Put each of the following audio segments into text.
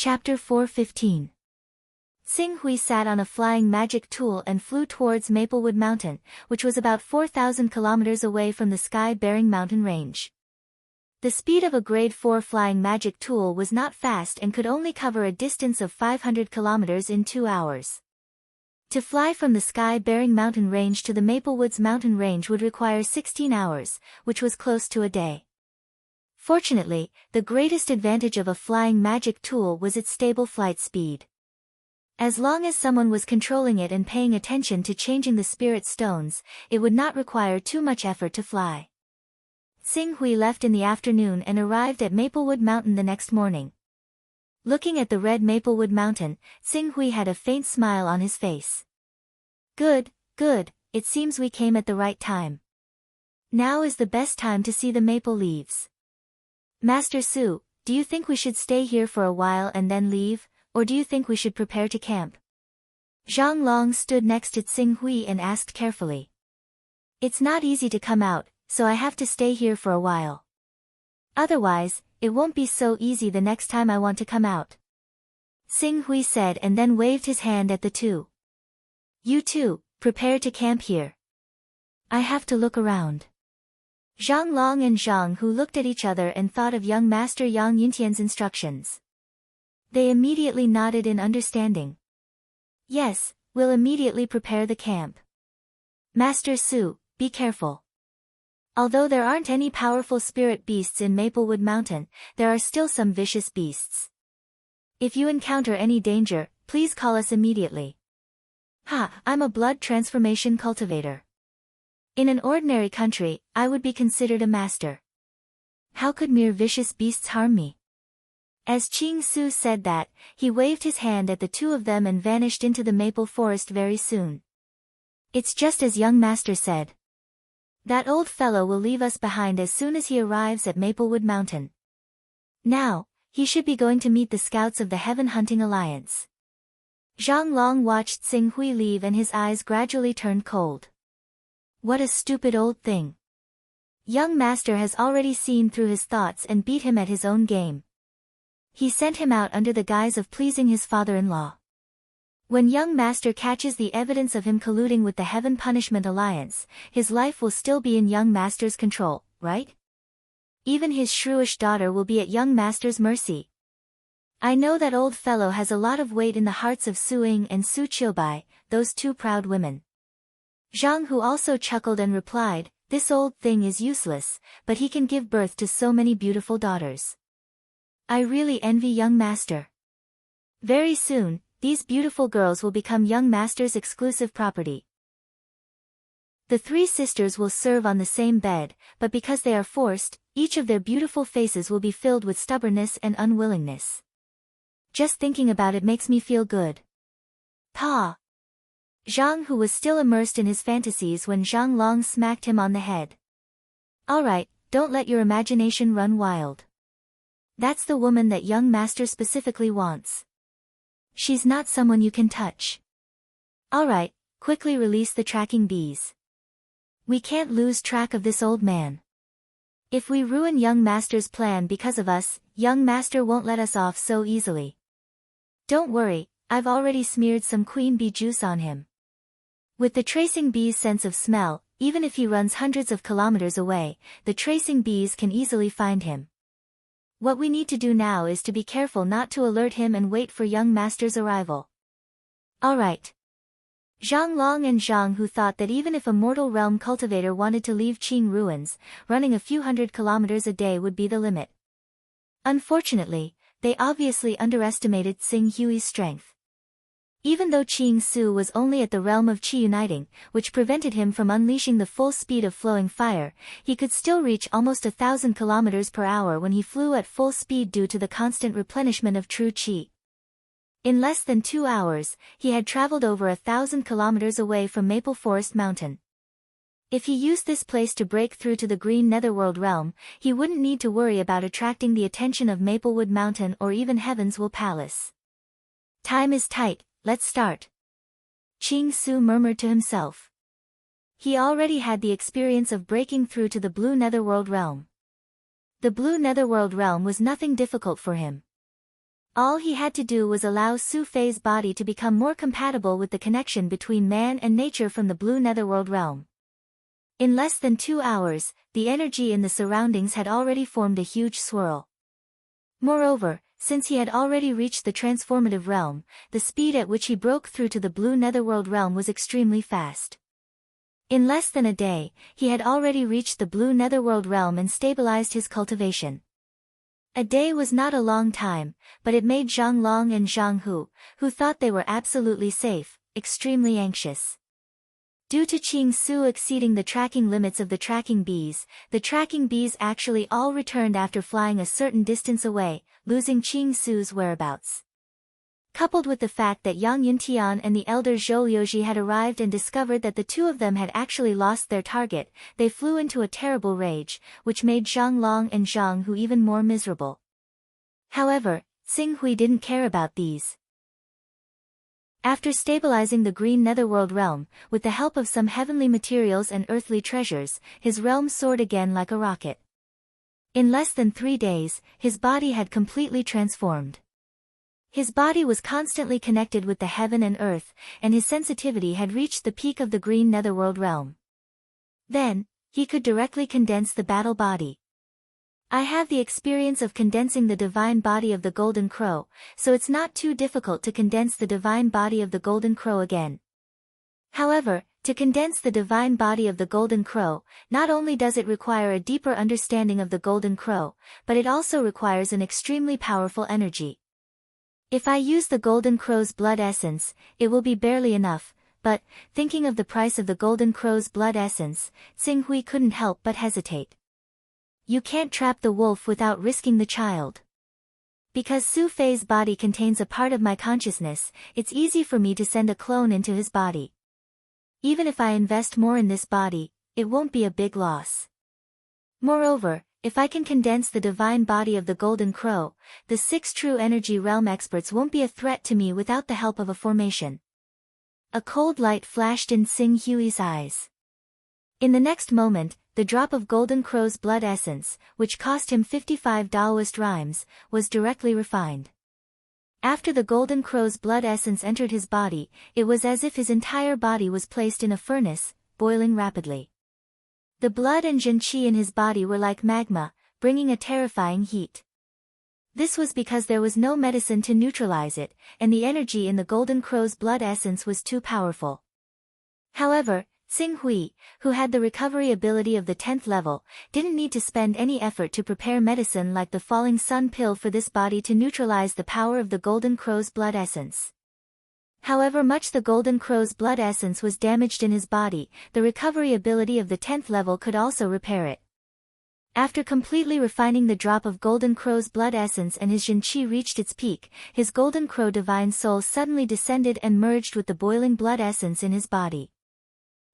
Chapter 4:15. Xing Hui sat on a flying magic tool and flew towards Maplewood Mountain, which was about 4,000 kilometers away from the sky-bearing mountain range. The speed of a grade 4 flying magic tool was not fast and could only cover a distance of 500 kilometers in 2 hours. To fly from the sky-bearing mountain range to the Maplewoods mountain range would require 16 hours, which was close to a day. Fortunately, the greatest advantage of a flying magic tool was its stable flight speed. As long as someone was controlling it and paying attention to changing the spirit stones, it would not require too much effort to fly. Xing Hui left in the afternoon and arrived at Maplewood Mountain the next morning. Looking at the red Maplewood Mountain, Xing Hui had a faint smile on his face. Good, it seems we came at the right time. Now is the best time to see the maple leaves. Master Su, do you think we should stay here for a while and then leave, or do you think we should prepare to camp? Zhang Long stood next to Xing Hui and asked carefully. It's not easy to come out, so I have to stay here for a while. Otherwise, it won't be so easy the next time I want to come out. Xing Hui said and then waved his hand at the two. You two, prepare to camp here. I have to look around. Zhang Long and Zhang Hu looked at each other and thought of young Master Yang Yintian's instructions. They immediately nodded in understanding. Yes, we'll immediately prepare the camp. Master Su, be careful. Although there aren't any powerful spirit beasts in Maplewood Mountain, there are still some vicious beasts. If you encounter any danger, please call us immediately. I'm a blood transformation cultivator. In an ordinary country, I would be considered a master. How could mere vicious beasts harm me? As Qing Su said that, he waved his hand at the two of them and vanished into the maple forest very soon. It's just as young master said. That old fellow will leave us behind as soon as he arrives at Maplewood Mountain. Now, he should be going to meet the scouts of the Heaven Hunting Alliance. Zhang Long watched Xing Hui leave and his eyes gradually turned cold. What a stupid old thing. Young master has already seen through his thoughts and beat him at his own game. He sent him out under the guise of pleasing his father-in-law. When young master catches the evidence of him colluding with the Heaven Punishment Alliance, his life will still be in young master's control, right? Even his shrewish daughter will be at young master's mercy. I know that old fellow has a lot of weight in the hearts of Su Ying and Su Qiubai, those two proud women. Zhang Hu also chuckled and replied, this old thing is useless, but he can give birth to so many beautiful daughters. I really envy young master. Very soon, these beautiful girls will become young master's exclusive property. The three sisters will serve on the same bed, but because they are forced, each of their beautiful faces will be filled with stubbornness and unwillingness. Just thinking about it makes me feel good. Pa! Zhang Hu was still immersed in his fantasies when Zhang Long smacked him on the head. Alright, don't let your imagination run wild. That's the woman that young master specifically wants. She's not someone you can touch. Alright, quickly release the tracking bees. We can't lose track of this old man. If we ruin young master's plan because of us, young master won't let us off so easily. Don't worry, I've already smeared some queen bee juice on him. With the tracing bee's sense of smell, even if he runs hundreds of kilometers away, the tracing bees can easily find him. What we need to do now is to be careful not to alert him and wait for young master's arrival. Alright. Zhang Long and Zhang Hu thought that even if a mortal realm cultivator wanted to leave Qing ruins, running a few hundred kilometers a day would be the limit. Unfortunately, they obviously underestimated Xing Hui's strength. Even though Qing Su was only at the realm of Qi uniting, which prevented him from unleashing the full speed of flowing fire, he could still reach almost 1,000 kilometers per hour when he flew at full speed due to the constant replenishment of true Qi. In less than 2 hours, he had traveled over 1,000 kilometers away from Maple Forest Mountain. If he used this place to break through to the Green Netherworld realm, he wouldn't need to worry about attracting the attention of Maplewood Mountain or even Heaven's Will Palace. Time is tight. Let's start. Qing Su murmured to himself. He already had the experience of breaking through to the Blue Netherworld realm. The Blue Netherworld realm was nothing difficult for him. All he had to do was allow Su Fei's body to become more compatible with the connection between man and nature from the blue netherworld realm. In less than 2 hours, the energy in the surroundings had already formed a huge swirl. Moreover, since he had already reached the transformative realm, the speed at which he broke through to the blue netherworld realm was extremely fast. In less than a day, he had already reached the blue netherworld realm and stabilized his cultivation. A day was not a long time, but it made Zhang Long and Zhang Hu, who thought they were absolutely safe, extremely anxious. Due to Qing Su exceeding the tracking limits of the tracking bees actually all returned after flying a certain distance away, losing Qing Su's whereabouts. Coupled with the fact that Yang Yuntian and the elder Zhou Liuji had arrived and discovered that the two of them had actually lost their target, they flew into a terrible rage, which made Zhang Long and Zhang Hu even more miserable. However, Xing Hui didn't care about these. After stabilizing the green netherworld realm, with the help of some heavenly materials and earthly treasures, his realm soared again like a rocket. In less than 3 days, his body had completely transformed. His body was constantly connected with the heaven and earth, and his sensitivity had reached the peak of the green netherworld realm. Then, he could directly condense the battle body. I have the experience of condensing the divine body of the Golden Crow, so it's not too difficult to condense the divine body of the Golden Crow again. However, to condense the divine body of the Golden Crow, not only does it require a deeper understanding of the Golden Crow, but it also requires an extremely powerful energy. If I use the Golden Crow's blood essence, it will be barely enough, but, thinking of the price of the Golden Crow's blood essence, Xing Hui couldn't help but hesitate. You can't trap the wolf without risking the child. Because Su Fei's body contains a part of my consciousness, it's easy for me to send a clone into his body. Even if I invest more in this body, it won't be a big loss. Moreover, if I can condense the divine body of the Golden Crow, the 6 true energy realm experts won't be a threat to me without the help of a formation. A cold light flashed in Xing Hui's eyes. In the next moment, the drop of Golden Crow's blood essence, which cost him 55 Daoist rhymes, was directly refined. After the Golden Crow's blood essence entered his body, it was as if his entire body was placed in a furnace, boiling rapidly. The blood and Zhenqi in his body were like magma, bringing a terrifying heat. This was because there was no medicine to neutralize it, and the energy in the Golden Crow's blood essence was too powerful. However, Xing Hui, who had the recovery ability of the 10th level, didn't need to spend any effort to prepare medicine like the Falling Sun pill for this body to neutralize the power of the Golden Crow's blood essence. However much the Golden Crow's blood essence was damaged in his body, the recovery ability of the 10th level could also repair it. After completely refining the drop of Golden Crow's blood essence and his Zhenqi reached its peak, his Golden Crow divine soul suddenly descended and merged with the boiling blood essence in his body.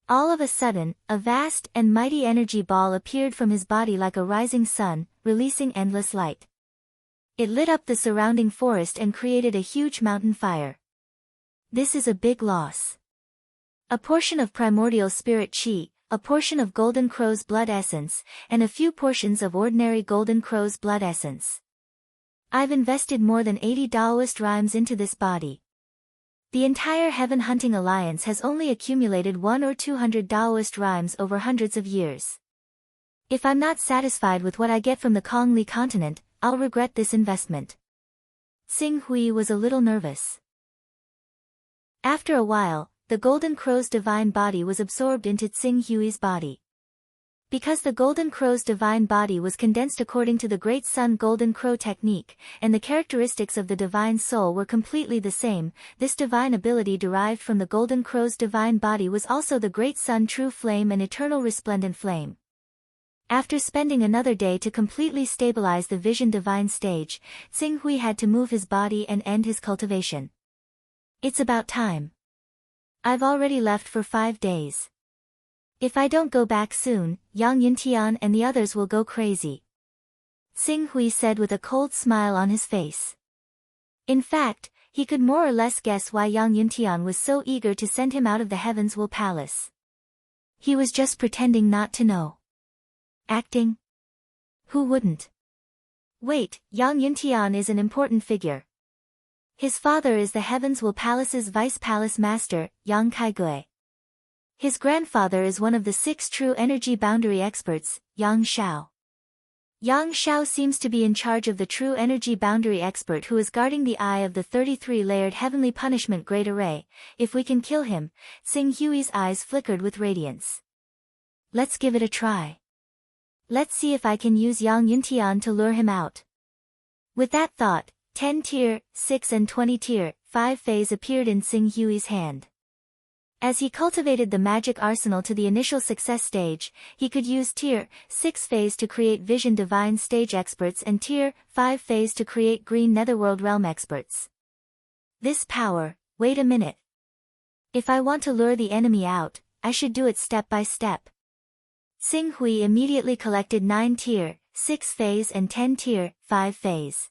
All of a sudden, a vast and mighty energy ball appeared from his body like a rising sun, releasing endless light. It lit up the surrounding forest and created a huge mountain fire. This is a big loss. A portion of primordial spirit chi, a portion of Golden Crow's blood essence, and a few portions of ordinary Golden Crow's blood essence. I've invested more than 80 Daoist rhymes into this body. The entire Heaven Hunting Alliance has only accumulated 100 or 200 Daoist rhymes over hundreds of years. If I'm not satisfied with what I get from the Kongli continent, I'll regret this investment. Xing Hui was a little nervous. After a while, the Golden Crow's divine body was absorbed into Xing Hui's body. Because the Golden Crow's divine body was condensed according to the Great Sun Golden Crow technique, and the characteristics of the divine soul were completely the same, this divine ability derived from the Golden Crow's divine body was also the Great Sun True Flame and Eternal Resplendent Flame. After spending another day to completely stabilize the Vision Divine stage, Xing Hui had to move his body and end his cultivation. It's about time. I've already left for 5 days. If I don't go back soon, Yang Yuntian and the others will go crazy. Xing Hui said with a cold smile on his face. In fact, he could more or less guess why Yang Yuntian was so eager to send him out of the Heavens Will Palace. He was just pretending not to know. Acting? Who wouldn't? Wait, Yang Yuntian is an important figure. His father is the Heavens Will Palace's Vice Palace Master, Yang Kaigui. His grandfather is one of the 6 true energy boundary experts, Yang Shao. Yang Shao seems to be in charge of the true energy boundary expert who is guarding the eye of the 33-layered heavenly punishment great array. If we can kill him, Xing Hui's eyes flickered with radiance. Let's give it a try. Let's see if I can use Yang Yintian to lure him out. With that thought, 10 tier, 6 and 20 tier, 5 phase appeared in Xing Hui's hand. As he cultivated the magic arsenal to the initial success stage, he could use Tier 6 phase to create Vision Divine stage experts and Tier 5 phase to create Green Netherworld realm experts. This power, wait a minute. If I want to lure the enemy out, I should do it step by step. Xing Hui immediately collected 9 Tier 6 phase and 10 Tier 5 phase.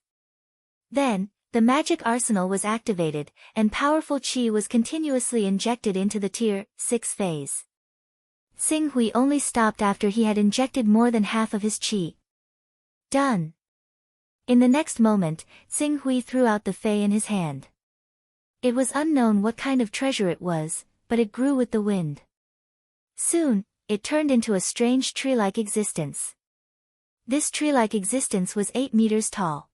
Then, the magic arsenal was activated, and powerful qi was continuously injected into the Tier 6 phase. Xing Hui only stopped after he had injected more than half of his qi. Done. In the next moment, Xing Hui threw out the fei in his hand. It was unknown what kind of treasure it was, but it grew with the wind. Soon, it turned into a strange tree-like existence. This tree-like existence was 8 meters tall.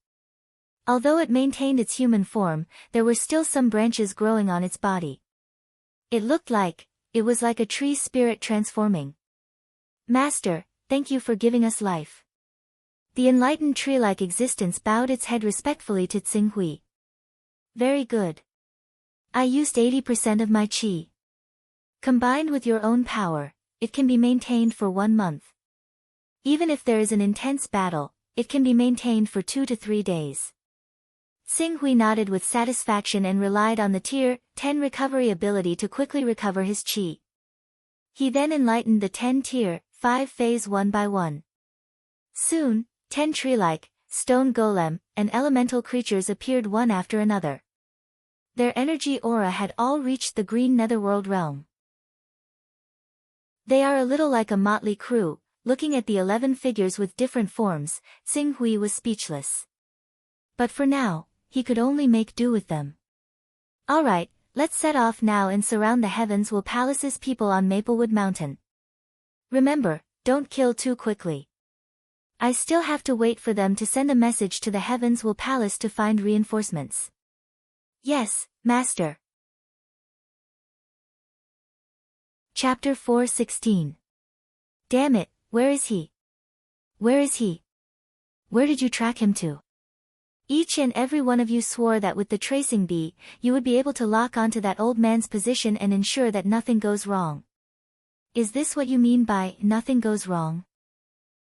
Although it maintained its human form, there were still some branches growing on its body. It was like a tree spirit transforming. Master, thank you for giving us life. The enlightened tree-like existence bowed its head respectfully to Xing Hui. Very good. I used 80% of my qi. Combined with your own power, it can be maintained for 1 month. Even if there is an intense battle, it can be maintained for 2 to 3 days. Xing Hui nodded with satisfaction and relied on the Tier 10 recovery ability to quickly recover his qi. He then enlightened the 10 Tier 5 phase one by one. Soon, 10 tree-like, stone golem, and elemental creatures appeared one after another. Their energy aura had all reached the Green Netherworld realm. They are a little like a motley crew. Looking at the 11 figures with different forms, Xing Hui was speechless. But for now, he could only make do with them. Alright, let's set off now and surround the Heavens Will Palace's people on Maplewood Mountain. Remember, don't kill too quickly. I still have to wait for them to send a message to the Heavens Will Palace to find reinforcements. Yes, Master. Chapter 4:16. Damn it, where is he? Where is he? Where did you track him to? Each and every one of you swore that with the tracing bee, you would be able to lock onto that old man's position and ensure that nothing goes wrong. Is this what you mean by, nothing goes wrong?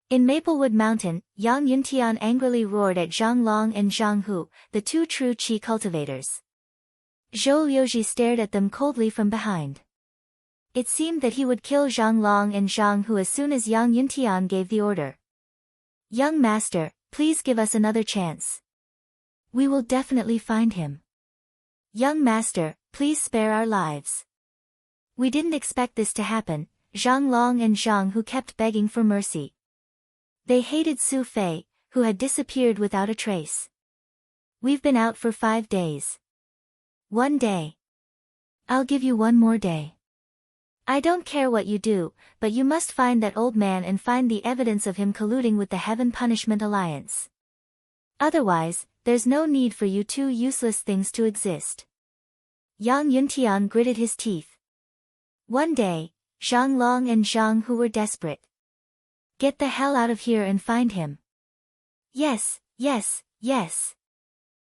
In Maplewood Mountain, Yang Yuntian angrily roared at Zhang Long and Zhang Hu, the 2 true qi cultivators. Zhou Liuji stared at them coldly from behind. It seemed that he would kill Zhang Long and Zhang Hu as soon as Yang Yuntian gave the order. Young Master, please give us another chance. We will definitely find him. Young Master, please spare our lives. We didn't expect this to happen, Zhang Long and Zhang Hu kept begging for mercy. They hated Su Fei, who had disappeared without a trace. We've been out for 5 days. 1 day. I'll give you 1 more day. I don't care what you do, but you must find that old man and find the evidence of him colluding with the Heaven Punishment Alliance. Otherwise, there's no need for you 2 useless things to exist. Yang Yuntian gritted his teeth. One day, Zhang Long and Zhang Hu were desperate. Get the hell out of here and find him. Yes, yes, yes.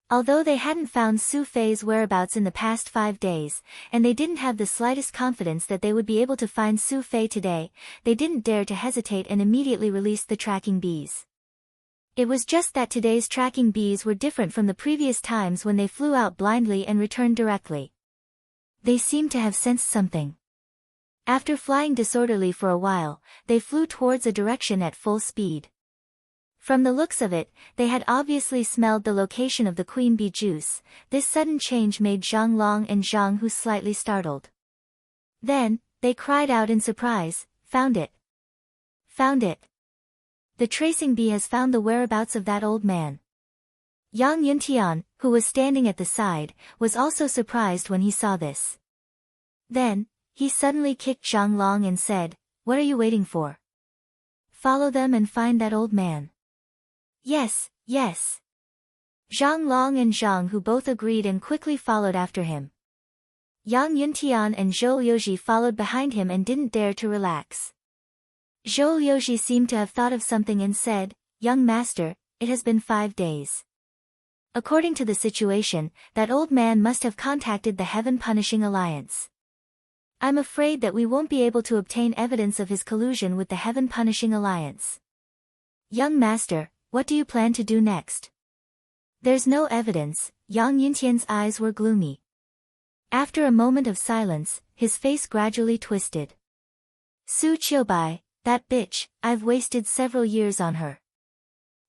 Although they hadn't found Su Fei's whereabouts in the past 5 days, and they didn't have the slightest confidence that they would be able to find Su Fei today, they didn't dare to hesitate and immediately released the tracking bees. It was just that today's tracking bees were different from the previous times when they flew out blindly and returned directly. They seemed to have sensed something. After flying disorderly for a while, they flew towards a direction at full speed. From the looks of it, they had obviously smelled the location of the queen bee juice. This sudden change made Zhang Long and Zhang Hu slightly startled. Then, they cried out in surprise, "Found it! Found it! The tracing bee has found the whereabouts of that old man." Yang Yuntian, who who was standing at the side, was also surprised when he saw this. Then, he suddenly kicked Zhang Long and said, "What are you waiting for? Follow them and find that old man." "Yes, yes." Zhang Long and Zhang Hu both agreed and quickly followed after him. Yang Yuntian and Zhou Liuji followed behind him and didn't dare to relax. Zhou Liuji seemed to have thought of something and said, "Young master, it has been 5 days. According to the situation, that old man must have contacted the Heaven Punishing Alliance. I'm afraid that we won't be able to obtain evidence of his collusion with the Heaven Punishing Alliance. Young master, what do you plan to do next?" "There's no evidence." Yang Yuntian's eyes were gloomy. After a moment of silence, his face gradually twisted. "Su Qiubai, that bitch, I've wasted several years on her.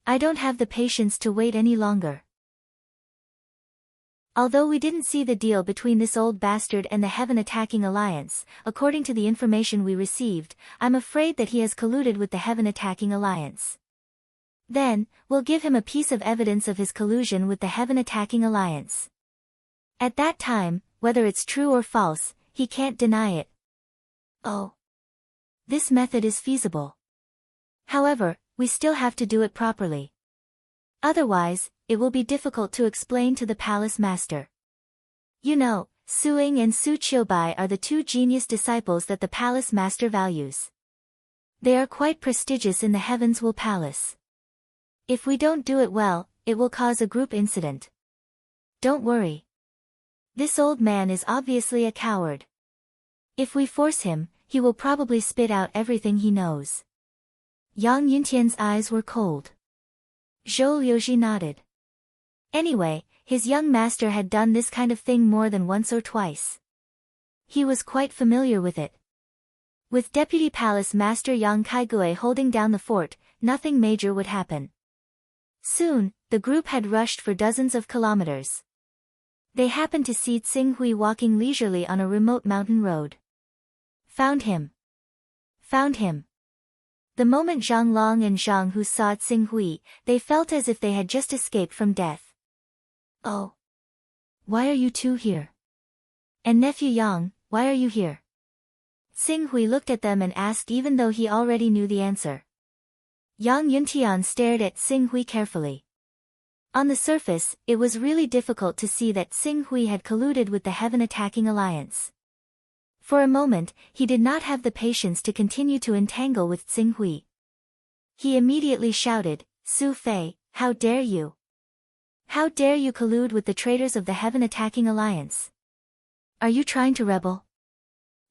I don't have the patience to wait any longer." Although we didn't see the deal between this old bastard and the Heaven Attacking Alliance, according to the information we received, I'm afraid that he has colluded with the Heaven Attacking Alliance. Then, we'll give him a piece of evidence of his collusion with the Heaven Attacking Alliance. At that time, whether it's true or false, he can't deny it. Oh. This method is feasible. However, we still have to do it properly. Otherwise, it will be difficult to explain to the palace master. You know, Su Ying and Su Qiubai are the 2 genius disciples that the palace master values. They are quite prestigious in the Heavens Will Palace. If we don't do it well, it will cause a group incident. Don't worry. This old man is obviously a coward. If we force him, he will probably spit out everything he knows. Yang Yuntian's eyes were cold. Zhou Liuji nodded. Anyway, his young master had done this kind of thing more than once or twice. He was quite familiar with it. With Deputy Palace Master Yang Kaigui holding down the fort, nothing major would happen. Soon, the group had rushed for dozens of kilometers. They happened to see Tsinghui walking leisurely on a remote mountain road. Found him. Found him. The moment Zhang Long and Zhang Hu saw Tsinghui, they felt as if they had just escaped from death. "Oh. Why are you 2 here? And nephew Yang, why are you here?" Tsinghui looked at them and asked even though he already knew the answer. Yang Yuntian stared at Tsinghui carefully. On the surface, it was really difficult to see that Tsinghui had colluded with the Heaven Attacking Alliance. For a moment, he did not have the patience to continue to entangle with Tsinghui. He immediately shouted, "Su Fei, how dare you? How dare you collude with the traitors of the Heaven Attacking Alliance? Are you trying to rebel?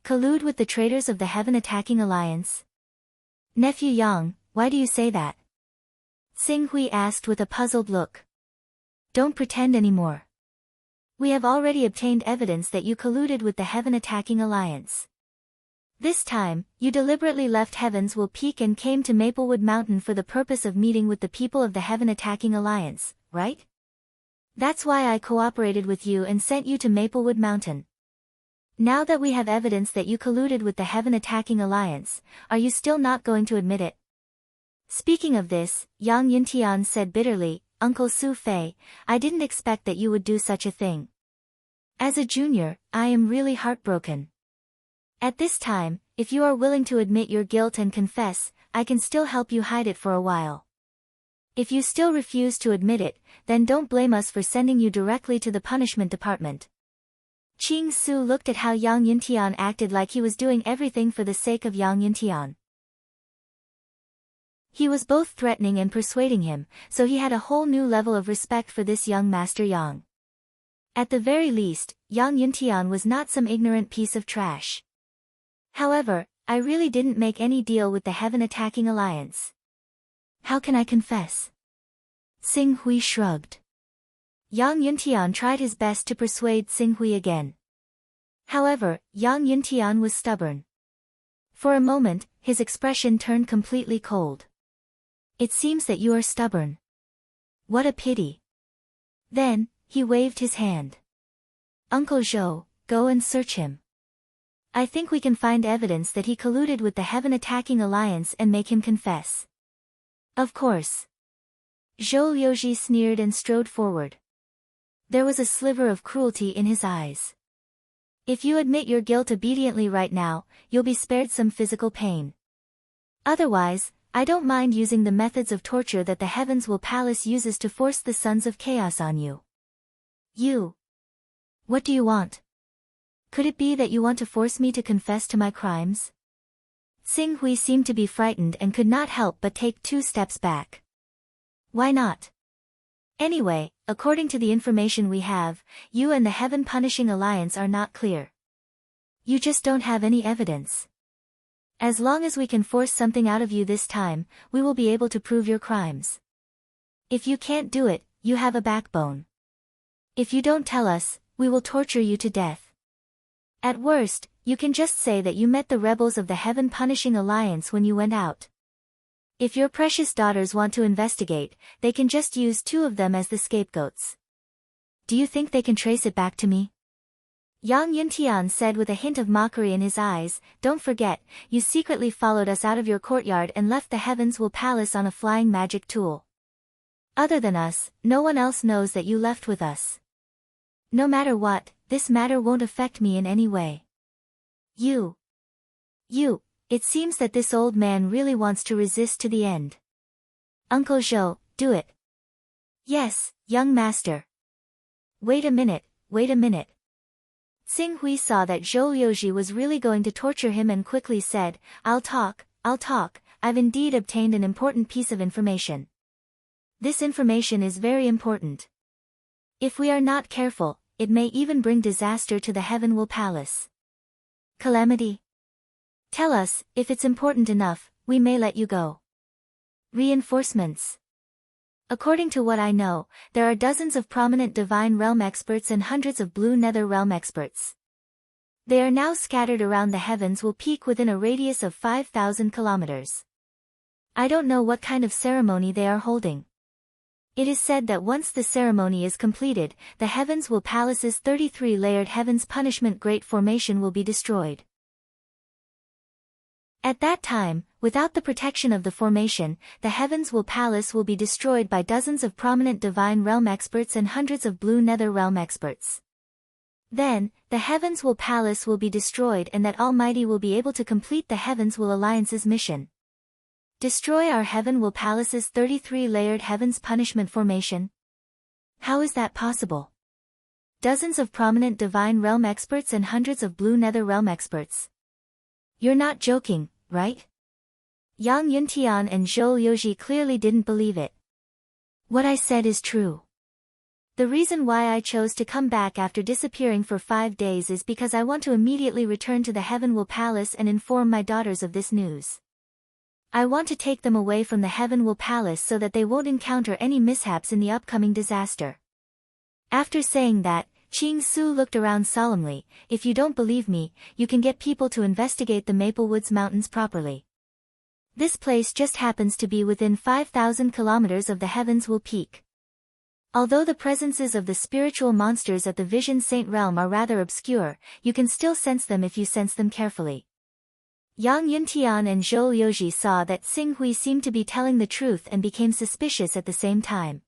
Collude with the traitors of the Heaven Attacking Alliance? Nephew Yang, why do you say that?" Tsinghui asked with a puzzled look. "Don't pretend anymore. We have already obtained evidence that you colluded with the Heaven Attacking Alliance. This time, you deliberately left Heaven's Will Peak and came to Maplewood Mountain for the purpose of meeting with the people of the Heaven Attacking Alliance, right? That's why I cooperated with you and sent you to Maplewood Mountain. Now that we have evidence that you colluded with the Heaven Attacking Alliance, are you still not going to admit it?" Speaking of this, Yang Yuntian said bitterly, "Uncle Su Fei, I didn't expect that you would do such a thing. As a junior, I am really heartbroken. At this time, if you are willing to admit your guilt and confess, I can still help you hide it for a while. If you still refuse to admit it, then don't blame us for sending you directly to the punishment department." Qing Su looked at how Yang Yuntian acted like he was doing everything for the sake of Yang Yuntian. He was both threatening and persuading him, so he had a whole new level of respect for this young Master Yang. At the very least, Yang Yuntian was not some ignorant piece of trash. However, I really didn't make any deal with the Heaven Attacking Alliance. How can I confess? Tsinghui shrugged. Yang Yuntian tried his best to persuade Tsinghui again. However, Yang Yuntian was stubborn. For a moment, his expression turned completely cold. "It seems that you are stubborn. What a pity." Then, he waved his hand. "Uncle Zhou, go and search him. I think we can find evidence that he colluded with the Heaven Attacking Alliance and make him confess." "Of course." Zhou Liuji sneered and strode forward. There was a sliver of cruelty in his eyes. If you admit your guilt obediently right now, you'll be spared some physical pain. Otherwise, I don't mind using the methods of torture that the Heavens Will Palace uses to force the Sons of Chaos on you. You. What do you want? Could it be that you want to force me to confess to my crimes? Xing Hui seemed to be frightened and could not help but take 2 steps back. Why not? Anyway, according to the information we have, you and the Heaven Punishing Alliance are not clear. You just don't have any evidence. As long as we can force something out of you this time, we will be able to prove your crimes. If you can't do it, you have a backbone. If you don't tell us, we will torture you to death. At worst, you can just say that you met the rebels of the Heaven Punishing Alliance when you went out. If your precious daughters want to investigate, they can just use 2 of them as the scapegoats. Do you think they can trace it back to me? Yang Yuntian said with a hint of mockery in his eyes, don't forget, you secretly followed us out of your courtyard and left the Heavens Will Palace on a flying magic tool. Other than us, no one else knows that you left with us. No matter what, this matter won't affect me in any way. You. It seems that this old man really wants to resist to the end. Uncle Zhou, do it. Yes, young master. Wait a minute. Xing Hui saw that Zhou Liuji was really going to torture him and quickly said, I'll talk, I've indeed obtained an important piece of information. This information is very important. If we are not careful, it may even bring disaster to the Heaven Will Palace. Calamity? Tell us, if it's important enough, we may let you go. Reinforcements. According to what I know, there are dozens of prominent Divine Realm experts and hundreds of Blue Nether Realm experts. They are now scattered around the Heavens Will Peak within a radius of 5,000 kilometers. I don't know what kind of ceremony they are holding. It is said that once the ceremony is completed, the Heavens Will Palace's 33-layered Heaven's Punishment Great Formation will be destroyed. At that time, without the protection of the formation, the Heavens Will Palace will be destroyed by dozens of prominent Divine Realm experts and hundreds of Blue Nether Realm experts. Then, the Heavens Will Palace will be destroyed and that Almighty will be able to complete the Heavens Will Alliance's mission. Destroy our Heaven Will Palace's 33-layered Heaven's Punishment Formation? How is that possible? Dozens of prominent Divine Realm experts and hundreds of Blue Nether Realm experts. You're not joking, right? Yang Yuntian and Zhou Liuji clearly didn't believe it. What I said is true. The reason why I chose to come back after disappearing for 5 days is because I want to immediately return to the Heaven Will Palace and inform my daughters of this news. I want to take them away from the Heaven Will Palace so that they won't encounter any mishaps in the upcoming disaster. After saying that, Qing Su looked around solemnly. If you don't believe me, you can get people to investigate the Maplewoods Mountains properly. This place just happens to be within 5,000 kilometers of the Heavens Will Peak. Although the presences of the spiritual monsters at the Vision Saint Realm are rather obscure, you can still sense them if you sense them carefully. Yang Yuntian and Zhou Liuji saw that Xing Hui seemed to be telling the truth and became suspicious at the same time.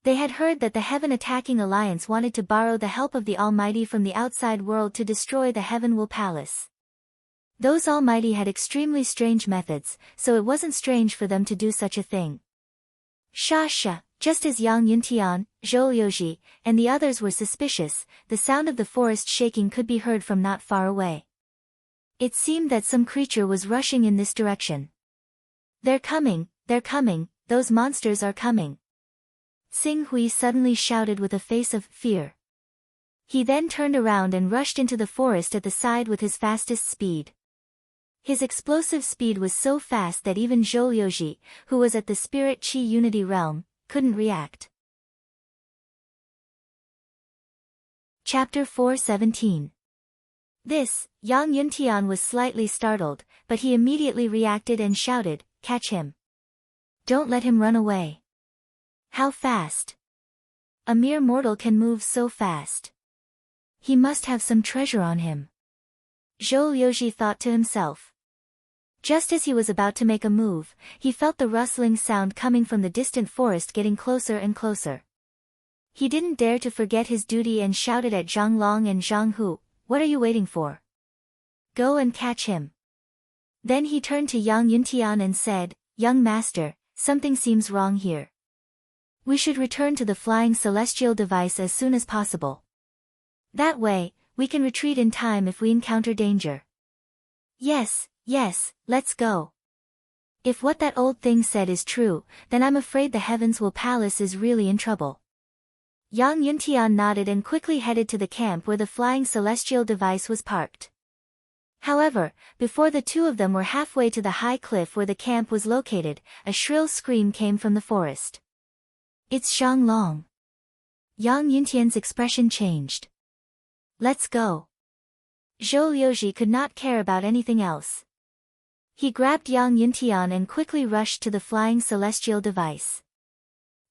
They had heard that the Heaven Attacking Alliance wanted to borrow the help of the Almighty from the outside world to destroy the Heaven Will Palace. Those Almighty had extremely strange methods, so it wasn't strange for them to do such a thing. Sha, just as Yang Yuntian, Zhou Liuji, and the others were suspicious, the sound of the forest shaking could be heard from not far away. It seemed that some creature was rushing in this direction. They're coming, those monsters are coming. Xing Hui suddenly shouted with a face of fear. He then turned around and rushed into the forest at the side with his fastest speed. His explosive speed was so fast that even Zhou Liuji, who was at the Spirit Chi Unity Realm, couldn't react. Chapter 4:17. This, Yang Yuntian was slightly startled, but he immediately reacted and shouted, "Catch him! Don't let him run away!" How fast? A mere mortal can move so fast. He must have some treasure on him. Zhou Liuji thought to himself. Just as he was about to make a move, he felt the rustling sound coming from the distant forest getting closer and closer. He didn't dare to forget his duty and shouted at Zhang Long and Zhang Hu, "What are you waiting for? Go and catch him." Then he turned to Yang Yuntian and said, "Young master, something seems wrong here. We should return to the flying celestial device as soon as possible. That way, we can retreat in time if we encounter danger." "Yes, yes, let's go. If what that old thing said is true, then I'm afraid the Heavens Will Palace is really in trouble." Yang Yuntian nodded and quickly headed to the camp where the flying celestial device was parked. However, before the two of them were halfway to the high cliff where the camp was located, a shrill scream came from the forest. "It's Zhang Long." Yang Yuntian's expression changed. "Let's go." Zhou Liuji could not care about anything else. He grabbed Yang Yuntian and quickly rushed to the flying celestial device.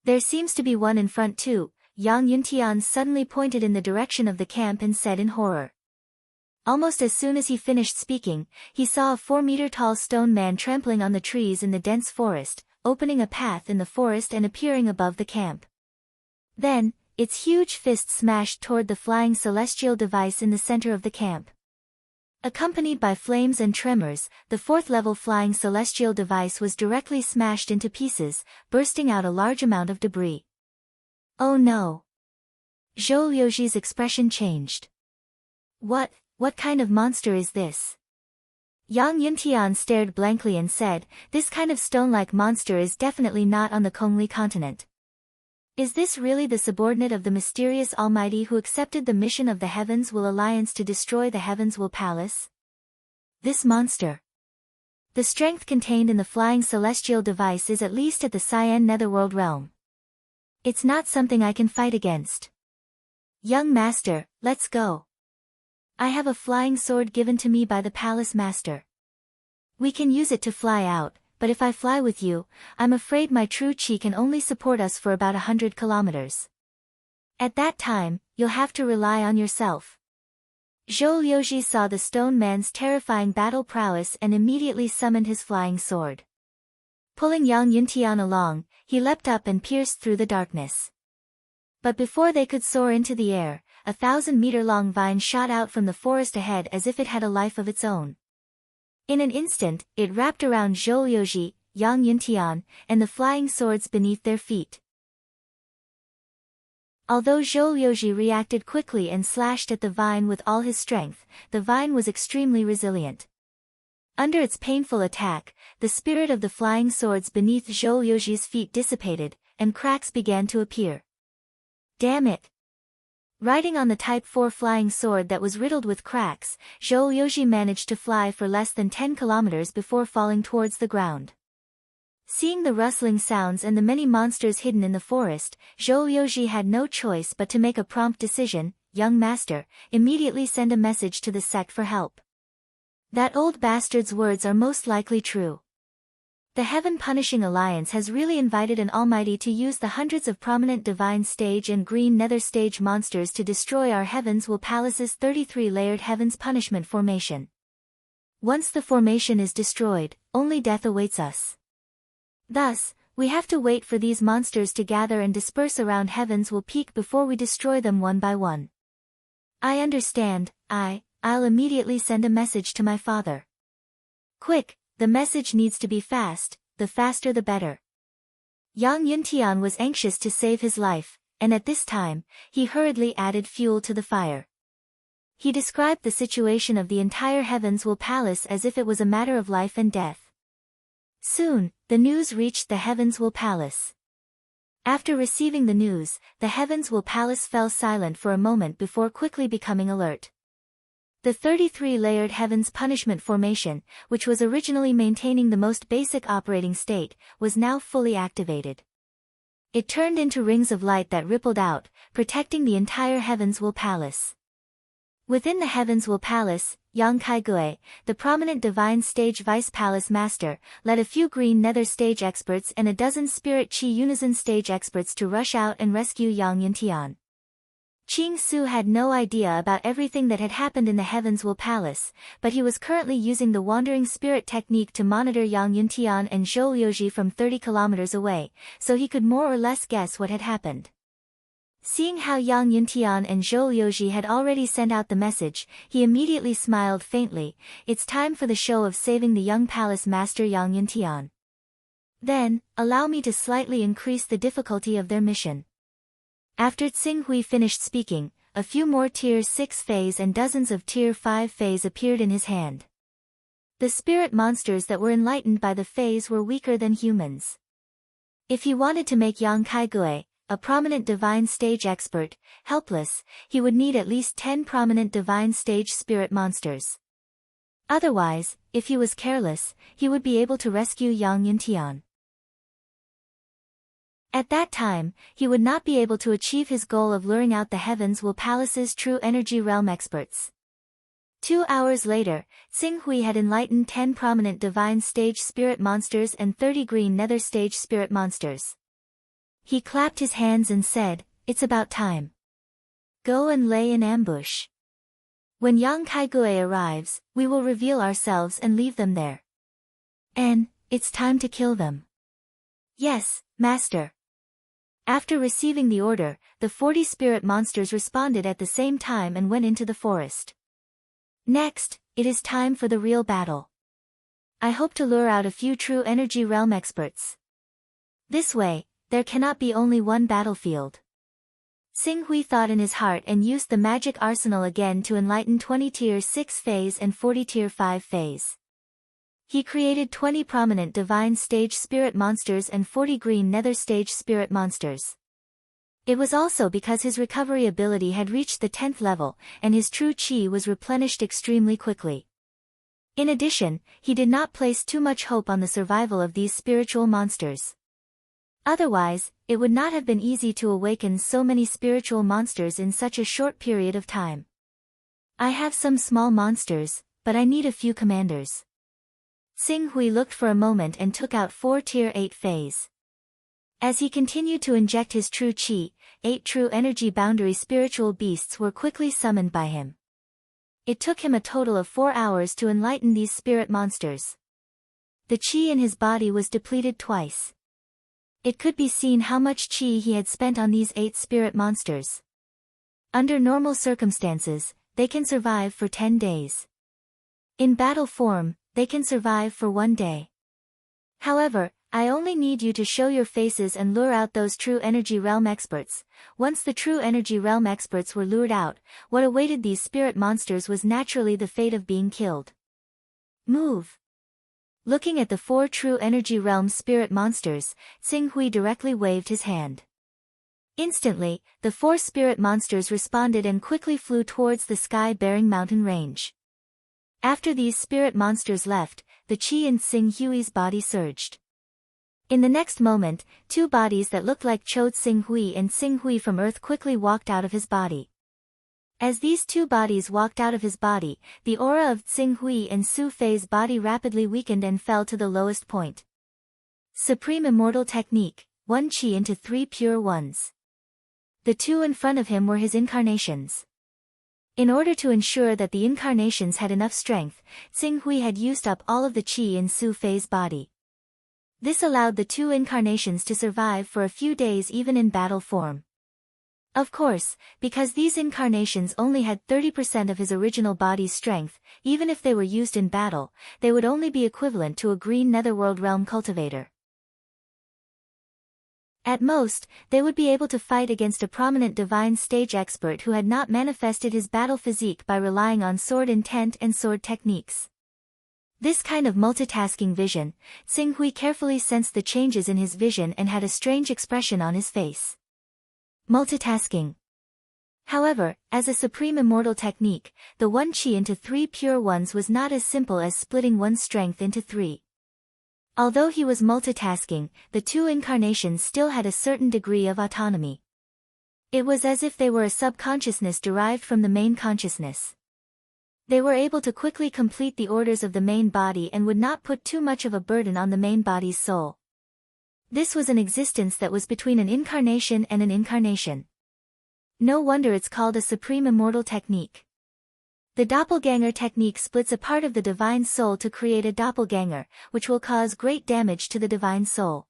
"There seems to be one in front too," Yang Yuntian suddenly pointed in the direction of the camp and said in horror. Almost as soon as he finished speaking, he saw a 4-meter-tall stone man trampling on the trees in the dense forest, opening a path in the forest and appearing above the camp. Then, its huge fist smashed toward the flying celestial device in the center of the camp. Accompanied by flames and tremors, the 4th-level flying celestial device was directly smashed into pieces, bursting out a large amount of debris. "Oh no!" Zhou Liuji's expression changed. What kind of monster is this?" Yang Yuntian stared blankly and said, "This kind of stone-like monster is definitely not on the Kongli continent. Is this really the subordinate of the mysterious Almighty who accepted the mission of the Heavens Will Alliance to destroy the Heavens Will Palace? This monster. The strength contained in the flying celestial device is at least at the Cyan Netherworld realm. It's not something I can fight against. Young master, let's go. I have a flying sword given to me by the palace master. We can use it to fly out, but if I fly with you, I'm afraid my true chi can only support us for about 100 kilometers. At that time, you'll have to rely on yourself." Zhou Liuji saw the stone man's terrifying battle prowess and immediately summoned his flying sword. Pulling Yang Yuntian along, he leapt up and pierced through the darkness. But before they could soar into the air, a 1,000-meter-long vine shot out from the forest ahead as if it had a life of its own. In an instant, it wrapped around Zhou Liuji, Yang Yuntian, and the flying swords beneath their feet. Although Zhou Liuji reacted quickly and slashed at the vine with all his strength, the vine was extremely resilient. Under its painful attack, the spirit of the flying swords beneath Zhou Liuji's feet dissipated, and cracks began to appear. Damn it! Riding on the Type 4 flying sword that was riddled with cracks, Zhou Liuji managed to fly for less than 10 kilometers before falling towards the ground. Seeing the rustling sounds and the many monsters hidden in the forest, Zhou Liuji had no choice but to make a prompt decision. "Young master, immediately send a message to the sect for help. That old bastard's words are most likely true. The Heaven Punishing Alliance has really invited an Almighty to use the hundreds of prominent Divine Stage and Green Nether Stage monsters to destroy our Heavens Will Palace's 33-layered Heavens Punishment Formation. Once the formation is destroyed, only death awaits us. Thus, we have to wait for these monsters to gather and disperse around Heavens Will Peak before we destroy them one by one." "I understand. I'll immediately send a message to my father." "Quick, the message needs to be fast, the faster the better." Yang Yuntian was anxious to save his life, and at this time, he hurriedly added fuel to the fire. He described the situation of the entire Heavens Will Palace as if it was a matter of life and death. Soon, the news reached the Heavens Will Palace. After receiving the news, the Heavens Will Palace fell silent for a moment before quickly becoming alert. The 33-layered Heavens Punishment Formation, which was originally maintaining the most basic operating state, was now fully activated. It turned into rings of light that rippled out, protecting the entire Heavens Will Palace. Within the Heavens Will Palace, Yang Kaigui, the prominent Divine Stage Vice Palace Master, led a few Green Nether Stage experts and a dozen Spirit Chi Unison Stage experts to rush out and rescue Yang Yuntian. Qing Su had no idea about everything that had happened in the Heavens Will Palace, but he was currently using the Wandering Spirit technique to monitor Yang Yuntian and Zhou Liuji from 30 kilometers away, so he could more or less guess what had happened. Seeing how Yang Yuntian and Zhou Liuji had already sent out the message, he immediately smiled faintly. It's time for the show of saving the young palace master Yang Yuntian. Then, allow me to slightly increase the difficulty of their mission. After Tsing Hui finished speaking, a few more Tier 6 Fays and dozens of Tier 5 Fays appeared in his hand. The spirit monsters that were enlightened by the Fays were weaker than humans. If he wanted to make Yang Kaigui, a prominent divine stage expert, helpless, he would need at least 10 prominent divine stage spirit monsters. Otherwise, if he was careless, he would be able to rescue Yang Yuntian. At that time, he would not be able to achieve his goal of luring out the Heavens Will Palace's true energy realm experts. 2 hours later, Tsing Hui had enlightened 10 prominent divine stage spirit monsters and 30 green nether stage spirit monsters. He clapped his hands and said, "It's about time. Go and lay in ambush. When Yang Kaigui arrives, we will reveal ourselves and leave them there. And, it's time to kill them." "Yes, Master." After receiving the order, the 40 spirit monsters responded at the same time and went into the forest. Next, it is time for the real battle. I hope to lure out a few true energy realm experts. This way, there cannot be only one battlefield. Tsing Hui thought in his heart and used the magic arsenal again to enlighten 20 Tier 6 Fays and 40 Tier 5 Fays. He created 20 prominent divine stage spirit monsters and 40 green nether stage spirit monsters. It was also because his recovery ability had reached the 10th level, and his true chi was replenished extremely quickly. In addition, he did not place too much hope on the survival of these spiritual monsters. Otherwise, it would not have been easy to awaken so many spiritual monsters in such a short period of time. I have some small monsters, but I need a few commanders. Tsing Hui looked for a moment and took out 4 Tier 8 Fays. As he continued to inject his true chi, 8 true energy boundary spiritual beasts were quickly summoned by him. It took him a total of 4 hours to enlighten these spirit monsters. The chi in his body was depleted twice. It could be seen how much chi he had spent on these 8 spirit monsters. Under normal circumstances, they can survive for 10 days. In battle form, they can survive for 1 day. However, I only need you to show your faces and lure out those true energy realm experts. Once the true energy realm experts were lured out, what awaited these spirit monsters was naturally the fate of being killed. Move! Looking at the 4 true energy realm spirit monsters, Tsing Hui directly waved his hand. Instantly, the 4 spirit monsters responded and quickly flew towards the sky-bearing mountain range. After these spirit monsters left, the chi in Tsing Hui's body surged. In the next moment, 2 bodies that looked like Cho Tsing Hui and Tsing Hui from Earth quickly walked out of his body. As these 2 bodies walked out of his body, the aura of Tsing Hui and Su Fei's body rapidly weakened and fell to the lowest point. Supreme Immortal Technique, 1 chi into 3 pure ones. The 2 in front of him were his incarnations. In order to ensure that the incarnations had enough strength, Tsing Hui had used up all of the chi in Su Fei's body. This allowed the 2 incarnations to survive for a few days even in battle form. Of course, because these incarnations only had 30% of his original body's strength, even if they were used in battle, they would only be equivalent to a green netherworld realm cultivator. At most, they would be able to fight against a prominent divine stage expert who had not manifested his battle physique by relying on sword intent and sword techniques. This kind of multitasking vision, Tsing Hui carefully sensed the changes in his vision and had a strange expression on his face. Multitasking. However, as a supreme immortal technique, the 1 chi into 3 pure ones was not as simple as splitting one's strength into 3. Although he was multitasking, the 2 incarnations still had a certain degree of autonomy. It was as if they were a subconsciousness derived from the main consciousness. They were able to quickly complete the orders of the main body and would not put too much of a burden on the main body's soul. This was an existence that was between an incarnation and an incarnation. No wonder it's called a supreme immortal technique. The doppelganger technique splits a part of the divine soul to create a doppelganger, which will cause great damage to the divine soul.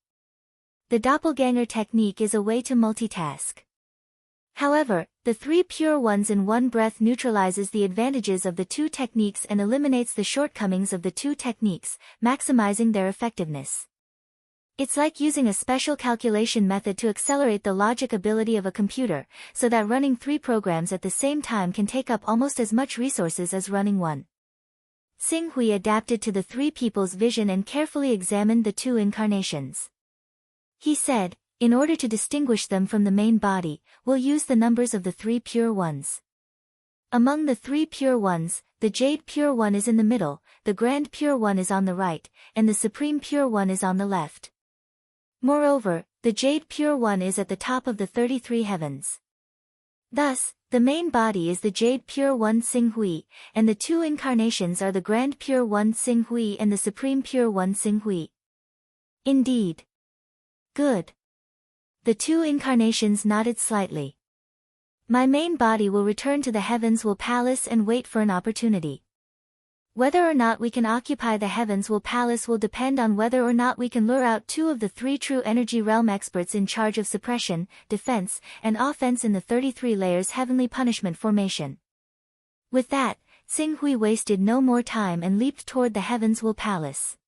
The doppelganger technique is a way to multitask. However, the three pure ones in one breath neutralizes the advantages of the two techniques and eliminates the shortcomings of the two techniques, maximizing their effectiveness. It's like using a special calculation method to accelerate the logic ability of a computer, so that running 3 programs at the same time can take up almost as much resources as running one. Xing Hui adapted to the 3 people's vision and carefully examined the 2 incarnations. He said, in order to distinguish them from the main body, we'll use the numbers of the 3 pure ones. Among the 3 pure ones, the Jade Pure One is in the middle, the Grand Pure One is on the right, and the Supreme Pure One is on the left. Moreover, the Jade Pure One is at the top of the 33 heavens. Thus, the main body is the Jade Pure One Xing Hui, and the 2 incarnations are the Grand Pure One Xing Hui and the Supreme Pure One Xing Hui. Indeed. Good. The 2 incarnations nodded slightly. My main body will return to the heavens will palace and wait for an opportunity. Whether or not we can occupy the heavens will palace will depend on whether or not we can lure out 2 of the 3 true energy realm experts in charge of suppression, defense, and offense in the 33 layers heavenly punishment formation. With that, Xing Hui wasted no more time and leaped toward the heavens will palace.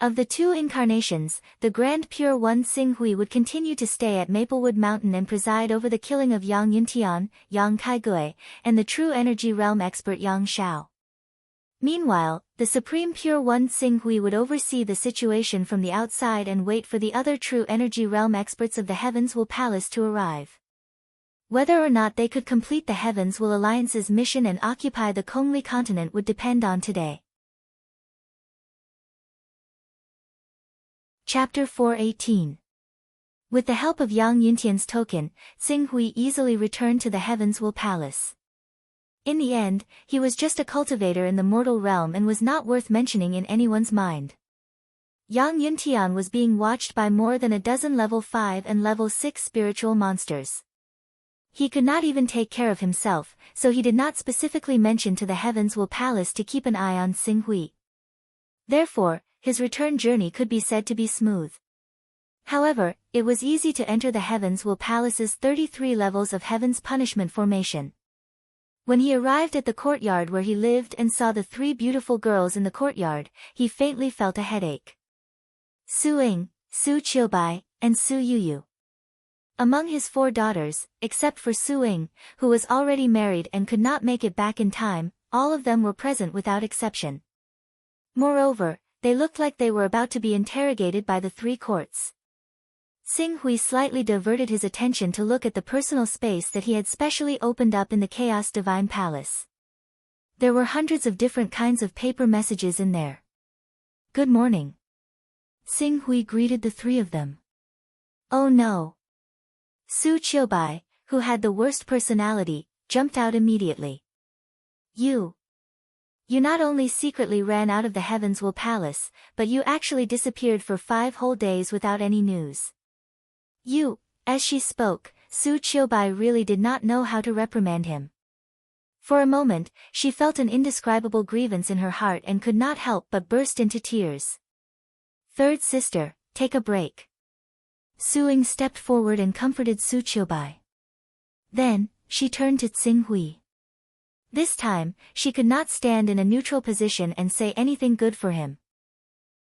Of the 2 incarnations, the Grand Pure One Xing Hui would continue to stay at Maplewood Mountain and preside over the killing of Yang Yuntian, Yang Kaigui, and the true energy realm expert Yang Shao. Meanwhile, the Supreme Pure One Xing Hui would oversee the situation from the outside and wait for the other true energy realm experts of the Heavens Will Palace to arrive. Whether or not they could complete the Heavens Will Alliance's mission and occupy the Kongli continent would depend on today. Chapter 4:18. With the help of Yang Yuntian's token, Xing Hui easily returned to the Heavens Will Palace. In the end, he was just a cultivator in the mortal realm and was not worth mentioning in anyone's mind. Yang Yuntian was being watched by more than a dozen level 5 and level 6 spiritual monsters. He could not even take care of himself, so he did not specifically mention to the Heavens Will Palace to keep an eye on Xing Hui. Therefore, his return journey could be said to be smooth. However, it was easy to enter the Heavens Will Palace's 33 levels of Heaven's Punishment formation. When he arrived at the courtyard where he lived and saw the 3 beautiful girls in the courtyard, he faintly felt a headache. Su Ying, Su Qiubai, and Su Yuyu. Among his 4 daughters, except for Su Ying, who was already married and could not make it back in time, all of them were present without exception. Moreover, they looked like they were about to be interrogated by the 3 courts. Xing Hui slightly diverted his attention to look at the personal space that he had specially opened up in the Chaos Divine Palace. There were hundreds of different kinds of paper messages in there. Good morning. Xing Hui greeted the 3 of them. Oh no. Su Qiubai, who had the worst personality, jumped out immediately. You not only secretly ran out of the Heavens Will Palace, but you actually disappeared for 5 whole days without any news. As she spoke, Su Qiubai really did not know how to reprimand him. For a moment, she felt an indescribable grievance in her heart and could not help but burst into tears. Third sister, take a break. Su Ying stepped forward and comforted Su Qiubai. Then, she turned to Xing Hui. This time, she could not stand in a neutral position and say anything good for him.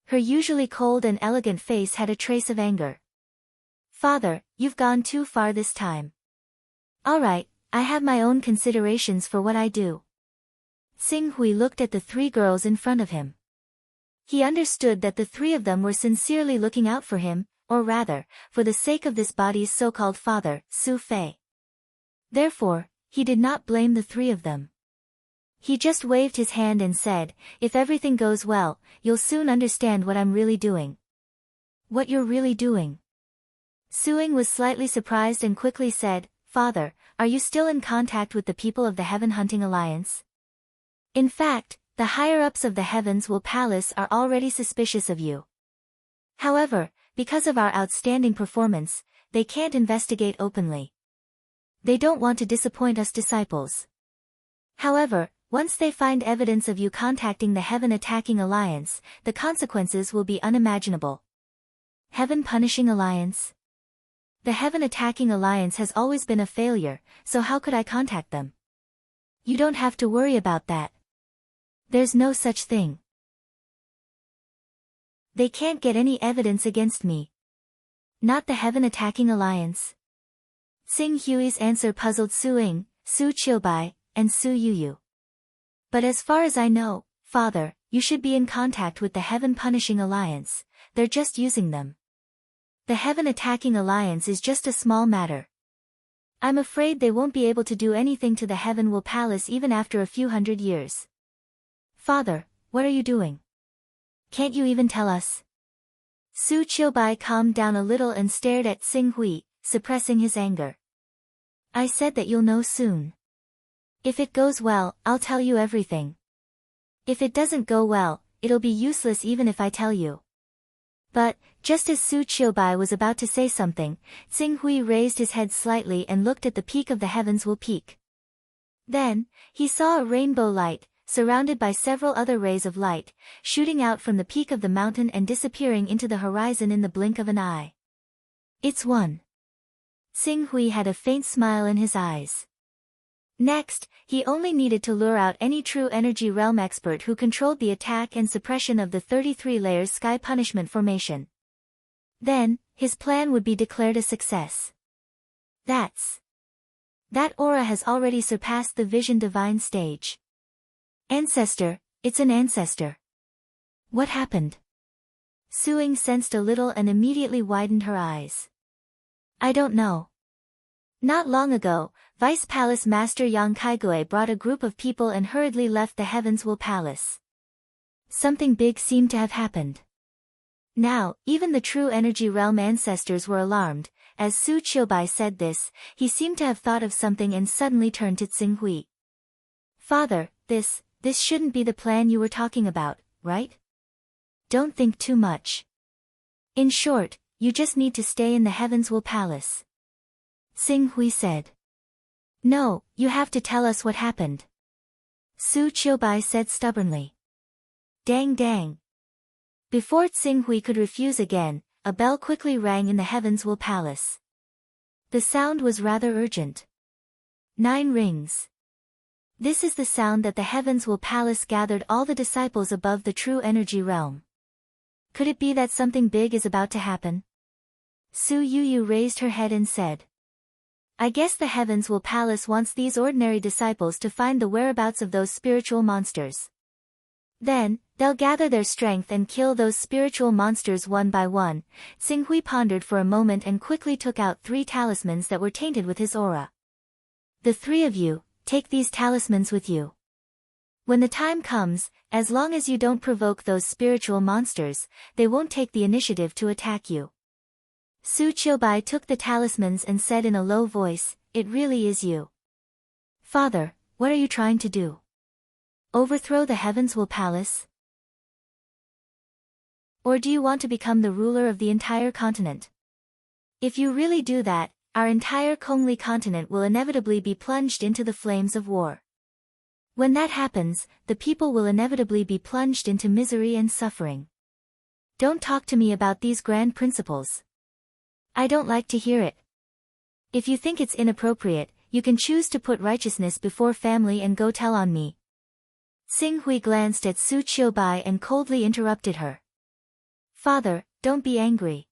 Her usually cold and elegant face had a trace of anger. Father, you've gone too far this time. Alright, I have my own considerations for what I do. Xing Hui looked at the 3 girls in front of him. He understood that the 3 of them were sincerely looking out for him, or rather, for the sake of this body's so-called father, Su Fei. Therefore, he did not blame the 3 of them. He just waved his hand and said, if everything goes well, you'll soon understand what I'm really doing. What you're really doing? Su Ying was slightly surprised and quickly said, Father, are you still in contact with the people of the Heaven Hunting Alliance? In fact, the higher-ups of the Heavens Will Palace are already suspicious of you. However, because of our outstanding performance, they can't investigate openly. They don't want to disappoint us disciples. However, once they find evidence of you contacting the Heaven Attacking Alliance, the consequences will be unimaginable. Heaven Punishing Alliance? The Heaven Attacking Alliance has always been a failure, so how could I contact them? You don't have to worry about that. There's no such thing. They can't get any evidence against me. Not the Heaven Attacking Alliance. Xing Hui's answer puzzled Su Ying, Su Qiubai, and Su Yuyu. But as far as I know, Father, you should be in contact with the Heaven Punishing Alliance. They're just using them. The Heaven Attacking Alliance is just a small matter. I'm afraid they won't be able to do anything to the Heaven Will Palace even after a few hundred years. Father, what are you doing? Can't you even tell us? Su Qiubai calmed down a little and stared at Xing Hui, suppressing his anger. I said that you'll know soon. If it goes well, I'll tell you everything. If it doesn't go well, it'll be useless even if I tell you. But, just as Su Qiubai was about to say something, Xing Hui raised his head slightly and looked at the peak of the Heavens Will Peak. Then, he saw a rainbow light, surrounded by several other rays of light, shooting out from the peak of the mountain and disappearing into the horizon in the blink of an eye. It's one. Xing Hui had a faint smile in his eyes. Next, he only needed to lure out any true energy realm expert who controlled the attack and suppression of the 33 layers sky punishment formation. Then, his plan would be declared a success. That aura has already surpassed the Vision Divine stage. Ancestor, it's an ancestor. What happened? Su Ying sensed a little and immediately widened her eyes. I don't know. Not long ago, Vice Palace Master Yang Kaigui brought a group of people and hurriedly left the Heavens Will Palace. Something big seemed to have happened. Now, even the true energy realm ancestors were alarmed. As Su Qiubai said this, he seemed to have thought of something and suddenly turned to Xing Hui. Father, this shouldn't be the plan you were talking about, right? Don't think too much. In short, you just need to stay in the Heavens Will Palace. Xing Hui said. No, you have to tell us what happened. Su Qiubai said stubbornly. Dang dang. Before Xing Hui could refuse again, a bell quickly rang in the Heavens Will Palace. The sound was rather urgent. 9 rings. This is the sound that the Heavens Will Palace gathered all the disciples above the true energy realm. Could it be that something big is about to happen? Su Yuyu raised her head and said. I guess the Heavens Will Palace wants these ordinary disciples to find the whereabouts of those spiritual monsters. Then, they'll gather their strength and kill those spiritual monsters one by one. Xing Hui pondered for a moment and quickly took out 3 talismans that were tainted with his aura. The 3 of you, take these talismans with you. When the time comes, as long as you don't provoke those spiritual monsters, they won't take the initiative to attack you. Su Qiubai took the talismans and said in a low voice, it really is you. Father, what are you trying to do? Overthrow the Heavens Will Palace? Or do you want to become the ruler of the entire continent? If you really do that, our entire Kongli continent will inevitably be plunged into the flames of war. When that happens, the people will inevitably be plunged into misery and suffering. Don't talk to me about these grand principles. I don't like to hear it. If you think it's inappropriate, you can choose to put righteousness before family and go tell on me. Xing Hui glanced at Su Qiubai and coldly interrupted her. Father, don't be angry.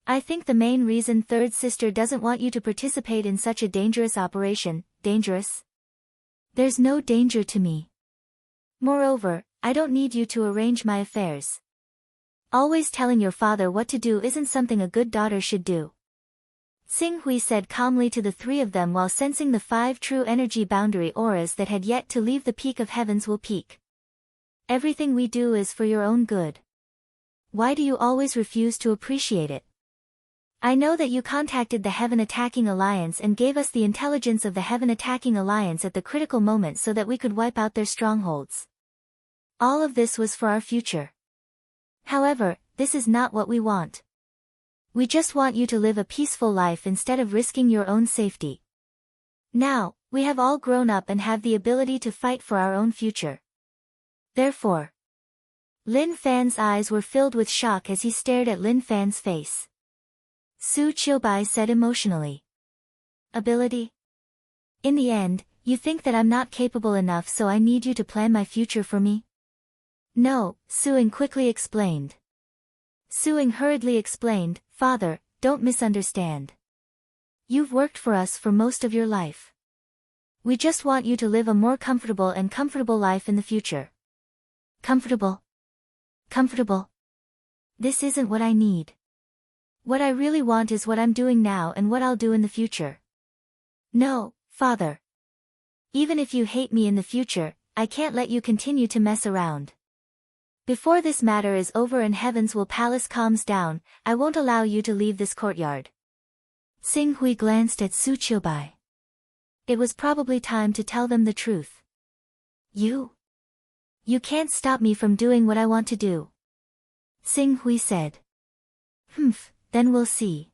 I think the main reason third sister doesn't want you to participate in such a dangerous operation. Dangerous? There's no danger to me. Moreover, I don't need you to arrange my affairs. Always telling your father what to do isn't something a good daughter should do. Xing Hui said calmly to the 3 of them while sensing the 5 true energy boundary auras that had yet to leave the peak of Heavens Will Peak. Everything we do is for your own good. Why do you always refuse to appreciate it? I know that you contacted the Heaven Attacking Alliance and gave us the intelligence of the Heaven Attacking Alliance at the critical moment so that we could wipe out their strongholds. All of this was for our future. However, this is not what we want. We just want you to live a peaceful life instead of risking your own safety. Now, we have all grown up and have the ability to fight for our own future. Therefore, Lin Fan's eyes were filled with shock as he stared at Lin Fan's face. Su Qiubai said emotionally. Ability? In the end, you think that I'm not capable enough, so I need you to plan my future for me? No, Suing quickly explained. Suing hurriedly explained, Father, don't misunderstand. You've worked for us for most of your life. We just want you to live a more comfortable life in the future. Comfortable? Comfortable? This isn't what I need. What I really want is what I'm doing now and what I'll do in the future. No, Father. Even if you hate me in the future, I can't let you continue to mess around. Before this matter is over and Heaven's Will Palace calms down, I won't allow you to leave this courtyard. Xing Hui glanced at Su Qiubai. It was probably time to tell them the truth. You can't stop me from doing what I want to do. Xing Hui said. Then we'll see.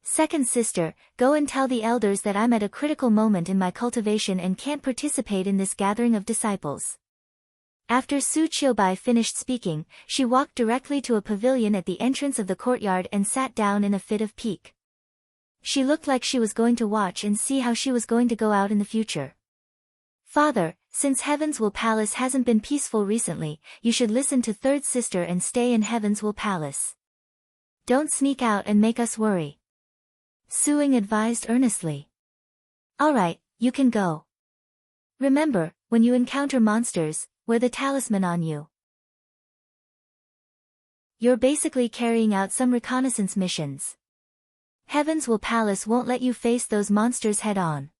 Second sister, go and tell the elders that I'm at a critical moment in my cultivation and can't participate in this gathering of disciples. After Su Qiubai finished speaking, she walked directly to a pavilion at the entrance of the courtyard and sat down in a fit of pique. She looked like she was going to watch and see how she was going to go out in the future. Father, since Heaven's Will Palace hasn't been peaceful recently, you should listen to third sister and stay in Heaven's Will Palace. Don't sneak out and make us worry. Suing advised earnestly. Alright, you can go. Remember, when you encounter monsters, wear the talisman on you. You're basically carrying out some reconnaissance missions. Heaven's Will Palace won't let you face those monsters head-on.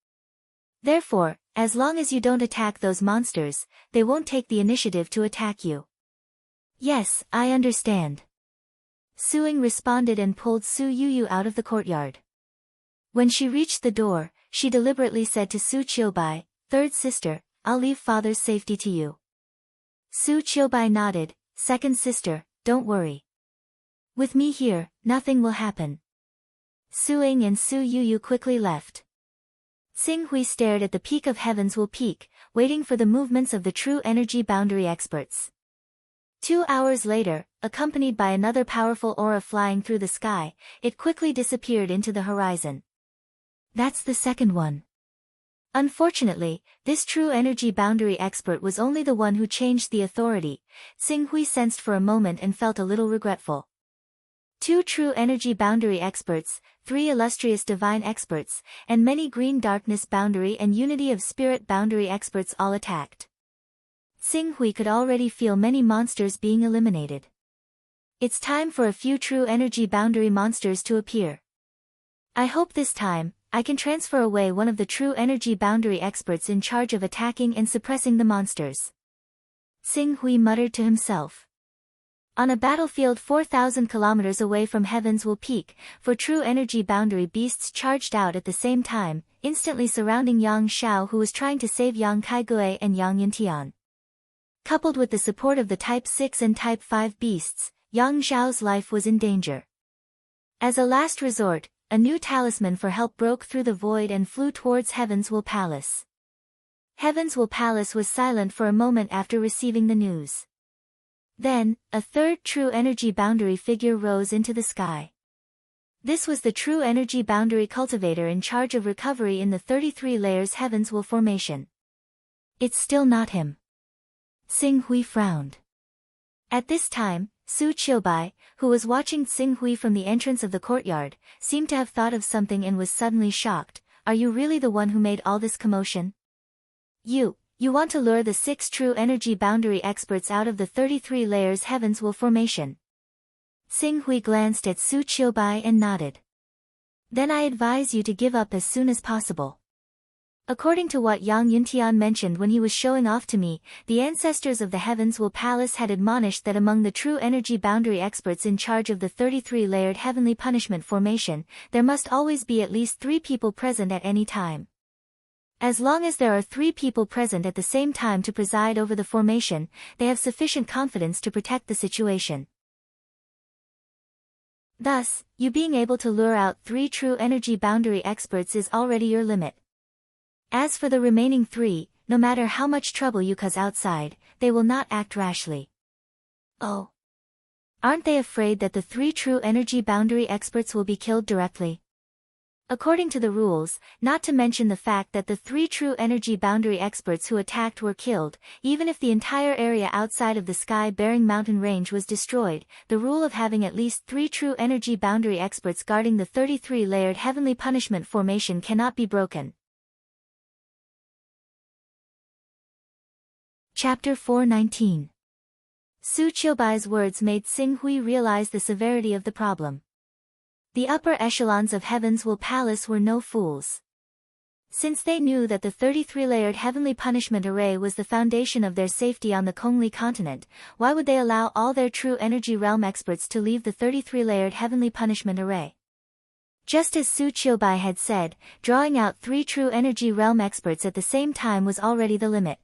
Therefore, as long as you don't attack those monsters, they won't take the initiative to attack you. Yes, I understand. Suing responded and pulled Su Yuyu out of the courtyard. When she reached the door, she deliberately said to Su Qiubai, Third sister, I'll leave father's safety to you. Su Qiubai nodded, Second sister, don't worry. With me here, nothing will happen. Suing and Su Yuyu quickly left. Xing Hui stared at the peak of Heaven's Will Peak, waiting for the movements of the true energy boundary experts. 2 hours later, accompanied by another powerful aura flying through the sky, it quickly disappeared into the horizon. That's the second one. Unfortunately, this true energy boundary expert was only the one who changed the authority. Xing Hui sensed for a moment and felt a little regretful. 2 true energy boundary experts, 3 illustrious divine experts, and many green darkness boundary and unity of spirit boundary experts all attacked. Xing Hui could already feel many monsters being eliminated. It's time for a few true energy boundary monsters to appear. I hope this time, I can transfer away one of the true energy boundary experts in charge of attacking and suppressing the monsters. Xing Hui muttered to himself. On a battlefield 4,000 kilometers away from Heaven's Will Peak, 4 true energy boundary beasts charged out at the same time, instantly surrounding Yang Xiao, who was trying to save Yang Kaigui and Yang Yintian. Coupled with the support of the Type 6 and Type 5 beasts, Yang Xiao's life was in danger. As a last resort, a new talisman for help broke through the void and flew towards Heaven's Will Palace. Heaven's Will Palace was silent for a moment after receiving the news. Then, a third true energy boundary figure rose into the sky. This was the true energy boundary cultivator in charge of recovery in the 33 layers Heaven's Will formation. It's still not him. Xing Hui frowned. At this time, Su Qiubai, who was watching Xing Hui from the entrance of the courtyard, seemed to have thought of something and was suddenly shocked. Are you really the one who made all this commotion? You want to lure the 6 true energy boundary experts out of the 33 layers Heaven's Will formation. Xing Hui glanced at Su Qiubai and nodded. Then I advise you to give up as soon as possible. According to what Yang Yintian mentioned when he was showing off to me, the ancestors of the Heaven's Will Palace had admonished that among the true energy boundary experts in charge of the 33-layered heavenly punishment formation, there must always be at least 3 people present at any time. As long as there are 3 people present at the same time to preside over the formation, they have sufficient confidence to protect the situation. Thus, you being able to lure out 3 true energy boundary experts is already your limit. As for the remaining 3, no matter how much trouble you cause outside, they will not act rashly. Oh. Aren't they afraid that the 3 true energy boundary experts will be killed directly? According to the rules, not to mention the fact that the 3 true energy boundary experts who attacked were killed, even if the entire area outside of the sky-bearing mountain range was destroyed, the rule of having at least 3 true energy boundary experts guarding the 33-layered heavenly punishment formation cannot be broken. Chapter 419. Su Qiubai's words made Xing Hui realize the severity of the problem. The upper echelons of Heaven's Will Palace were no fools. Since they knew that the 33-layered heavenly punishment array was the foundation of their safety on the Kongli continent, why would they allow all their true energy realm experts to leave the 33-layered heavenly punishment array? Just as Su Qiubai had said, drawing out 3 true energy realm experts at the same time was already the limit.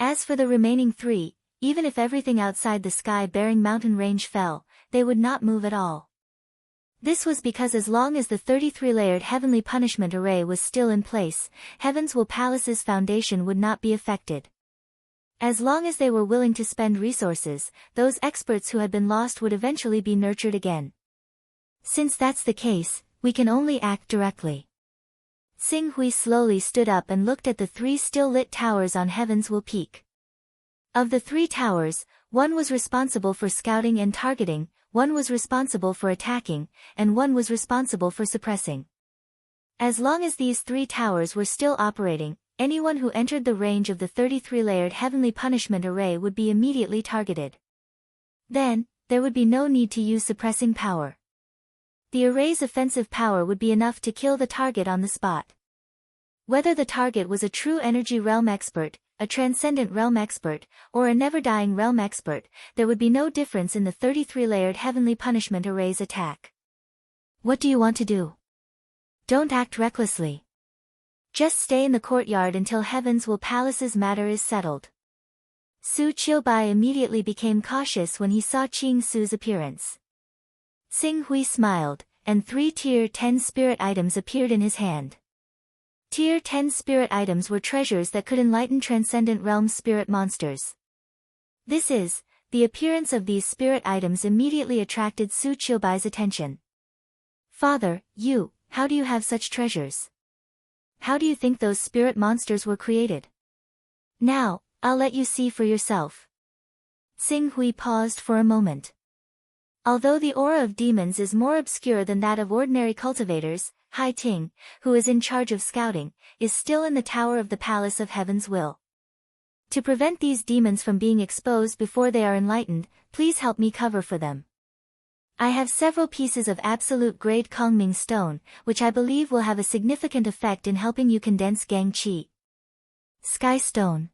As for the remaining 3, even if everything outside the sky-bearing mountain range fell, they would not move at all. This was because as long as the 33-layered heavenly punishment array was still in place, Heaven's Will Palace's foundation would not be affected. As long as they were willing to spend resources, those experts who had been lost would eventually be nurtured again. Since that's the case, we can only act directly. Xing Hui slowly stood up and looked at the 3 still-lit towers on Heaven's Will Peak. Of the 3 towers, one was responsible for scouting and targeting, one was responsible for attacking, and one was responsible for suppressing. As long as these 3 towers were still operating, anyone who entered the range of the 33-layered heavenly punishment array would be immediately targeted. Then, there would be no need to use suppressing power. The array's offensive power would be enough to kill the target on the spot. Whether the target was a true energy realm expert, a transcendent realm expert, or a never-dying realm expert, there would be no difference in the 33-layered heavenly punishment array's attack. What do you want to do? Don't act recklessly. Just stay in the courtyard until Heaven's Will Palace's matter is settled. Su Qiubai immediately became cautious when he saw Qing Su's appearance. Xing Hui smiled, and 3 Tier 10 spirit items appeared in his hand. Tier 10 spirit items were treasures that could enlighten transcendent realm spirit monsters. The appearance of these spirit items immediately attracted Su Qiubai's attention. Father, how do you have such treasures? How do you think those spirit monsters were created? Now, I'll let you see for yourself. Xing Hui paused for a moment. Although the aura of demons is more obscure than that of ordinary cultivators, Hai Ting, who is in charge of scouting, is still in the tower of the Palace of Heaven's Will. To prevent these demons from being exposed before they are enlightened, please help me cover for them. I have several pieces of absolute grade Kongming stone, which I believe will have a significant effect in helping you condense Gang Qi. Sky stone.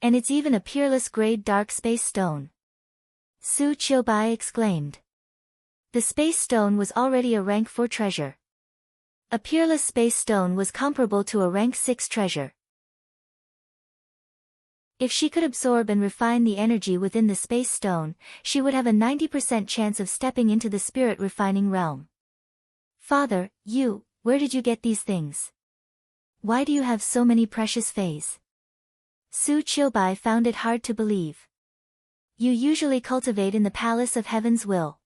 And it's even a peerless grade dark space stone. Su Qiubai exclaimed. The space stone was already a rank 4 treasure. A peerless space stone was comparable to a rank 6 treasure. If she could absorb and refine the energy within the space stone, she would have a 90% chance of stepping into the spirit refining realm. Father, where did you get these things? Why do you have so many precious phase? Su Qiubai found it hard to believe. You usually cultivate in the Palace of Heaven's Will.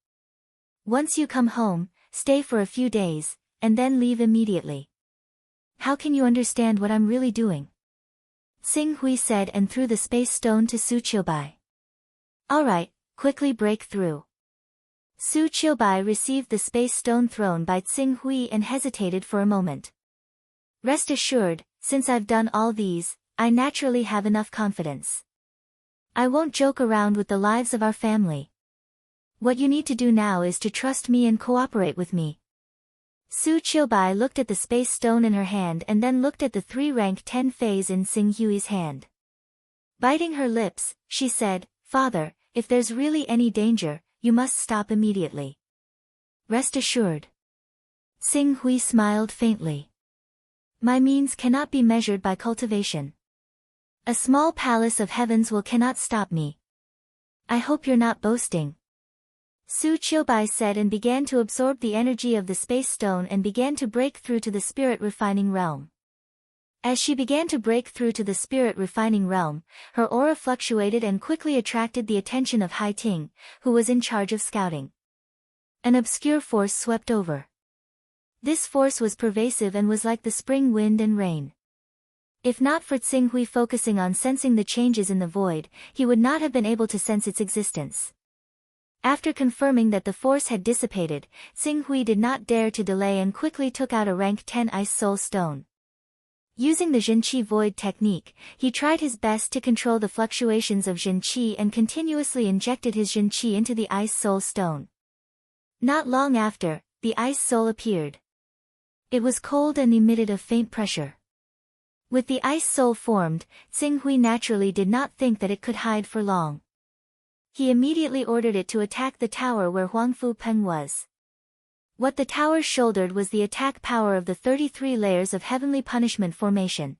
Once you come home, stay for a few days, and then leave immediately. How can you understand what I'm really doing? Xing Hui said and threw the space stone to Su Qiubai. Alright, quickly break through. Su Qiubai received the space stone thrown by Xing Hui and hesitated for a moment. Rest assured, since I've done all these, I naturally have enough confidence. I won't joke around with the lives of our family. What you need to do now is to trust me and cooperate with me. Su Qiubai looked at the space stone in her hand and then looked at the 3 rank 10 phase in Xing Hui's hand. Biting her lips, she said, Father, if there's really any danger, you must stop immediately. Rest assured. Xing Hui smiled faintly. My means cannot be measured by cultivation. A small palace of Heaven's Will cannot stop me. I hope you're not boasting. Su Qiubai said and began to absorb the energy of the space stone and began to break through to the spirit refining realm. As she began to break through to the spirit-refining realm, her aura fluctuated and quickly attracted the attention of Hai Ting, who was in charge of scouting. An obscure force swept over. This force was pervasive and was like the spring wind and rain. If not for Tsinghui focusing on sensing the changes in the void, he would not have been able to sense its existence. After confirming that the force had dissipated, Tsinghui did not dare to delay and quickly took out a rank 10 Ice Soul Stone. Using the Jinqi Void technique, he tried his best to control the fluctuations of Jinqi and continuously injected his Jinqi into the Ice Soul Stone. Not long after, the Ice Soul appeared. It was cold and emitted a faint pressure. With the Ice Soul formed, Tsinghui naturally did not think that it could hide for long. He immediately ordered it to attack the tower where Huangfu Peng was. What the tower shouldered was the attack power of the 33 layers of heavenly punishment formation.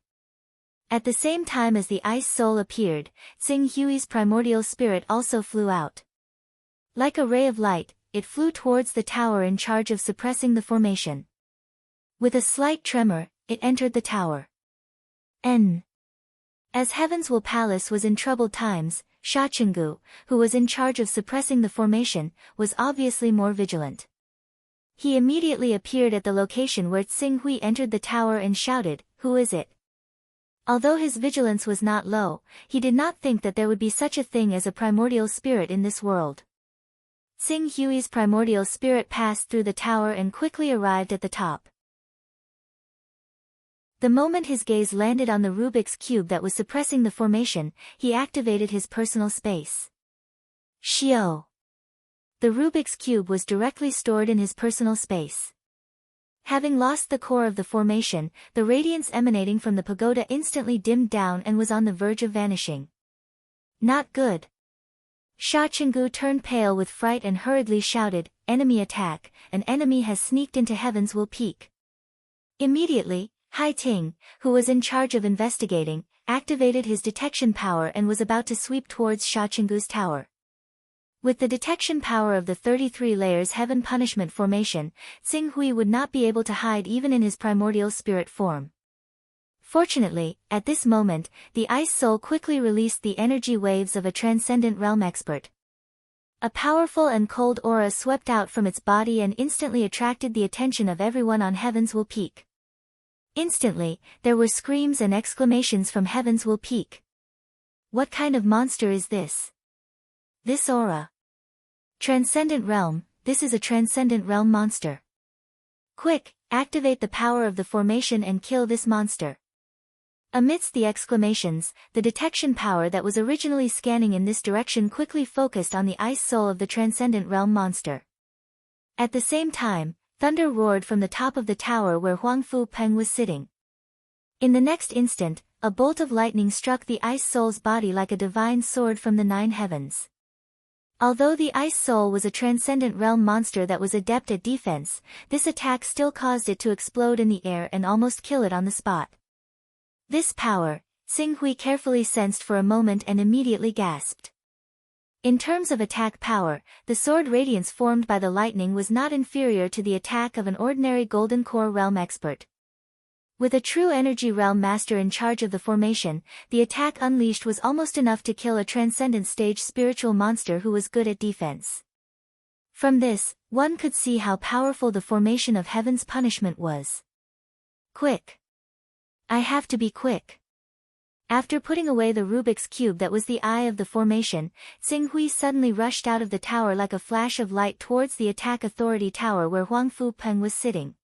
At the same time as the Ice Soul appeared, Tsinghui's primordial spirit also flew out. Like a ray of light, it flew towards the tower in charge of suppressing the formation. With a slight tremor, it entered the tower. As Heaven's Will Palace was in troubled times, Sha Chenggu, who was in charge of suppressing the formation, was obviously more vigilant. He immediately appeared at the location where Tsinghui entered the tower and shouted, "Who is it?" Although his vigilance was not low, he did not think that there would be such a thing as a primordial spirit in this world. Tsinghui's primordial spirit passed through the tower and quickly arrived at the top. The moment his gaze landed on the Rubik's Cube that was suppressing the formation, he activated his personal space. Xiao. The Rubik's Cube was directly stored in his personal space. Having lost the core of the formation, the radiance emanating from the pagoda instantly dimmed down and was on the verge of vanishing. Not good. Sha Chenggu turned pale with fright and hurriedly shouted, "Enemy attack, an enemy has sneaked into Heaven's Will Peak." Immediately, Hai Ting, who was in charge of investigating, activated his detection power and was about to sweep towards Sha Chenggu's tower. With the detection power of the 33 layers heaven punishment formation, Tsinghui would not be able to hide even in his primordial spirit form. Fortunately, at this moment, the Ice Soul quickly released the energy waves of a transcendent realm expert. A powerful and cold aura swept out from its body and instantly attracted the attention of everyone on Heaven's Will Peak. Instantly, there were screams and exclamations from Heaven's Will Peak. What kind of monster is this? This aura. Transcendent realm, this is a transcendent realm monster. Quick, activate the power of the formation and kill this monster. Amidst the exclamations, the detection power that was originally scanning in this direction quickly focused on the Ice Soul of the transcendent realm monster. At the same time, thunder roared from the top of the tower where Huangfu Peng was sitting. In the next instant, a bolt of lightning struck the Ice Soul's body like a divine sword from the 9 heavens. Although the Ice Soul was a transcendent realm monster that was adept at defense, this attack still caused it to explode in the air and almost kill it on the spot. This power, Tsinghui carefully sensed for a moment and immediately gasped. In terms of attack power, the sword radiance formed by the lightning was not inferior to the attack of an ordinary Golden Core realm expert. With a true energy realm master in charge of the formation, the attack unleashed was almost enough to kill a transcendent stage spiritual monster who was good at defense. From this, one could see how powerful the formation of Heaven's punishment was. Quick! I have to be quick. After putting away the Rubik's Cube that was the eye of the formation, Tsinghui suddenly rushed out of the tower like a flash of light towards the attack authority tower where Huangfu Peng was sitting.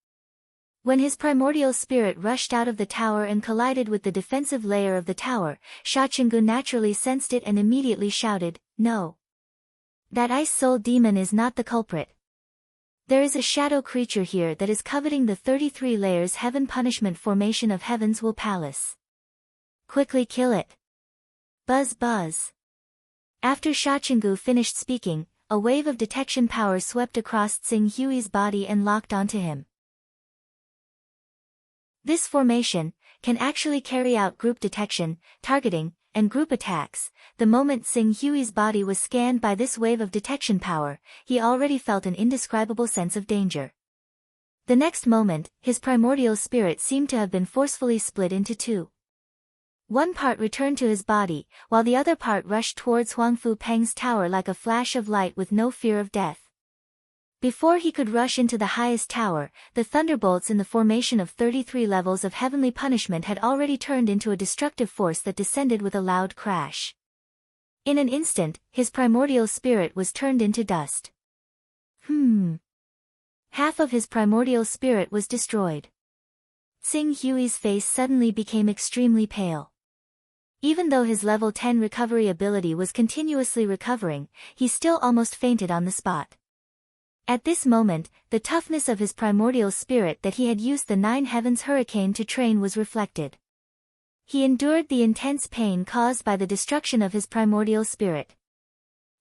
When his primordial spirit rushed out of the tower and collided with the defensive layer of the tower, Sha Chenggu naturally sensed it and immediately shouted, "No! That Ice Soul demon is not the culprit. There is a shadow creature here that is coveting the 33 layers heaven punishment formation of Heaven's Will Palace. Quickly kill it." Buzz buzz. After Sha Chenggu finished speaking, a wave of detection power swept across Tsinghui's body and locked onto him. This formation can actually carry out group detection, targeting, and group attacks. The moment Tsinghui's body was scanned by this wave of detection power, he already felt an indescribable sense of danger. The next moment, his primordial spirit seemed to have been forcefully split into two. One part returned to his body, while the other part rushed towards Huangfu Peng's tower like a flash of light with no fear of death. Before he could rush into the highest tower, the thunderbolts in the formation of 33 levels of heavenly punishment had already turned into a destructive force that descended with a loud crash. In an instant, his primordial spirit was turned into dust. Half of his primordial spirit was destroyed. Xing Hui's face suddenly became extremely pale. Even though his level 10 recovery ability was continuously recovering, he still almost fainted on the spot. At this moment, the toughness of his primordial spirit that he had used the 9 Heavens Hurricane to train was reflected. He endured the intense pain caused by the destruction of his primordial spirit.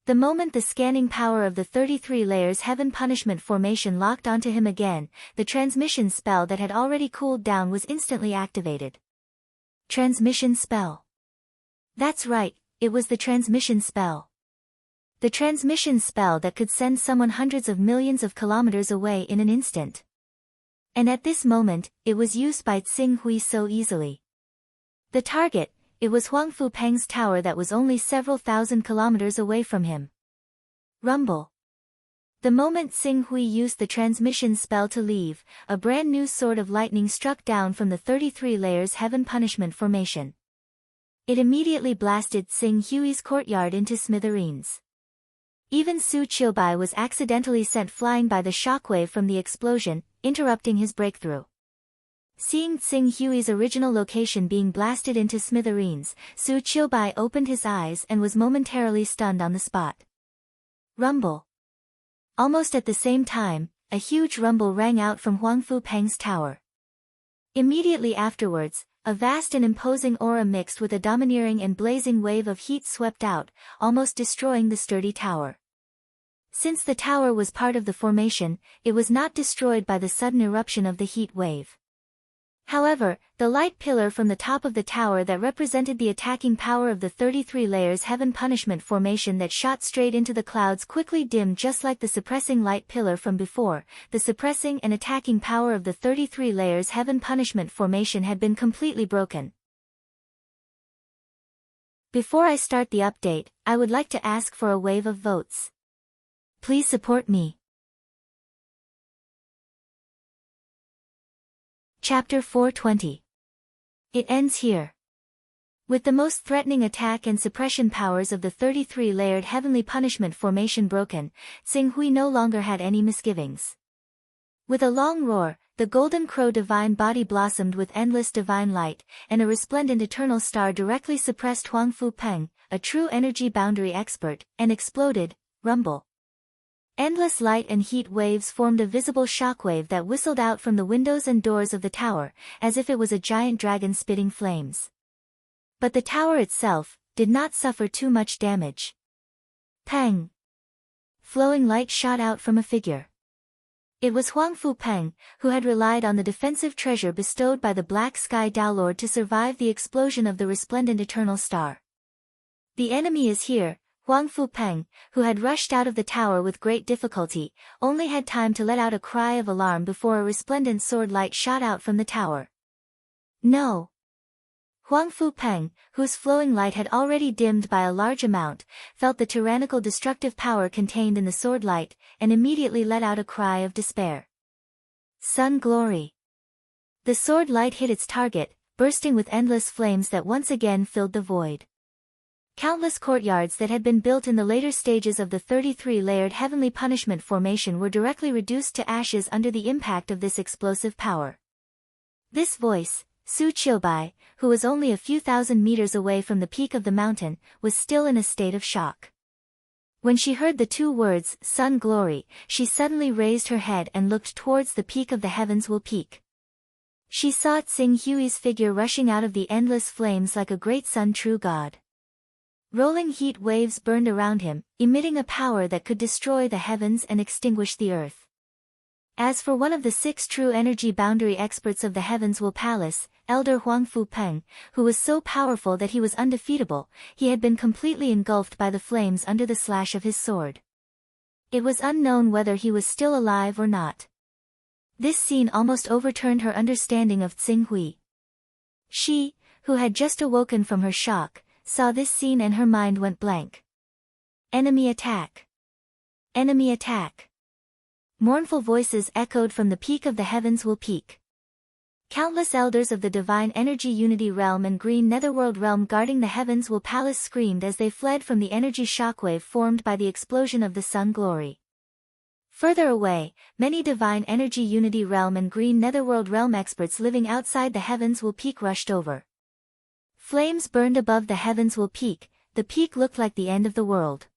The moment the scanning power of the 33 layers Heaven Punishment formation locked onto him again, the transmission spell that had already cooled down was instantly activated. Transmission spell. That's right, it was the transmission spell. The transmission spell that could send someone hundreds of millions of kilometers away in an instant. And at this moment, it was used by Xing Hui so easily. The target, it was Huangfu Peng's tower that was only several thousand kilometers away from him. Rumble. The moment Xing Hui used the transmission spell to leave, a brand new sword of lightning struck down from the 33 layers Heaven Punishment formation. It immediately blasted Xing Hui's courtyard into smithereens. Even Su Qiubai was accidentally sent flying by the shockwave from the explosion, interrupting his breakthrough. Seeing Xing Hui's original location being blasted into smithereens, Su Qiubai opened his eyes and was momentarily stunned on the spot. Rumble. Almost at the same time, a huge rumble rang out from Huangfu Peng's tower. Immediately afterwards, a vast and imposing aura mixed with a domineering and blazing wave of heat swept out, almost destroying the sturdy tower. Since the tower was part of the formation, it was not destroyed by the sudden eruption of the heat wave. However, the light pillar from the top of the tower that represented the attacking power of the 33 layers Heaven Punishment formation that shot straight into the clouds quickly dimmed just like the suppressing light pillar from before. The suppressing and attacking power of the 33 layers Heaven Punishment formation had been completely broken. Before I start the update, I would like to ask for a wave of votes. Please support me. Chapter 420. It ends here. With the most threatening attack and suppression powers of the 33-layered Heavenly Punishment formation broken, Xing Hui no longer had any misgivings. With a long roar, the golden crow divine body blossomed with endless divine light, and a resplendent eternal star directly suppressed Huangfu Peng, a true energy boundary expert, and exploded. Rumble. Endless light and heat waves formed a visible shockwave that whistled out from the windows and doors of the tower, as if it was a giant dragon spitting flames. But the tower itself did not suffer too much damage. Peng. Flowing light shot out from a figure. It was Huangfu Peng, who had relied on the defensive treasure bestowed by the Black Sky Downlord to survive the explosion of the resplendent eternal star. The enemy is here. Huangfu Peng, who had rushed out of the tower with great difficulty, only had time to let out a cry of alarm before a resplendent sword light shot out from the tower. No! Huangfu Peng, whose flowing light had already dimmed by a large amount, felt the tyrannical destructive power contained in the sword light, and immediately let out a cry of despair. Sun Glory! The sword light hit its target, bursting with endless flames that once again filled the void. Countless courtyards that had been built in the later stages of the 33-layered Heavenly Punishment formation were directly reduced to ashes under the impact of this explosive power. This voice, Su Qiubai, who was only a few thousand meters away from the peak of the mountain, was still in a state of shock. When she heard the two words, Sun Glory, she suddenly raised her head and looked towards the peak of the Heavens Will Peak. She saw Xing Hui's figure rushing out of the endless flames like a great sun true god. Rolling heat waves burned around him, emitting a power that could destroy the heavens and extinguish the earth. As for one of the 6 true energy boundary experts of the Heavens Will Palace, Elder Huangfu Peng, who was so powerful that he was undefeatable, he had been completely engulfed by the flames under the slash of his sword. It was unknown whether he was still alive or not. This scene almost overturned her understanding of Tsing Hui. She, who had just awoken from her shock, saw this scene and her mind went blank. Enemy attack! Enemy attack! Mournful voices echoed from the peak of the heavens will peak. Countless elders of the Divine Energy Unity Realm and Green Netherworld Realm guarding the heavens will palace screamed as they fled from the energy shockwave formed by the explosion of the sun glory. Further away, many Divine Energy Unity Realm and Green Netherworld Realm experts living outside the heavens will peak rushed over. Flames burned above the heavens will peak, the peak looked like the end of the world.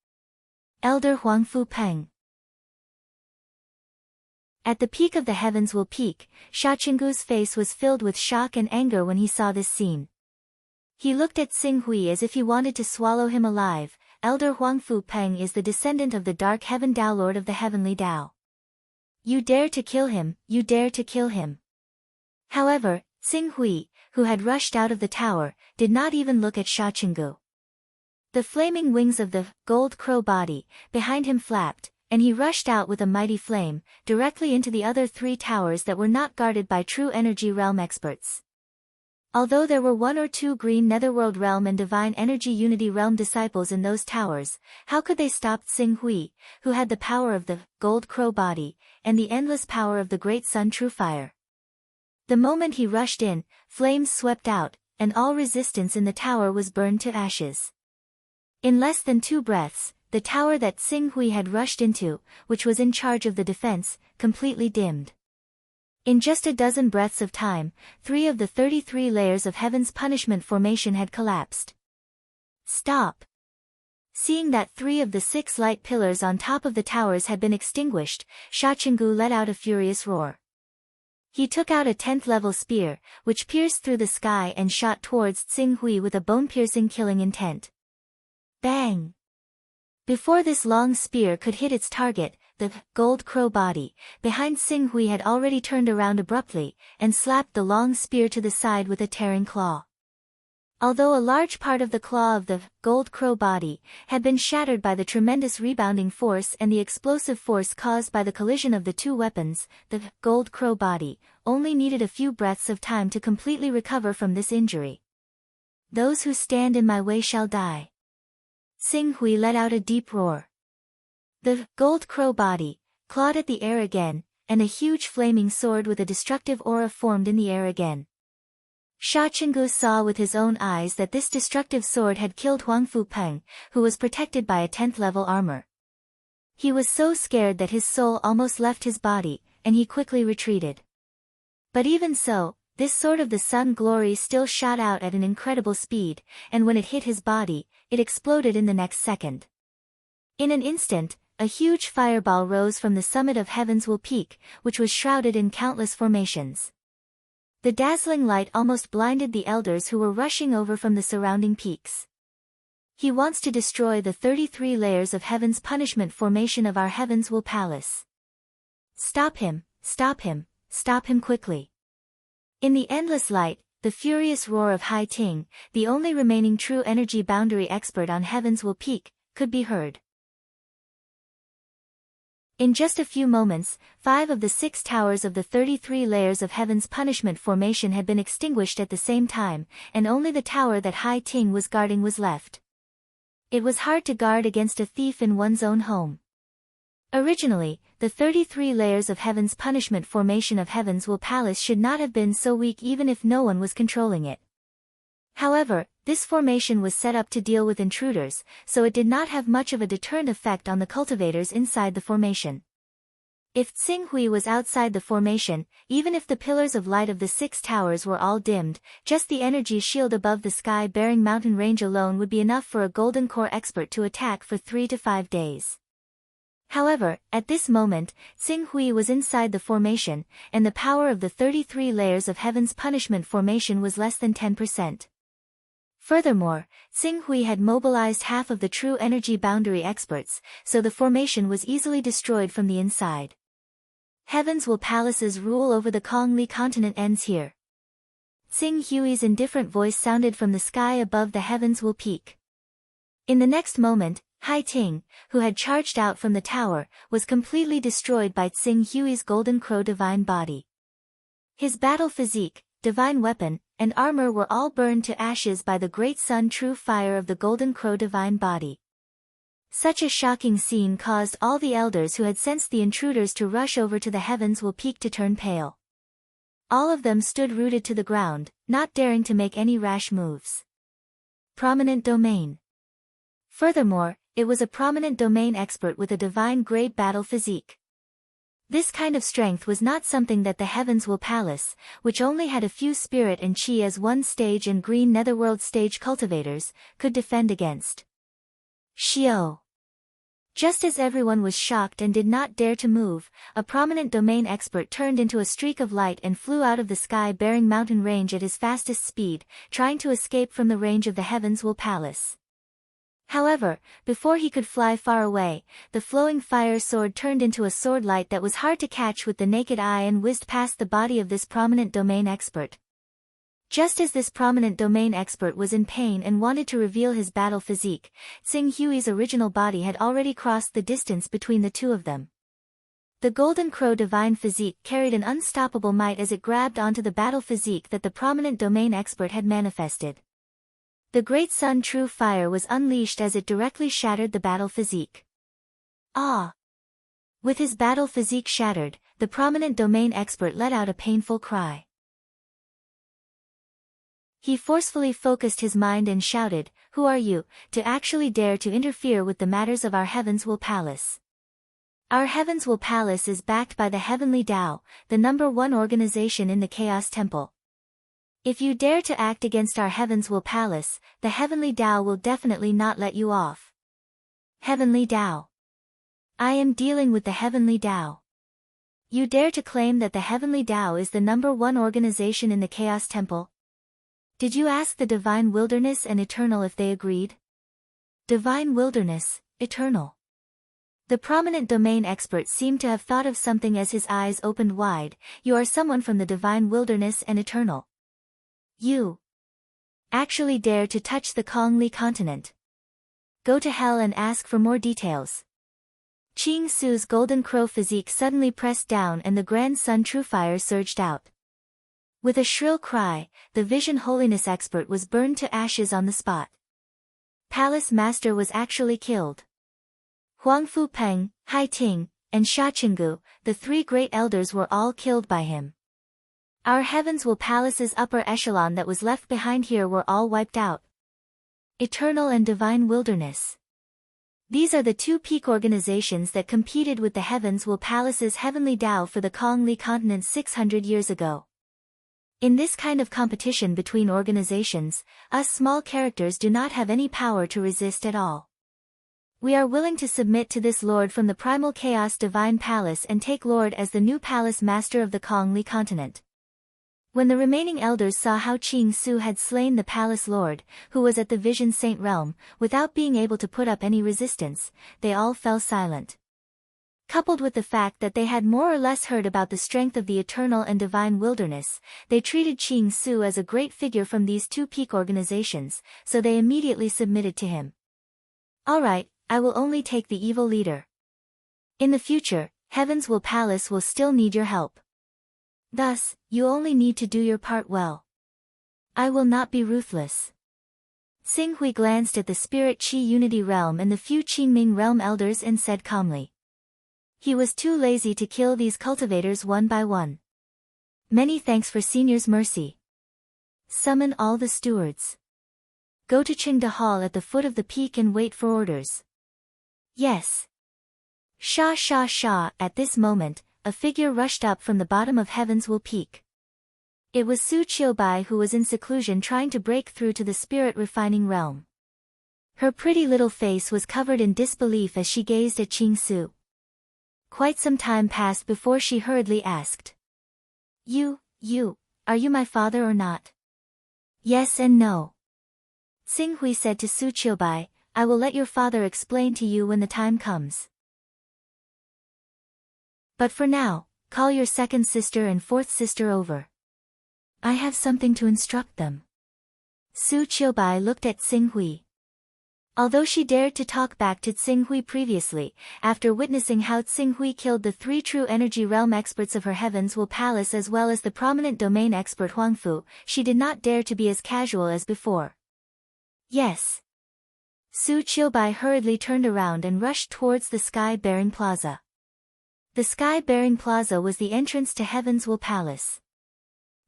Elder Huang Fu Peng. At the peak of the heavens will peak, Sha Qinggu's face was filled with shock and anger when he saw this scene. He looked at Tsing Hui as if he wanted to swallow him alive. Elder Huang Fu Peng is the descendant of the Dark Heaven Dao Lord of the Heavenly Dao. You dare to kill him, you dare to kill him. However, Tsing Hui, who had rushed out of the tower, did not even look at Sha Qinggu. The flaming wings of the gold crow body behind him flapped, and he rushed out with a mighty flame, directly into the other 3 towers that were not guarded by true energy realm experts. Although there were 1 or 2 Green Netherworld Realm and Divine Energy Unity Realm disciples in those towers, how could they stop Tsing Hui, who had the power of the gold crow body, and the endless power of the Great Sun True Fire? The moment he rushed in, flames swept out, and all resistance in the tower was burned to ashes. In less than 2 breaths, the tower that Tsing Hui had rushed into, which was in charge of the defense, completely dimmed. In just a dozen breaths of time, 3 of the 33 layers of heaven's punishment formation had collapsed. Stop! Seeing that 3 of the 6 light pillars on top of the towers had been extinguished, Sha Qinggu let out a furious roar. He took out a 10th level spear, which pierced through the sky and shot towards Tsing Hui with a bone-piercing killing intent. Bang! Before this long spear could hit its target, the gold crow body behind Tsing Hui had already turned around abruptly, and slapped the long spear to the side with a tearing claw. Although a large part of the claw of the gold crow body had been shattered by the tremendous rebounding force and the explosive force caused by the collision of the 2 weapons, the gold crow body only needed a few breaths of time to completely recover from this injury. Those who stand in my way shall die. Tsing Hui let out a deep roar. The gold crow body clawed at the air again, and a huge flaming sword with a destructive aura formed in the air again. Sha Qinggu saw with his own eyes that this destructive sword had killed Huang Fu Peng, who was protected by a 10th level armor. He was so scared that his soul almost left his body, and he quickly retreated. But even so, this sword of the sun glory still shot out at an incredible speed, and when it hit his body, it exploded in the next second. In an instant, a huge fireball rose from the summit of Heaven's Will Peak, which was shrouded in countless formations. The dazzling light almost blinded the elders who were rushing over from the surrounding peaks. He wants to destroy the 33 layers of Heaven's punishment formation of our Heaven's Will Palace. Stop him, stop him, stop him quickly. In the endless light, the furious roar of Hai Ting, the only remaining true energy boundary expert on Heaven's Will Peak, could be heard. In just a few moments, 5 of the 6 towers of the 33 layers of Heaven's punishment formation had been extinguished at the same time, and only the tower that Hai Ting was guarding was left. It was hard to guard against a thief in one's own home. Originally, the 33 layers of Heaven's punishment formation of Heaven's Will Palace should not have been so weak even if no one was controlling it. However, this formation was set up to deal with intruders, so it did not have much of a deterrent effect on the cultivators inside the formation. If Tsing Hui was outside the formation, even if the pillars of light of the 6 towers were all dimmed, just the energy shield above the sky-bearing mountain range alone would be enough for a golden core expert to attack for 3 to 5 days. However, at this moment, Tsing Hui was inside the formation, and the power of the 33 layers of Heaven's punishment formation was less than 10%. Furthermore, Tsing Hui had mobilized half of the true energy boundary experts, so the formation was easily destroyed from the inside. Heaven's Will Palace's rule over the Kongli continent ends here. Tsing Hui's indifferent voice sounded from the sky above the Heaven's Will Peak. In the next moment, Hai Ting, who had charged out from the tower, was completely destroyed by Tsing Hui's Golden Crow divine body. His battle physique, divine weapon, and armor were all burned to ashes by the great sun true fire of the Golden Crow divine body. Such a shocking scene caused all the elders who had sensed the intruders to rush over to the heavens will peak to turn pale. All of them stood rooted to the ground, not daring to make any rash moves. Prominent domain. Furthermore, it was a prominent domain expert with a divine grade battle physique. This kind of strength was not something that the Heavens Will Palace, which only had a few spirit and chi as one stage and green netherworld stage cultivators, could defend against. Xiao. Just as everyone was shocked and did not dare to move, a prominent domain expert turned into a streak of light and flew out of the sky-bearing mountain range at his fastest speed, trying to escape from the range of the Heavens Will Palace. However, before he could fly far away, the flowing fire sword turned into a sword light that was hard to catch with the naked eye and whizzed past the body of this prominent domain expert. Just as this prominent domain expert was in pain and wanted to reveal his battle physique, Tsing Hui's original body had already crossed the distance between the two of them. The Golden Crow divine physique carried an unstoppable might as it grabbed onto the battle physique that the prominent domain expert had manifested. The great sun true fire was unleashed as it directly shattered the battle physique. Ah! With his battle physique shattered, the prominent domain expert let out a painful cry. He forcefully focused his mind and shouted, "Who are you, to actually dare to interfere with the matters of our Heavens Will Palace? Our Heavens Will Palace is backed by the Heavenly Tao, the #1 organization in the Chaos Temple. If you dare to act against our Heavens Will Palace, the Heavenly Tao will definitely not let you off." Heavenly Tao. I am dealing with the Heavenly Tao. You dare to claim that the Heavenly Tao is the #1 organization in the Chaos Temple? Did you ask the Divine Wilderness and Eternal if they agreed? Divine Wilderness, Eternal. The prominent domain expert seemed to have thought of something as his eyes opened wide. You are someone from the Divine Wilderness and Eternal. You actually dare to touch the Kongli continent. Go to hell and ask for more details. Qing Su's Golden Crow physique suddenly pressed down and the Grand Sun True Fire surged out. With a shrill cry, the Vision Holiness expert was burned to ashes on the spot. Palace Master was actually killed. Huang Fu Peng, Hai Ting, and Sha Qinggu, the three great elders were all killed by him. Our Heavens Will Palace's upper echelon that was left behind here were all wiped out. Eternal and Divine Wilderness. These are the two peak organizations that competed with the Heavens Will Palace's Heavenly Tao for the Kongli continent 600 years ago. In this kind of competition between organizations, us small characters do not have any power to resist at all. We are willing to submit to this Lord from the Primal Chaos Divine Palace and take Lord as the new Palace Master of the Kongli continent. When the remaining elders saw how Qing Su had slain the Palace Lord, who was at the Vision Saint realm, without being able to put up any resistance, they all fell silent. Coupled with the fact that they had more or less heard about the strength of the Eternal and Divine Wilderness, they treated Qing Su as a great figure from these two peak organizations, so they immediately submitted to him. Alright, I will only take the evil leader. In the future, Heavens Will Palace will still need your help. Thus, you only need to do your part well. I will not be ruthless. Xing Hui glanced at the Spirit Qi Unity Realm and the few Qingming Realm elders and said calmly. He was too lazy to kill these cultivators one by one. Many thanks for Senior's mercy. Summon all the stewards. Go to Qingda Hall at the foot of the peak and wait for orders. Yes. Sha sha sha. At this moment, a figure rushed up from the bottom of Heavens Will Peak. It was Su Qiubai who was in seclusion trying to break through to the spirit refining realm. Her pretty little face was covered in disbelief as she gazed at Qing Su. Quite some time passed before she hurriedly asked. Are you my father or not? Yes and no. Xing Hui said to Su Qiubai, I will let your father explain to you when the time comes. But for now, call your second sister and fourth sister over. I have something to instruct them. Su Qiubai looked at Xing Hui. Although she dared to talk back to Tsinghui previously, after witnessing how Tsinghui killed the 3 true energy realm experts of her Heaven's Will Palace as well as the prominent domain expert Huangfu, she did not dare to be as casual as before. Yes. Su Qiubai hurriedly turned around and rushed towards the sky-bearing plaza. The sky-bearing plaza was the entrance to Heaven's Will Palace.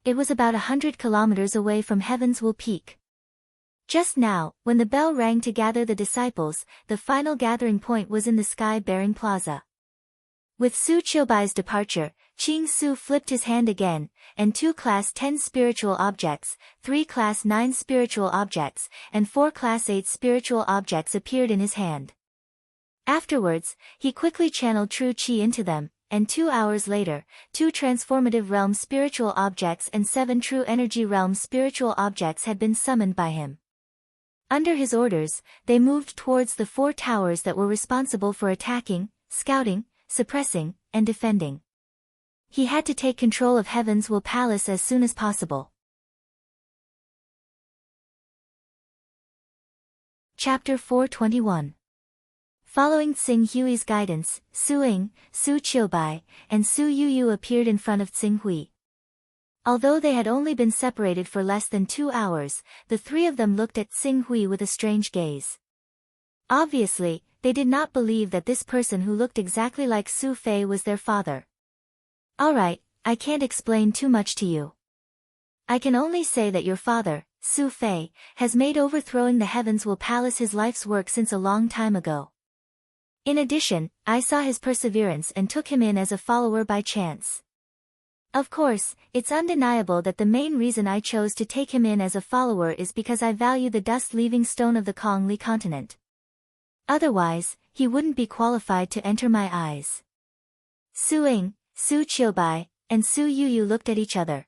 It was about 100 kilometers away from Heaven's Will Peak. Just now, when the bell rang to gather the disciples, the final gathering point was in the sky-bearing plaza. With Su Qiubai's departure, Qing Su flipped his hand again, and 2 Class 10 spiritual objects, 3 Class 9 spiritual objects, and 4 Class 8 spiritual objects appeared in his hand. Afterwards, he quickly channeled true qi into them, and 2 hours later, 2 transformative realm spiritual objects and 7 true energy realm spiritual objects had been summoned by him. Under his orders, they moved towards the 4 towers that were responsible for attacking, scouting, suppressing, and defending. He had to take control of Heaven's Will Palace as soon as possible. Chapter 421. Following Tsinghui's guidance, Su Ying, Su Qiubai, and Su Yuyu appeared in front of Tsinghui. Although they had only been separated for less than 2 hours, the 3 of them looked at Tsinghui with a strange gaze. Obviously, they did not believe that this person who looked exactly like Su Fei was their father. Alright, I can't explain too much to you. I can only say that your father, Su Fei, has made overthrowing the Heaven's Will Palace his life's work since a long time ago. In addition, I saw his perseverance and took him in as a follower by chance. Of course, it's undeniable that the main reason I chose to take him in as a follower is because I value the dust-leaving stone of the Kongli continent. Otherwise, he wouldn't be qualified to enter my eyes. Su Ying, Su Qiubai, and Su Yuyu looked at each other.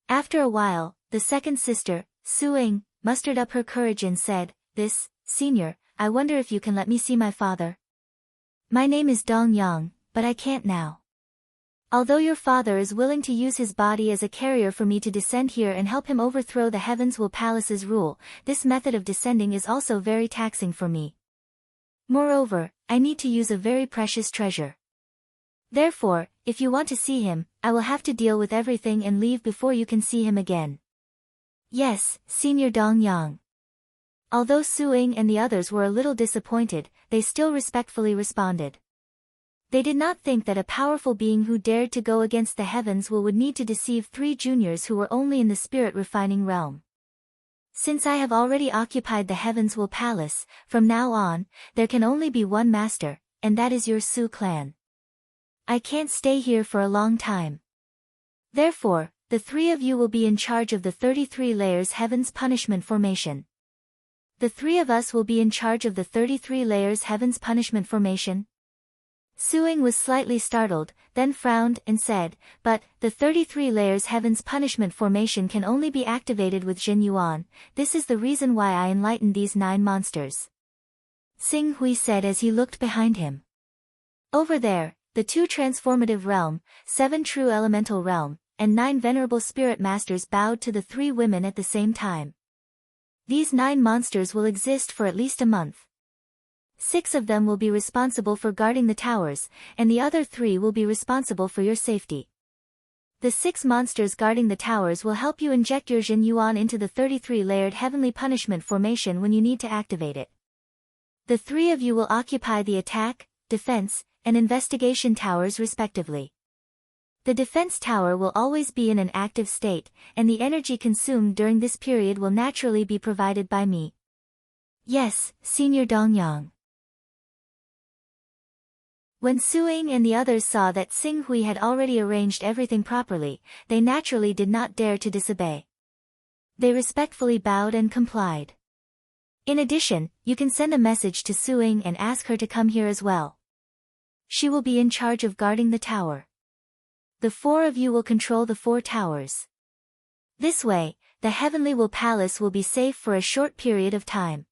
After a while, the second sister, Su Ying, mustered up her courage and said, Senior, I wonder if you can let me see my father. My name is Dong Yang, but I can't now. Although your father is willing to use his body as a carrier for me to descend here and help him overthrow the Heaven's Will Palace's rule, this method of descending is also very taxing for me. Moreover, I need to use a very precious treasure. Therefore, if you want to see him, I will have to deal with everything and leave before you can see him again. Yes, Senior Dong Yang. Although Su Ying and the others were a little disappointed, they still respectfully responded. They did not think that a powerful being who dared to go against the Heavens would need to deceive 3 juniors who were only in the spirit-refining realm. Since I have already occupied the Heavens Will Palace, from now on, there can only be one master, and that is your Su clan. I can't stay here for a long time. Therefore, the 3 of you will be in charge of the 33 layers Heaven's Punishment Formation. The 3 of us will be in charge of the 33 layers Heaven's Punishment Formation. Su Ying was slightly startled, then frowned and said, but, the 33 layers Heaven's Punishment Formation can only be activated with Jin Yuan. This is the reason why I enlightened these 9 monsters. Tsinghui said as he looked behind him. Over there, the 2 transformative realm, 7 true elemental realm, and 9 venerable spirit masters bowed to the 3 women at the same time. These 9 monsters will exist for at least a month. 6 of them will be responsible for guarding the towers, and the other 3 will be responsible for your safety. The 6 monsters guarding the towers will help you inject your Jin Yuan into the 33-layered Heavenly Punishment Formation when you need to activate it. The 3 of you will occupy the attack, defense, and investigation towers respectively. The defense tower will always be in an active state, and the energy consumed during this period will naturally be provided by me. Yes, Senior Dong Yang. When Su Ying and the others saw that Tsinghui had already arranged everything properly, they naturally did not dare to disobey. They respectfully bowed and complied. In addition, you can send a message to Su Ying and ask her to come here as well. She will be in charge of guarding the tower. The 4 of you will control the 4 towers. This way, the Heavenly Will Palace will be safe for a short period of time.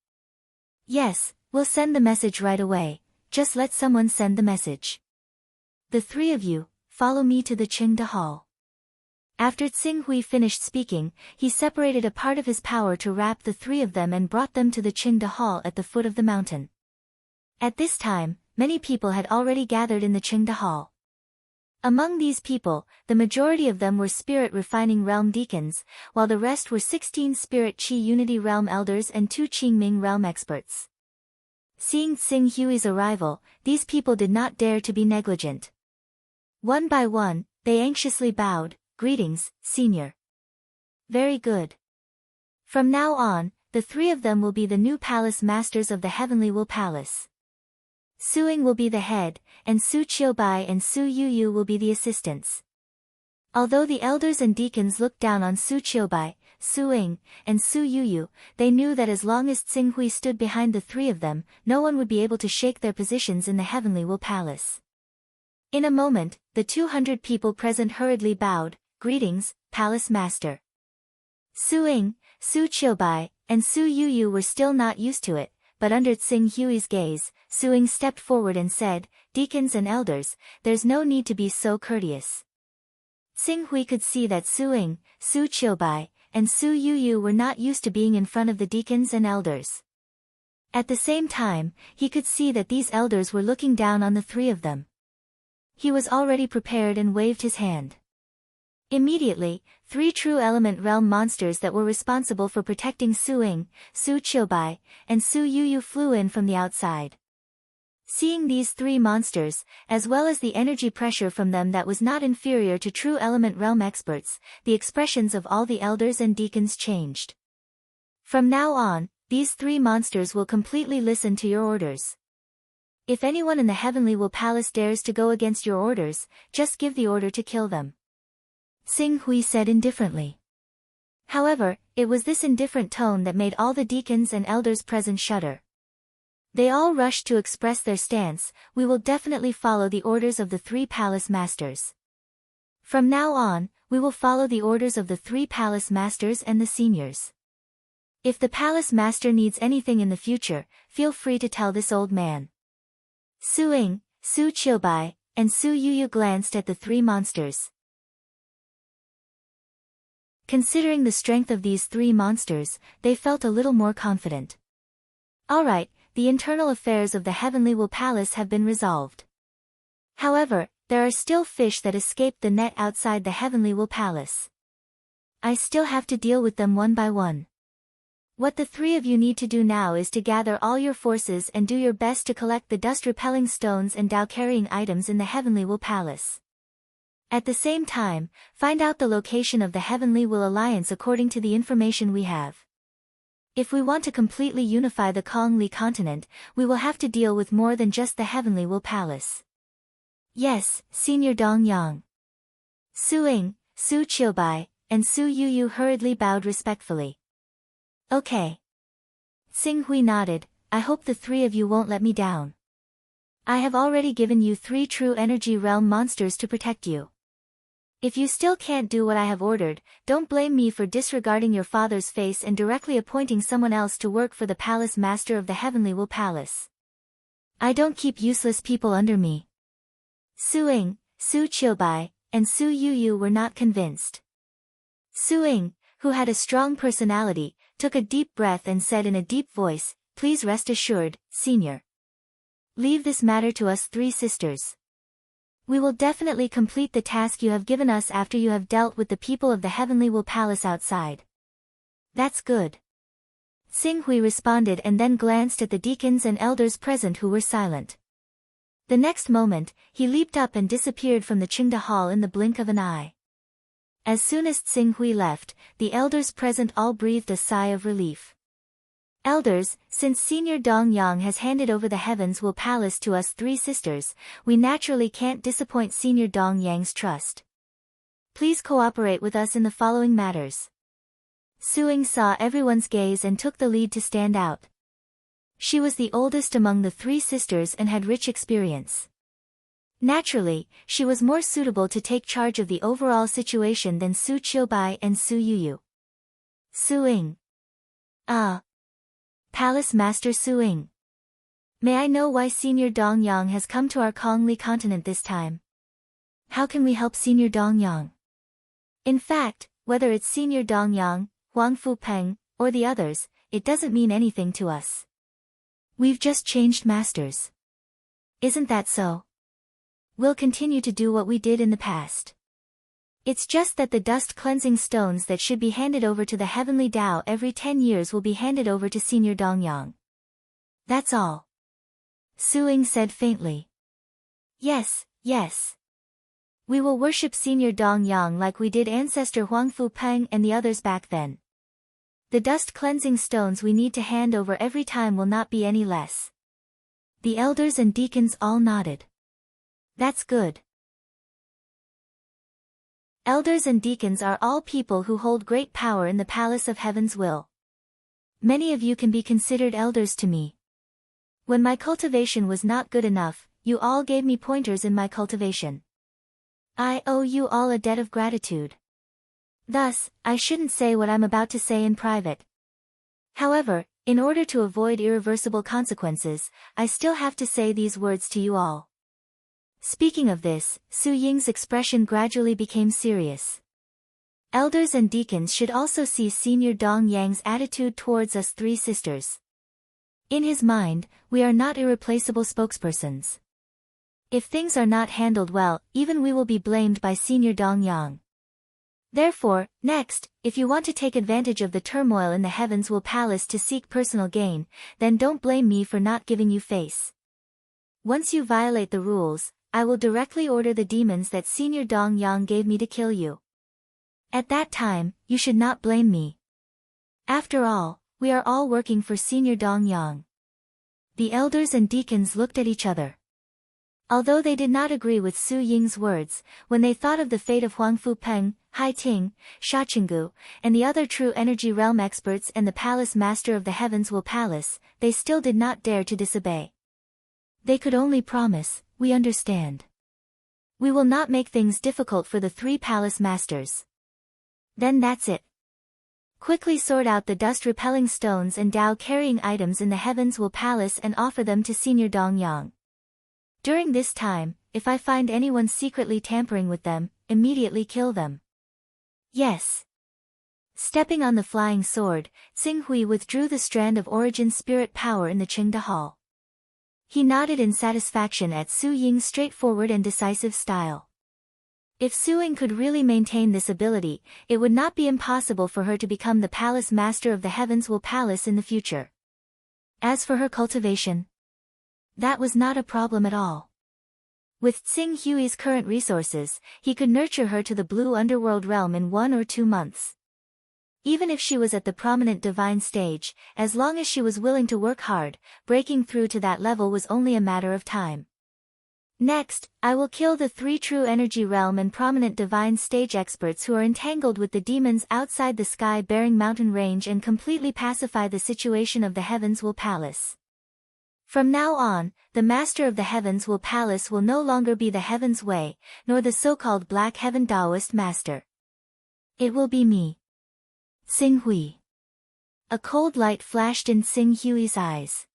Yes, we'll send the message right away. Just let someone send the message. The 3 of you, follow me to the Qingde Hall. After Tsing finished speaking, he separated a part of his power to wrap the three of them and brought them to the Qingde Hall at the foot of the mountain. At this time, many people had already gathered in the Qingde Hall. Among these people, the majority of them were Spirit Refining Realm Deacons, while the rest were 16 Spirit Qi Unity Realm Elders and 2 Qingming Realm Experts. Seeing Tsing Hui's arrival, these people did not dare to be negligent. One by one, they anxiously bowed. "Greetings, Senior." "Very good. From now on, the three of them will be the new palace masters of the Heavenly Will Palace. Su Ying will be the head, and Su Qiubai and Su Yuyu will be the assistants." Although the elders and deacons looked down on Su Qiubai, Su Ying, and Su Yuyu, they knew that as long as Tsing Hui stood behind the three of them, no one would be able to shake their positions in the Heavenly Will Palace. In a moment, the 200 people present hurriedly bowed. "Greetings, Palace Master." Su Ying, Su Qiubai, and Su Yuyu were still not used to it, but under Tsing Hui's gaze, Su Ying stepped forward and said, "Deacons and elders, there's no need to be so courteous." Tsing Hui could see that Su Ying, Su Qiubai, and Su Yuyu were not used to being in front of the deacons and elders. At the same time, he could see that these elders were looking down on the three of them. He was already prepared and waved his hand. Immediately, 3 true element realm monsters that were responsible for protecting Su Ying, Su Qiubai, and Su Yuyu flew in from the outside. Seeing these 3 monsters, as well as the energy pressure from them that was not inferior to true element realm experts, the expressions of all the elders and deacons changed. From now on, these 3 monsters will completely listen to your orders. If anyone in the Heavenly Will Palace dares to go against your orders, just give the order to kill them. Tsing Hui said indifferently. However, it was this indifferent tone that made all the deacons and elders present shudder. They all rushed to express their stance. "We will definitely follow the orders of the 3 palace masters. From now on, we will follow the orders of the 3 palace masters and the seniors. If the palace master needs anything in the future, feel free to tell this old man." Su Ying, Su Qiubai, and Su Yuyu glanced at the 3 monsters. Considering the strength of these 3 monsters, they felt a little more confident. Alright, the internal affairs of the Heavenly Will Palace have been resolved. However, there are still fish that escaped the net outside the Heavenly Will Palace. I still have to deal with them one by one. What the 3 of you need to do now is to gather all your forces and do your best to collect the dust-repelling stones and Dao-carrying items in the Heavenly Will Palace. At the same time, find out the location of the Heavenly Will Alliance according to the information we have. If we want to completely unify the Kongli continent, we will have to deal with more than just the Heavenly Will Palace. Yes, Senior Dongyang. Su Ying, Su Qiubai, and Su Yuyu hurriedly bowed respectfully. Okay. Tsing Hui nodded. "I hope the 3 of you won't let me down. I have already given you 3 true energy realm monsters to protect you. If you still can't do what I have ordered, don't blame me for disregarding your father's face and directly appointing someone else to work for the Palace Master of the Heavenly Will Palace. I don't keep useless people under me." Su Ying, Su Qiubai, and Su Yuyu were not convinced. Su Ying, who had a strong personality, took a deep breath and said in a deep voice, "Please rest assured, Senior. Leave this matter to us 3 sisters. We will definitely complete the task you have given us after you have dealt with the people of the Heavenly Will Palace outside." "That's good." Tsing Hui responded and then glanced at the deacons and elders present who were silent. The next moment, he leaped up and disappeared from the Qingde Hall in the blink of an eye. As soon as Tsing Hui left, the elders present all breathed a sigh of relief. "Elders, since Senior Dongyang has handed over the Heavens Will Palace to us 3 sisters, we naturally can't disappoint Senior Dongyang's trust. Please cooperate with us in the following matters." Su Ying saw everyone's gaze and took the lead to stand out. She was the oldest among the 3 sisters and had rich experience. Naturally, she was more suitable to take charge of the overall situation than Su Qiubai and Su Yuyu. Su Ying. Palace Master Su Ying. May I know why Senior Dongyang has come to our Kongli continent this time? How can we help Senior Dongyang? In fact, whether it's Senior Dongyang, Huang Fupeng, or the others, it doesn't mean anything to us. We've just changed masters. Isn't that so? We'll continue to do what we did in the past. It's just that the dust-cleansing stones that should be handed over to the Heavenly Tao every 10 years will be handed over to Senior Dongyang. That's all. Su Ying said faintly. Yes, yes. We will worship Senior Dongyang like we did Ancestor Huang Fupeng and the others back then. The dust-cleansing stones we need to hand over every time will not be any less. The elders and deacons all nodded. That's good. Elders and deacons are all people who hold great power in the Palace of Heaven's will. Many of you can be considered elders to me. When my cultivation was not good enough, you all gave me pointers in my cultivation. I owe you all a debt of gratitude. Thus, I shouldn't say what I'm about to say in private. However, in order to avoid irreversible consequences, I still have to say these words to you all. Speaking of this, Su Ying's expression gradually became serious. Elders and deacons should also see Senior Dongyang's attitude towards us three sisters. In his mind, we are not irreplaceable spokespersons. If things are not handled well, even we will be blamed by Senior Dongyang. Therefore, next, if you want to take advantage of the turmoil in the Heavens Will Palace to seek personal gain, then don't blame me for not giving you face. Once you violate the rules, I will directly order the demons that Senior Dongyang gave me to kill you. At that time, you should not blame me. After all, we are all working for Senior Dongyang. The elders and deacons looked at each other. Although they did not agree with Su Ying's words, when they thought of the fate of Huang Fupeng, Hai Ting, Sha Qinggu, and the other true energy realm experts and the palace master of the Heavens Will Palace, they still did not dare to disobey. They could only promise, we understand. We will not make things difficult for the three palace masters. Then that's it. Quickly sort out the dust-repelling stones and Tao-carrying items in the Heavens Will Palace and offer them to Senior Dongyang. During this time, if I find anyone secretly tampering with them, immediately kill them. Yes. Stepping on the flying sword, Tsing-Hui withdrew the strand of origin spirit power in the Qingda Hall. He nodded in satisfaction at Su Ying's straightforward and decisive style. If Su Ying could really maintain this ability, it would not be impossible for her to become the palace master of the Heavens Will Palace in the future. As for her cultivation, that was not a problem at all. With Tsing Hui's current resources, he could nurture her to the blue underworld realm in 1 or 2 months. Even if she was at the prominent divine stage, as long as she was willing to work hard, breaking through to that level was only a matter of time. Next, I will kill the 3 true energy realm and prominent divine stage experts who are entangled with the demons outside the sky-bearing mountain range and completely pacify the situation of the Heavens Will Palace. From now on, the Master of the Heavens Will Palace will no longer be the Heaven's Way, nor the so-called Black Heaven Taoist Master. It will be me. Tsing Hui. A cold light flashed in Tsing Hui's eyes.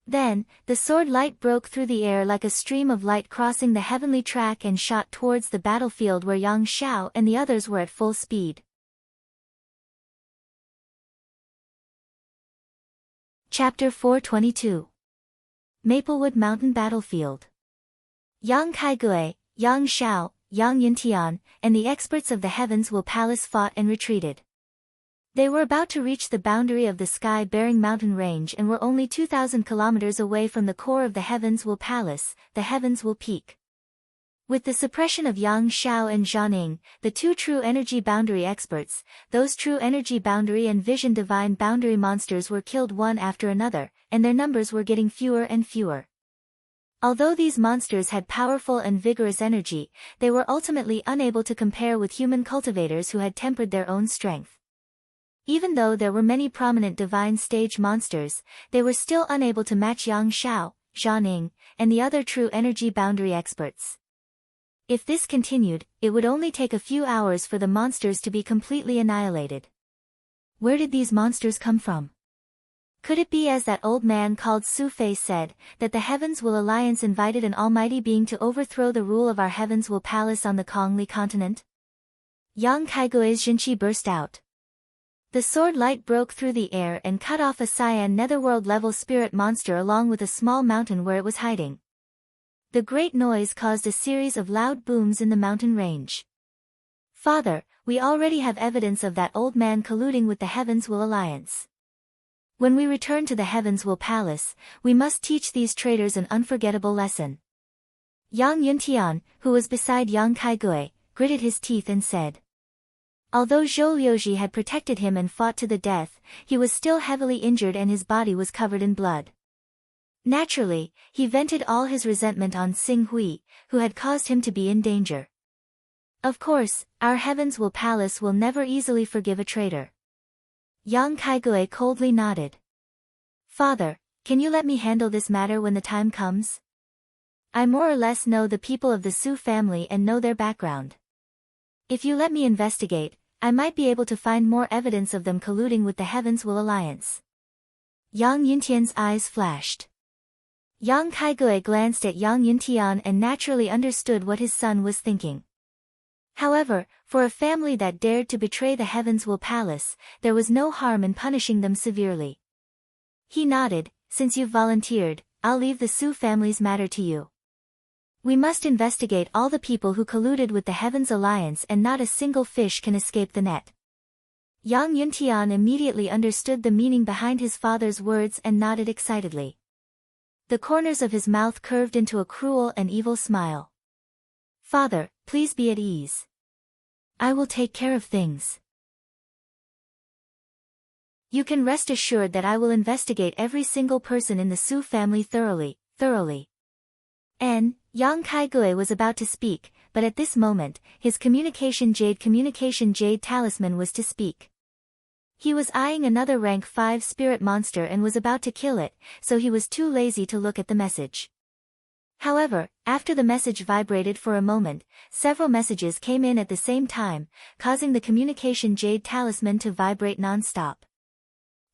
Then, the sword light broke through the air like a stream of light crossing the heavenly track and shot towards the battlefield where Yang Xiao and the others were at full speed. Chapter 422. Maplewood Mountain Battlefield. Yang Kaigui, Yang Xiao, Yang Yintian, and the experts of the Heavens Will Palace fought and retreated. They were about to reach the boundary of the sky-bearing mountain range and were only 2,000 kilometers away from the core of the Heavens Will Palace, the Heavens Will Peak. With the suppression of Yang Xiao and Zhaning, the 2 true energy boundary experts, those true energy boundary and vision divine boundary monsters were killed one after another, and their numbers were getting fewer and fewer. Although these monsters had powerful and vigorous energy, they were ultimately unable to compare with human cultivators who had tempered their own strength. Even though there were many prominent divine stage monsters, they were still unable to match Yang Xiao, Zhaning, and the other true energy boundary experts. If this continued, it would only take a few hours for the monsters to be completely annihilated. Where did these monsters come from? Could it be, as that old man called Su Fei said, that the Heavens Will Alliance invited an almighty being to overthrow the rule of our Heavens Will Palace on the Kongli continent? Yang Kaigue's Jinchi burst out. The sword light broke through the air and cut off a cyan netherworld-level spirit monster along with a small mountain where it was hiding. The great noise caused a series of loud booms in the mountain range. Father, we already have evidence of that old man colluding with the Heavens Will Alliance. When we return to the Heavens Will Palace, we must teach these traitors an unforgettable lesson. Yang Yuntian, who was beside Yang Kaigue, gritted his teeth and said. Although Zhou Liuji had protected him and fought to the death, he was still heavily injured and his body was covered in blood. Naturally, he vented all his resentment on Xing Hui, who had caused him to be in danger. Of course, our Heavens Will Palace will never easily forgive a traitor. Yang Kaigue coldly nodded. Father, can you let me handle this matter when the time comes? I more or less know the people of the Su family and know their background. If you let me investigate, I might be able to find more evidence of them colluding with the Heavens Will Alliance. Yang Yuntian's eyes flashed. Yang Kaigue glanced at Yang Yuntian and naturally understood what his son was thinking. However, for a family that dared to betray the Heavens Will Palace, there was no harm in punishing them severely. He nodded, since you've volunteered, I'll leave the Su family's matter to you. We must investigate all the people who colluded with the Heavens Alliance and not a single fish can escape the net. Yang Yuntian immediately understood the meaning behind his father's words and nodded excitedly. The corners of his mouth curved into a cruel and evil smile. Father, please be at ease. I will take care of things. You can rest assured that I will investigate every single person in the Su family thoroughly. Yang Kaigue was about to speak, but at this moment, his communication jade talisman was to speak. He was eyeing another rank 5 spirit monster and was about to kill it, so he was too lazy to look at the message. However, after the message vibrated for a moment, several messages came in at the same time, causing the communication jade talisman to vibrate non-stop.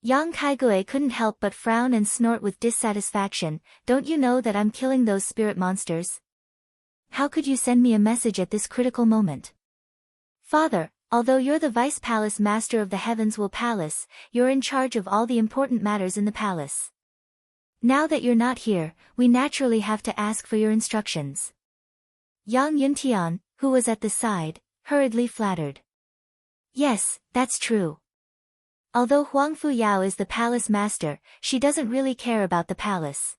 Yang Kaigue couldn't help but frown and snort with dissatisfaction. Don't you know that I'm killing those spirit monsters? How could you send me a message at this critical moment? Father, although you're the Vice Palace Master of the Heavens Will Palace, you're in charge of all the important matters in the palace. Now that you're not here, we naturally have to ask for your instructions. Yang Yuntian, who was at the side, hurriedly flattered. Yes, that's true. Although Huang Fuyao is the palace master, she doesn't really care about the palace.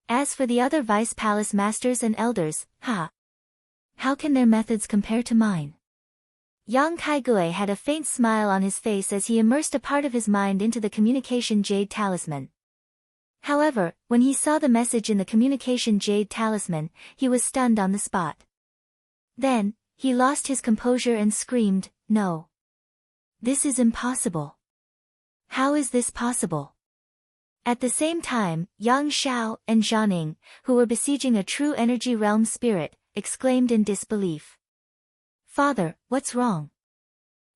As for the other vice palace masters and elders, how can their methods compare to mine? Yang Kaigue had a faint smile on his face as he immersed a part of his mind into the communication jade talisman. However, when he saw the message in the communication jade talisman, he was stunned on the spot. Then, he lost his composure and screamed, "No! This is impossible! How is this possible?" At the same time, Yang Xiao and Zhaning, who were besieging a true energy realm spirit, exclaimed in disbelief. Father, what's wrong?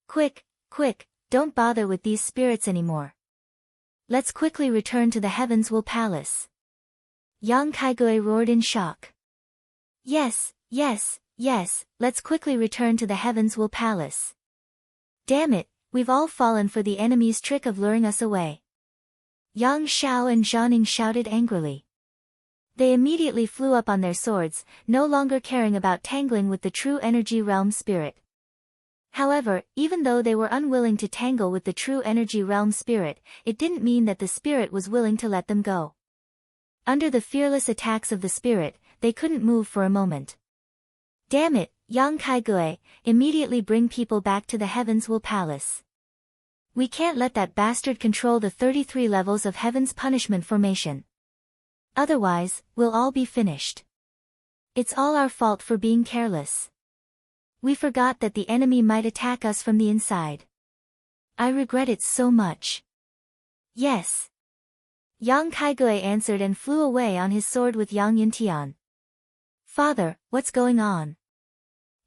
Quick, don't bother with these spirits anymore. Let's quickly return to the Heavens Will Palace. Yang Kaigue roared in shock. Yes, let's quickly return to the Heavens Will Palace. Damn it, we've all fallen for the enemy's trick of luring us away. Yang Xiao and Zhaning shouted angrily. They immediately flew up on their swords, no longer caring about tangling with the true energy realm spirit. However, even though they were unwilling to tangle with the true energy realm spirit, it didn't mean that the spirit was willing to let them go. Under the fearless attacks of the spirit, they couldn't move for a moment. Damn it, Yang Kaigue, immediately bring people back to the Heavens Will Palace. We can't let that bastard control the 33 levels of Heaven's punishment formation. Otherwise, we'll all be finished. It's all our fault for being careless. We forgot that the enemy might attack us from the inside. I regret it so much. Yes. Yang Kaigue answered and flew away on his sword with Yang Yuntian. Father, what's going on?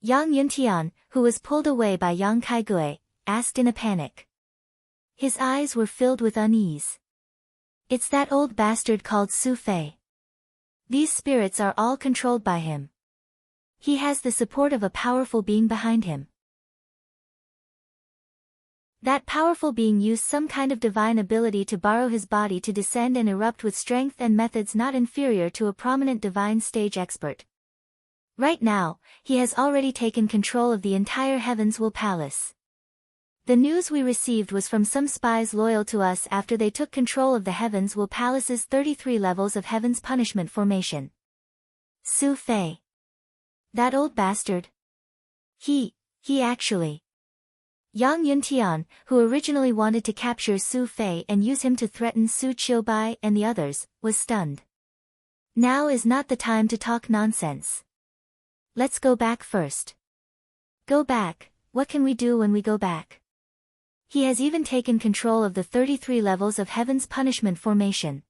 Yang Yuntian, who was pulled away by Yang Kaigue, asked in a panic. His eyes were filled with unease. It's that old bastard called Su Fei. These spirits are all controlled by him. He has the support of a powerful being behind him. That powerful being used some kind of divine ability to borrow his body to descend and erupt with strength and methods not inferior to a prominent divine stage expert. Right now, he has already taken control of the entire Heaven's Will Palace. The news we received was from some spies loyal to us after they took control of the Heaven's Will Palace's 33 levels of Heaven's Punishment formation. Su Fei. That old bastard. He actually. Yang Yuntian, who originally wanted to capture Su Fei and use him to threaten Su Qiubai and the others, was stunned. Now is not the time to talk nonsense. Let's go back first. Go back, what can we do when we go back? He has even taken control of the 33 levels of Heaven's Punishment formation.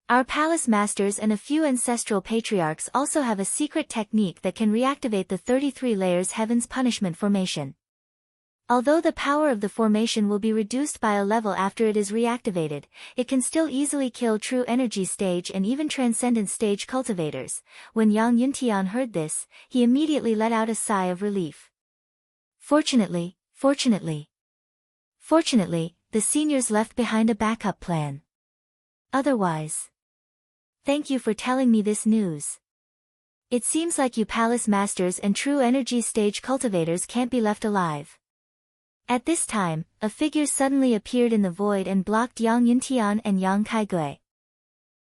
Our palace masters and a few ancestral patriarchs also have a secret technique that can reactivate the 33 layers Heaven's Punishment formation. Although the power of the formation will be reduced by a level after it is reactivated, it can still easily kill true energy stage and even transcendent stage cultivators. When Yang Yuntian heard this, he immediately let out a sigh of relief. Fortunately, the seniors left behind a backup plan. Otherwise. Thank you for telling me this news. It seems like you palace masters and true energy stage cultivators can't be left alive. At this time, a figure suddenly appeared in the void and blocked Yang Yuntian and Yang Kaigui.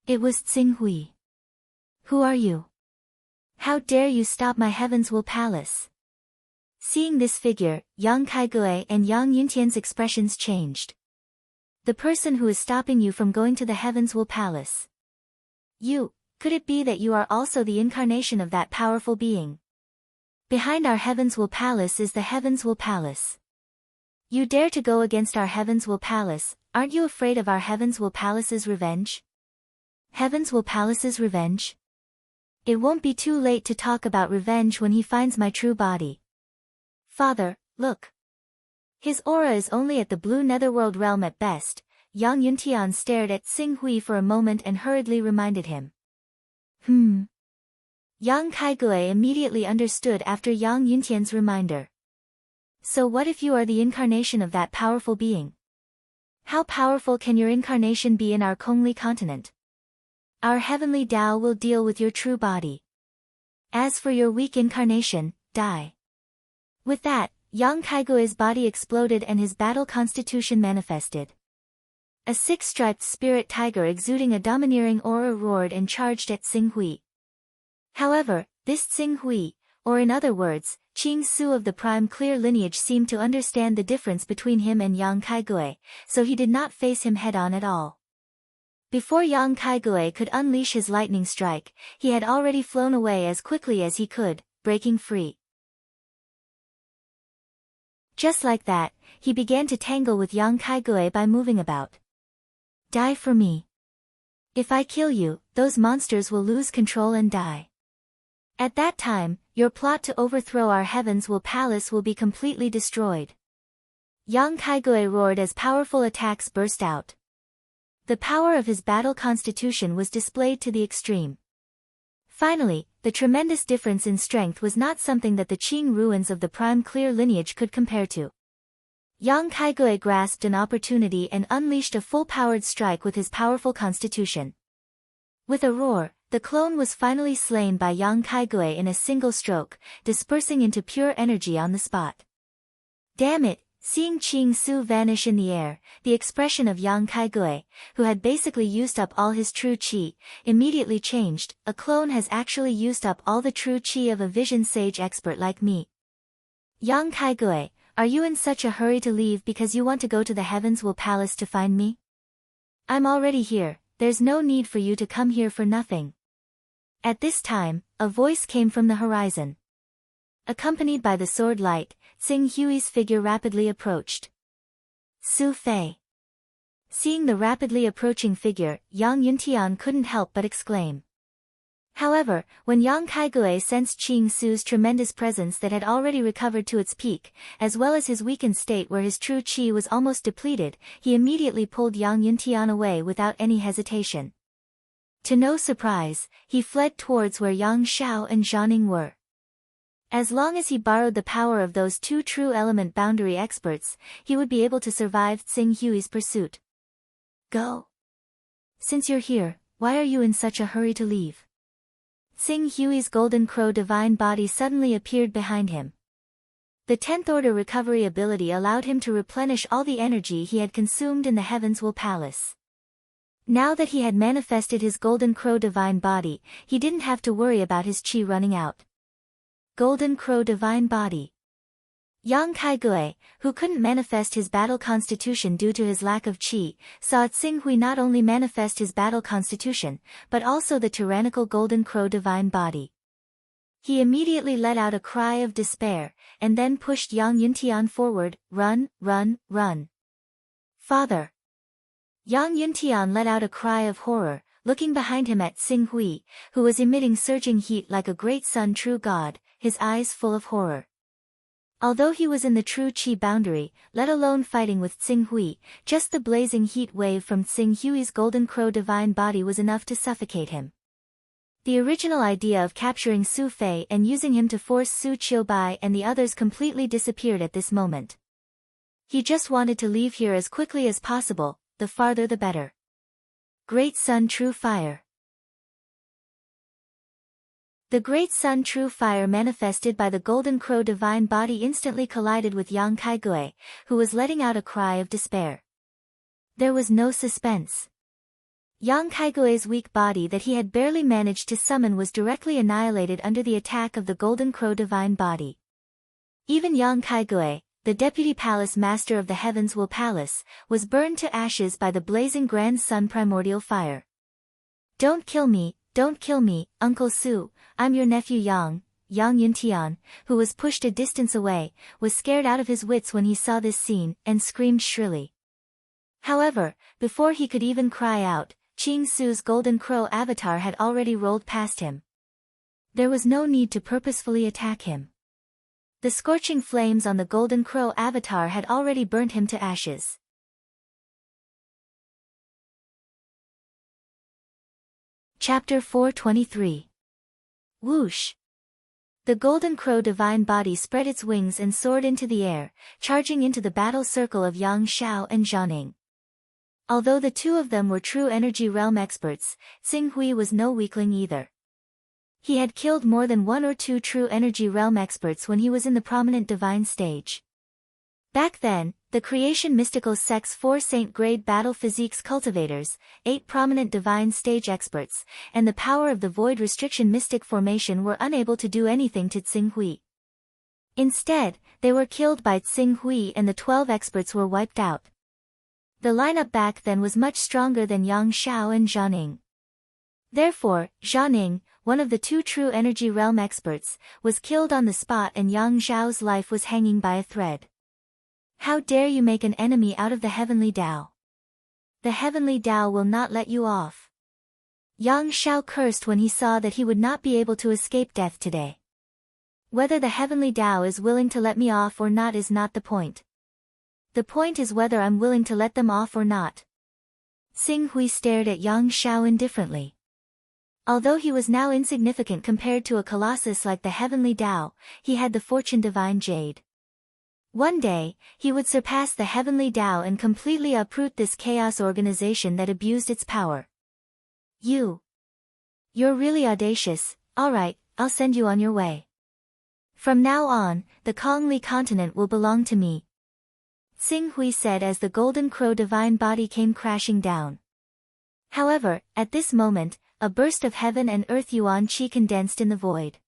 It was Tsinghui. Who are you? How dare you stop my Heaven's Will Palace? Seeing this figure, Yang Kaigui and Yang Yuntian's expressions changed. The person who is stopping you from going to the Heaven's Will Palace. Could it be that you are also the incarnation of that powerful being? Behind our Heaven's Will Palace is the Heaven's Will Palace. You dare to go against our Heaven's Will Palace, aren't you afraid of our Heaven's Will Palace's revenge? Heaven's Will Palace's revenge? It won't be too late to talk about revenge when he finds my true body. Father, look. His aura is only at the blue netherworld realm at best. Yang Yuntian stared at Tsinghui for a moment and hurriedly reminded him. Yang Kaigui immediately understood after Yang Yuntian's reminder. So what if you are the incarnation of that powerful being? How powerful can your incarnation be in our Kongli continent? Our heavenly Tao will deal with your true body. As for your weak incarnation, die. With that, Yang Kaigui's body exploded and his battle constitution manifested. A six-striped spirit tiger exuding a domineering aura roared and charged at Tsinghui. However, this Tsinghui, or in other words, Qing Su of the prime clear lineage seemed to understand the difference between him and Yang Kaigui, so he did not face him head-on at all. Before Yang Kaigui could unleash his lightning strike, he had already flown away as quickly as he could, breaking free. Just like that, he began to tangle with Yang Kaigui by moving about. Die for me. If I kill you, those monsters will lose control and die. At that time, your plot to overthrow our Heaven's Will Palace will be completely destroyed. Yang Kaigui roared as powerful attacks burst out. The power of his battle constitution was displayed to the extreme. Finally, the tremendous difference in strength was not something that the Qing ruins of the prime clear lineage could compare to. Yang Kaigui grasped an opportunity and unleashed a full-powered strike with his powerful constitution. With a roar, the clone was finally slain by Yang Kaigui in a single stroke, dispersing into pure energy on the spot. Damn it! Seeing Qing Su vanish in the air, the expression of Yang Kaigui, who had basically used up all his true qi, immediately changed. A clone has actually used up all the true qi of a vision sage expert like me. Yang Kaigui, are you in such a hurry to leave because you want to go to the Heaven's Will Palace to find me? I'm already here, there's no need for you to come here for nothing. At this time, a voice came from the horizon. Accompanied by the sword light, Tsinghui's figure rapidly approached. Su Fei. Seeing the rapidly approaching figure, Yang Yuntian couldn't help but exclaim. However, when Yang Kaigui sensed Qing Su's tremendous presence that had already recovered to its peak, as well as his weakened state where his true qi was almost depleted, he immediately pulled Yang Yuntian away without any hesitation. To no surprise, he fled towards where Yang Xiao and Zhaning were. As long as he borrowed the power of those two true element boundary experts, he would be able to survive Tsing Hui's pursuit. Go. Since you're here, why are you in such a hurry to leave? Tsing Hui's golden crow divine body suddenly appeared behind him. The 10th order recovery ability allowed him to replenish all the energy he had consumed in the Heavens Will Palace. Now that he had manifested his golden crow divine body, he didn't have to worry about his chi running out. Golden crow divine body. Yang Kaigui, who couldn't manifest his battle constitution due to his lack of chi, saw Tsing Hui not only manifest his battle constitution, but also the tyrannical golden crow divine body. He immediately let out a cry of despair, and then pushed Yang Yuntian forward. Run, run, run. Father. Yang Yuntian let out a cry of horror, looking behind him at Tsing Hui, who was emitting surging heat like a great sun true god, his eyes full of horror. Although he was in the true chi boundary, let alone fighting with Tsing Hui, just the blazing heat wave from Tsing Hui's golden crow divine body was enough to suffocate him. The original idea of capturing Su Fei and using him to force Su Qiubai and the others completely disappeared at this moment. He just wanted to leave here as quickly as possible, the farther the better. Great Sun True Fire. The Great Sun True Fire manifested by the Golden Crow divine body instantly collided with Yang Kaigui, who was letting out a cry of despair. There was no suspense. Yang Kaigui's weak body that he had barely managed to summon was directly annihilated under the attack of the Golden Crow divine body. Even Yang Kaigui, the Deputy Palace Master of the Heavens Will Palace, was burned to ashes by the blazing Grand Sun Primordial Fire. Don't kill me, Uncle Su, I'm your nephew Yang. Yang Yuntian, who was pushed a distance away, was scared out of his wits when he saw this scene, and screamed shrilly. However, before he could even cry out, Qing Su's Golden Crow avatar had already rolled past him. There was no need to purposefully attack him. The scorching flames on the Golden Crow avatar had already burnt him to ashes. Chapter 423. Whoosh! The Golden Crow divine body spread its wings and soared into the air, charging into the battle circle of Yang Xiao and Zhanning. Although the two of them were true energy realm experts, Tsing Hui was no weakling either. He had killed more than one or two true energy realm experts when he was in the prominent divine stage. Back then, the creation mystical sect's 4 saint-grade battle physiques cultivators, 8 prominent divine stage experts, and the power of the void restriction mystic formation were unable to do anything to Tsing Hui. Instead, they were killed by Tsing Hui and the 12 experts were wiped out. The lineup back then was much stronger than Yang Xiao and Zhanning. Therefore, Zhanning, one of the 2 true energy realm experts, was killed on the spot and Yang Xiao's life was hanging by a thread. How dare you make an enemy out of the Heavenly Tao? The Heavenly Tao will not let you off. Yang Xiao cursed when he saw that he would not be able to escape death today. Whether the Heavenly Tao is willing to let me off or not is not the point. The point is whether I'm willing to let them off or not. Tsing Hui stared at Yang Xiao indifferently. Although he was now insignificant compared to a colossus like the Heavenly Tao, he had the Fortune Divine Jade. One day, he would surpass the Heavenly Tao and completely uproot this chaos organization that abused its power. You're really audacious. Alright, I'll send you on your way. From now on, the Kongli continent will belong to me. Tsing Hui said as the Golden Crow divine body came crashing down. However, at this moment, a burst of heaven and earth yuan qi condensed in the void.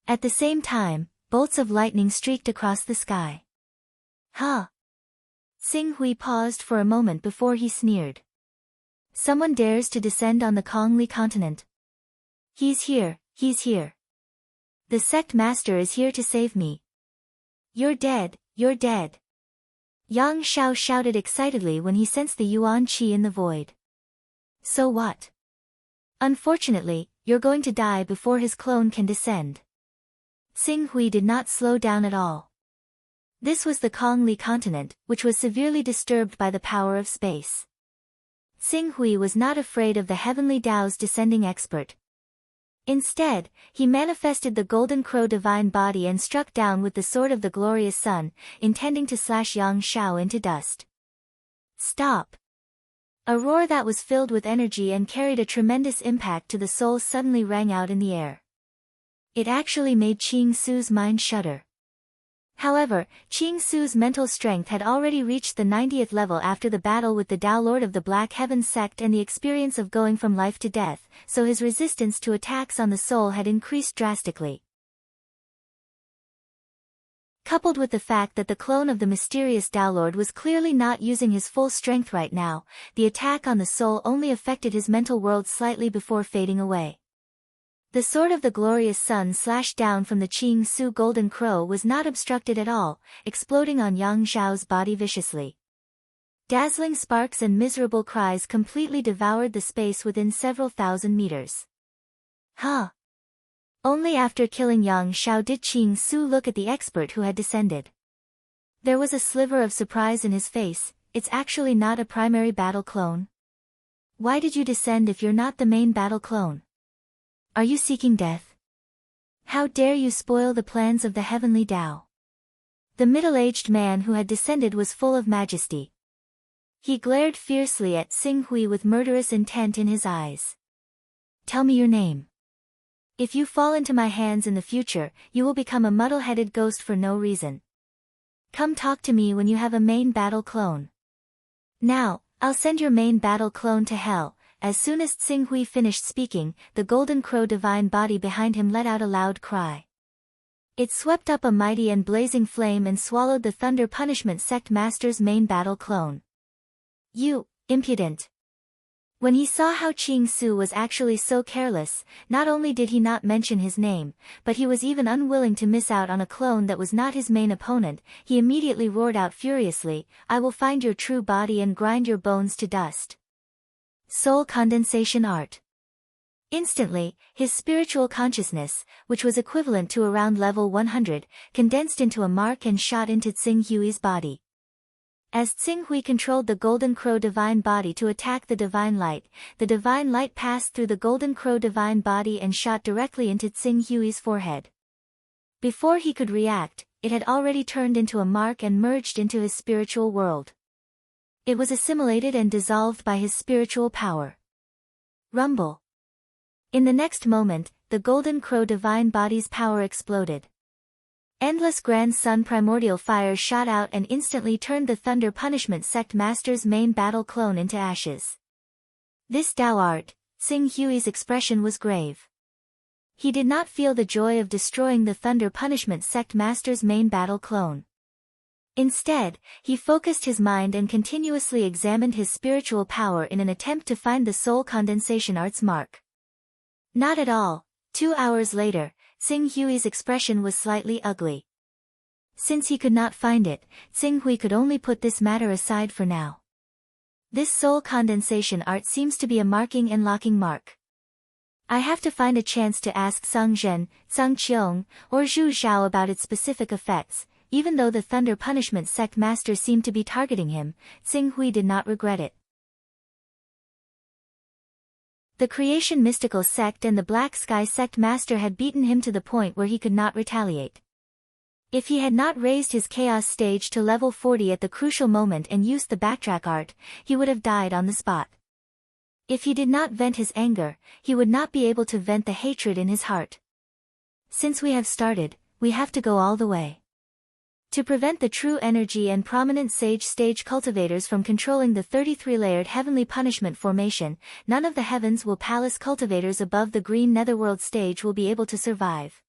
At the same time, bolts of lightning streaked across the sky. Huh? Tsing Hui paused for a moment before he sneered. Someone dares to descend on the Kongli continent. He's here. The sect master is here to save me. You're dead. Yang Xiao shouted excitedly when he sensed the yuan qi in the void. So what? Unfortunately, you're going to die before his clone can descend. Tsing Hui did not slow down at all. This was the Kongli continent, which was severely disturbed by the power of space. Tsing Hui was not afraid of the Heavenly Tao's descending expert. Instead, he manifested the Golden Crow divine body and struck down with the sword of the glorious sun, intending to slash Yang Shao into dust. Stop! A roar that was filled with energy and carried a tremendous impact to the soul suddenly rang out in the air. It actually made Qing Su's mind shudder. However, Qing Su's mental strength had already reached the 90th level after the battle with the Tao Lord of the Black Heaven sect and the experience of going from life to death, so his resistance to attacks on the soul had increased drastically. Coupled with the fact that the clone of the mysterious Tao Lord was clearly not using his full strength right now, the attack on the soul only affected his mental world slightly before fading away. The sword of the glorious sun slashed down from the Qing Su Golden Crow was not obstructed at all, exploding on Yang Zhao's body viciously. Dazzling sparks and miserable cries completely devoured the space within several thousand meters. Huh! Only after killing Yang Zhao did Qing Su look at the expert who had descended. There was a sliver of surprise in his face. It's actually not a primary battle clone. Why did you descend if you're not the main battle clone? Are you seeking death? How dare you spoil the plans of the heavenly Tao? The middle-aged man who had descended was full of majesty. He glared fiercely at Xing Hui with murderous intent in his eyes. Tell me your name. If you fall into my hands in the future, you will become a muddle-headed ghost for no reason. Come talk to me when you have a main battle clone. Now, I'll send your main battle clone to hell. As soon as Xing Hui finished speaking, the Golden Crow divine body behind him let out a loud cry. It swept up a mighty and blazing flame and swallowed the Thunder Punishment Sect Master's main battle clone. You, impudent! When he saw how Qing Su was actually so careless, not only did he not mention his name, but he was even unwilling to miss out on a clone that was not his main opponent, he immediately roared out furiously, I will find your true body and grind your bones to dust. Soul Condensation Art. Instantly, his spiritual consciousness, which was equivalent to around level 100, condensed into a mark and shot into Xing Hui's body. As Xing Hui controlled the Golden Crow divine body to attack the divine light passed through the Golden Crow divine body and shot directly into Xing Hui's forehead. Before he could react, it had already turned into a mark and merged into his spiritual world. It was assimilated and dissolved by his spiritual power. Rumble. In the next moment, the Golden Crow divine body's power exploded. Endless Grand Sun primordial fire shot out and instantly turned the Thunder Punishment Sect Master's main battle clone into ashes. This Tao art, Xing Hui's expression was grave. He did not feel the joy of destroying the Thunder Punishment Sect Master's main battle clone. Instead, he focused his mind and continuously examined his spiritual power in an attempt to find the Soul Condensation Art's mark. Not at all. 2 hours later, Xing Hui's expression was slightly ugly. Since he could not find it, Xing Hui could only put this matter aside for now. This Soul Condensation Art seems to be a marking and locking mark. I have to find a chance to ask Sang Zhen, Sang Qiong, or Zhu Zhao about its specific effects. Even though the Thunder Punishment Sect Master seemed to be targeting him, Xing Hui did not regret it. The Creation Mystical Sect and the Black Sky Sect Master had beaten him to the point where he could not retaliate. If he had not raised his Chaos stage to level 40 at the crucial moment and used the backtrack art, he would have died on the spot. If he did not vent his anger, he would not be able to vent the hatred in his heart. Since we have started, we have to go all the way. To prevent the true energy and prominent sage stage cultivators from controlling the 33-layered heavenly punishment formation, none of the heavens will palace cultivators above the green netherworld stage will be able to survive.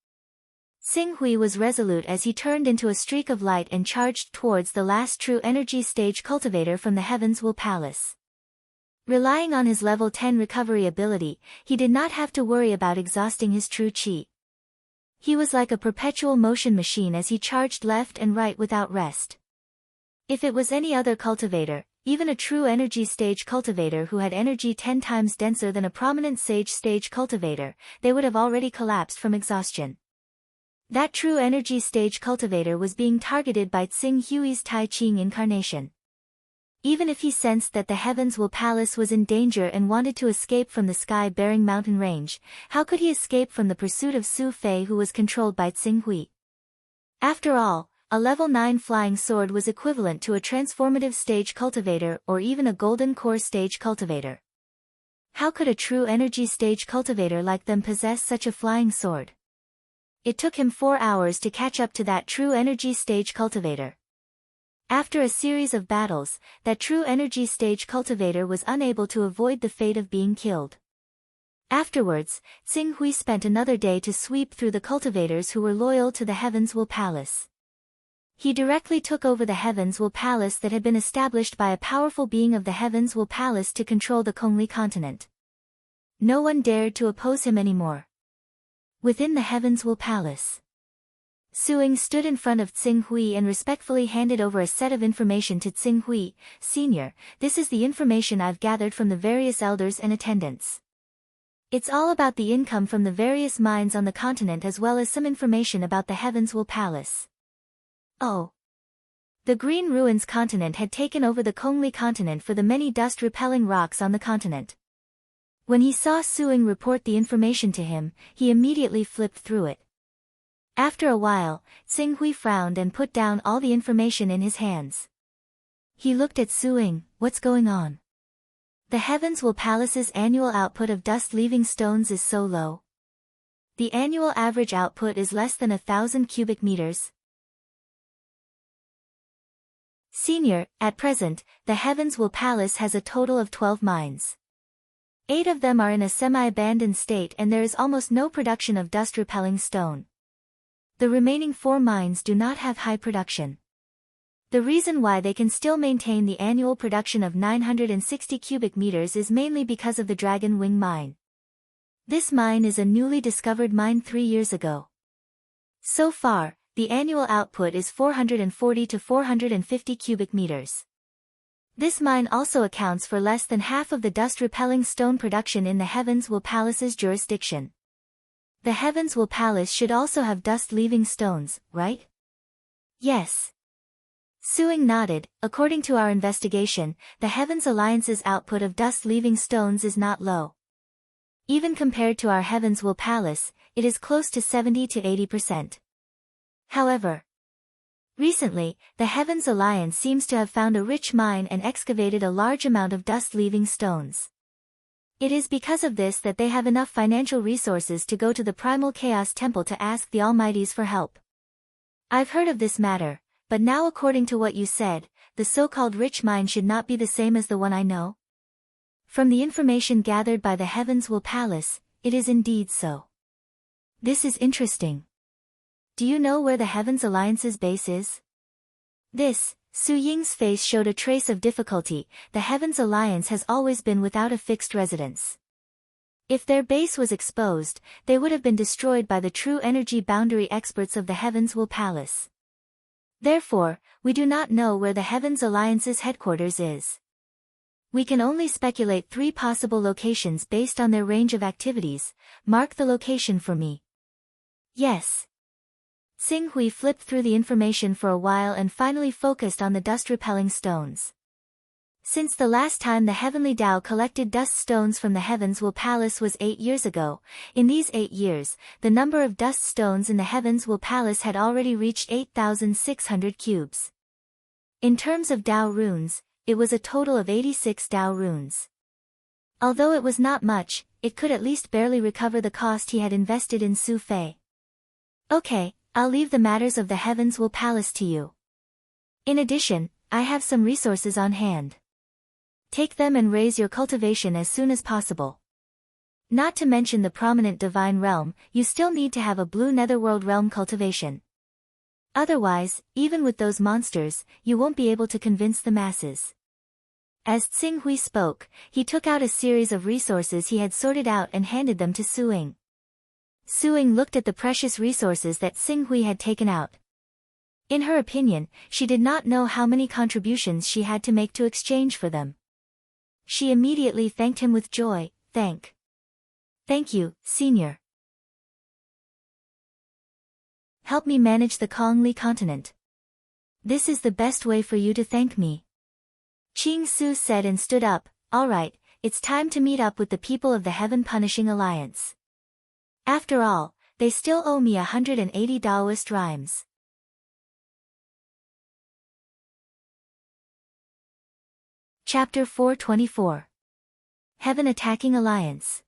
Xing Hui was resolute as he turned into a streak of light and charged towards the last true energy stage cultivator from the heavens will palace. Relying on his level 10 recovery ability, he did not have to worry about exhausting his true chi. He was like a perpetual motion machine as he charged left and right without rest. If it was any other cultivator, even a true energy stage cultivator who had energy 10 times denser than a prominent sage stage cultivator, they would have already collapsed from exhaustion. That true energy stage cultivator was being targeted by Xing Hui's Tai Ching incarnation. Even if he sensed that the Heavens Will Palace was in danger and wanted to escape from the sky-bearing mountain range, how could he escape from the pursuit of Su Fei, who was controlled by Tsing Hui? After all, a level 9 flying sword was equivalent to a transformative stage cultivator or even a golden core stage cultivator. How could a true energy stage cultivator like them possess such a flying sword? It took him 4 hours to catch up to that true energy stage cultivator. After a series of battles, that true energy stage cultivator was unable to avoid the fate of being killed. Afterwards, Tsing Hui spent another day to sweep through the cultivators who were loyal to the Heavens Will Palace. He directly took over the Heavens Will Palace that had been established by a powerful being of the Heavens Will Palace to control the Kongli continent. No one dared to oppose him anymore. Within the Heavens Will Palace, Suing stood in front of Tsing Hui and respectfully handed over a set of information to Tsing Hui. "Senior, this is the information I've gathered from the various elders and attendants. It's all about the income from the various mines on the continent as well as some information about the Heavens Will Palace." Oh. The Green Ruins continent had taken over the Kongli continent for the many dust-repelling rocks on the continent. When he saw Suing report the information to him, he immediately flipped through it. After a while, Tsing Hui frowned and put down all the information in his hands. He looked at Suing. "What's going on? The Heavens Will Palace's annual output of dust-leaving stones is so low. The annual average output is less than 1,000 cubic meters. Senior, at present, the Heavens Will Palace has a total of 12 mines. 8 of them are in a semi-abandoned state and there is almost no production of dust-repelling stone. The remaining 4 mines do not have high production. The reason why they can still maintain the annual production of 960 cubic meters is mainly because of the Dragon Wing mine. This mine is a newly discovered mine 3 years ago. So far, the annual output is 440 to 450 cubic meters. This mine also accounts for less than half of the dust-repelling stone production in the Heavens Will Palace's jurisdiction. The Heavens Will Palace should also have dust-leaving stones, right? Yes. Suing nodded. According to our investigation, the Heavens Alliance's output of dust-leaving stones is not low. Even compared to our Heavens Will Palace, it is close to 70 to 80%. However, recently, the Heavens Alliance seems to have found a rich mine and excavated a large amount of dust-leaving stones. It is because of this that they have enough financial resources to go to the Primal Chaos Temple to ask the Almighties for help. I've heard of this matter, but now according to what you said, the so-called rich mine should not be the same as the one I know? From the information gathered by the Heavens Will Palace, it is indeed so. This is interesting. Do you know where the Heavens Alliance's base is? Su Ying's face showed a trace of difficulty. The Heavens Alliance has always been without a fixed residence. If their base was exposed, they would have been destroyed by the true energy boundary experts of the Heavens Will Palace. Therefore, we do not know where the Heavens Alliance's headquarters is. We can only speculate 3 possible locations based on their range of activities. Mark the location for me. Yes. Tsing Hui flipped through the information for a while and finally focused on the dust-repelling stones. Since the last time the Heavenly Tao collected dust stones from the Heavens Will Palace was 8 years ago, in these 8 years, the number of dust stones in the Heavens Will Palace had already reached 8,600 cubes. In terms of Tao runes, it was a total of 86 Tao runes. Although it was not much, it could at least barely recover the cost he had invested in Su Fei. Okay, I'll leave the matters of the Heavens Will Palace to you. In addition, I have some resources on hand. Take them and raise your cultivation as soon as possible. Not to mention the prominent divine realm, you still need to have a blue netherworld realm cultivation. Otherwise, even with those monsters, you won't be able to convince the masses. As Tsing Hui spoke, he took out a series of resources he had sorted out and handed them to Suing. Suing looked at the precious resources that Tsing Hui had taken out. In her opinion, she did not know how many contributions she had to make to exchange for them. She immediately thanked him with joy. Thank you, Senior. Help me manage the Kongli continent. This is the best way for you to thank me. Ching Su said and stood up. All right, it's time to meet up with the people of the Heaven Punishing Alliance. After all, they still owe me 180 Taoist rhymes. Chapter 424. Heaven Attacking Alliance.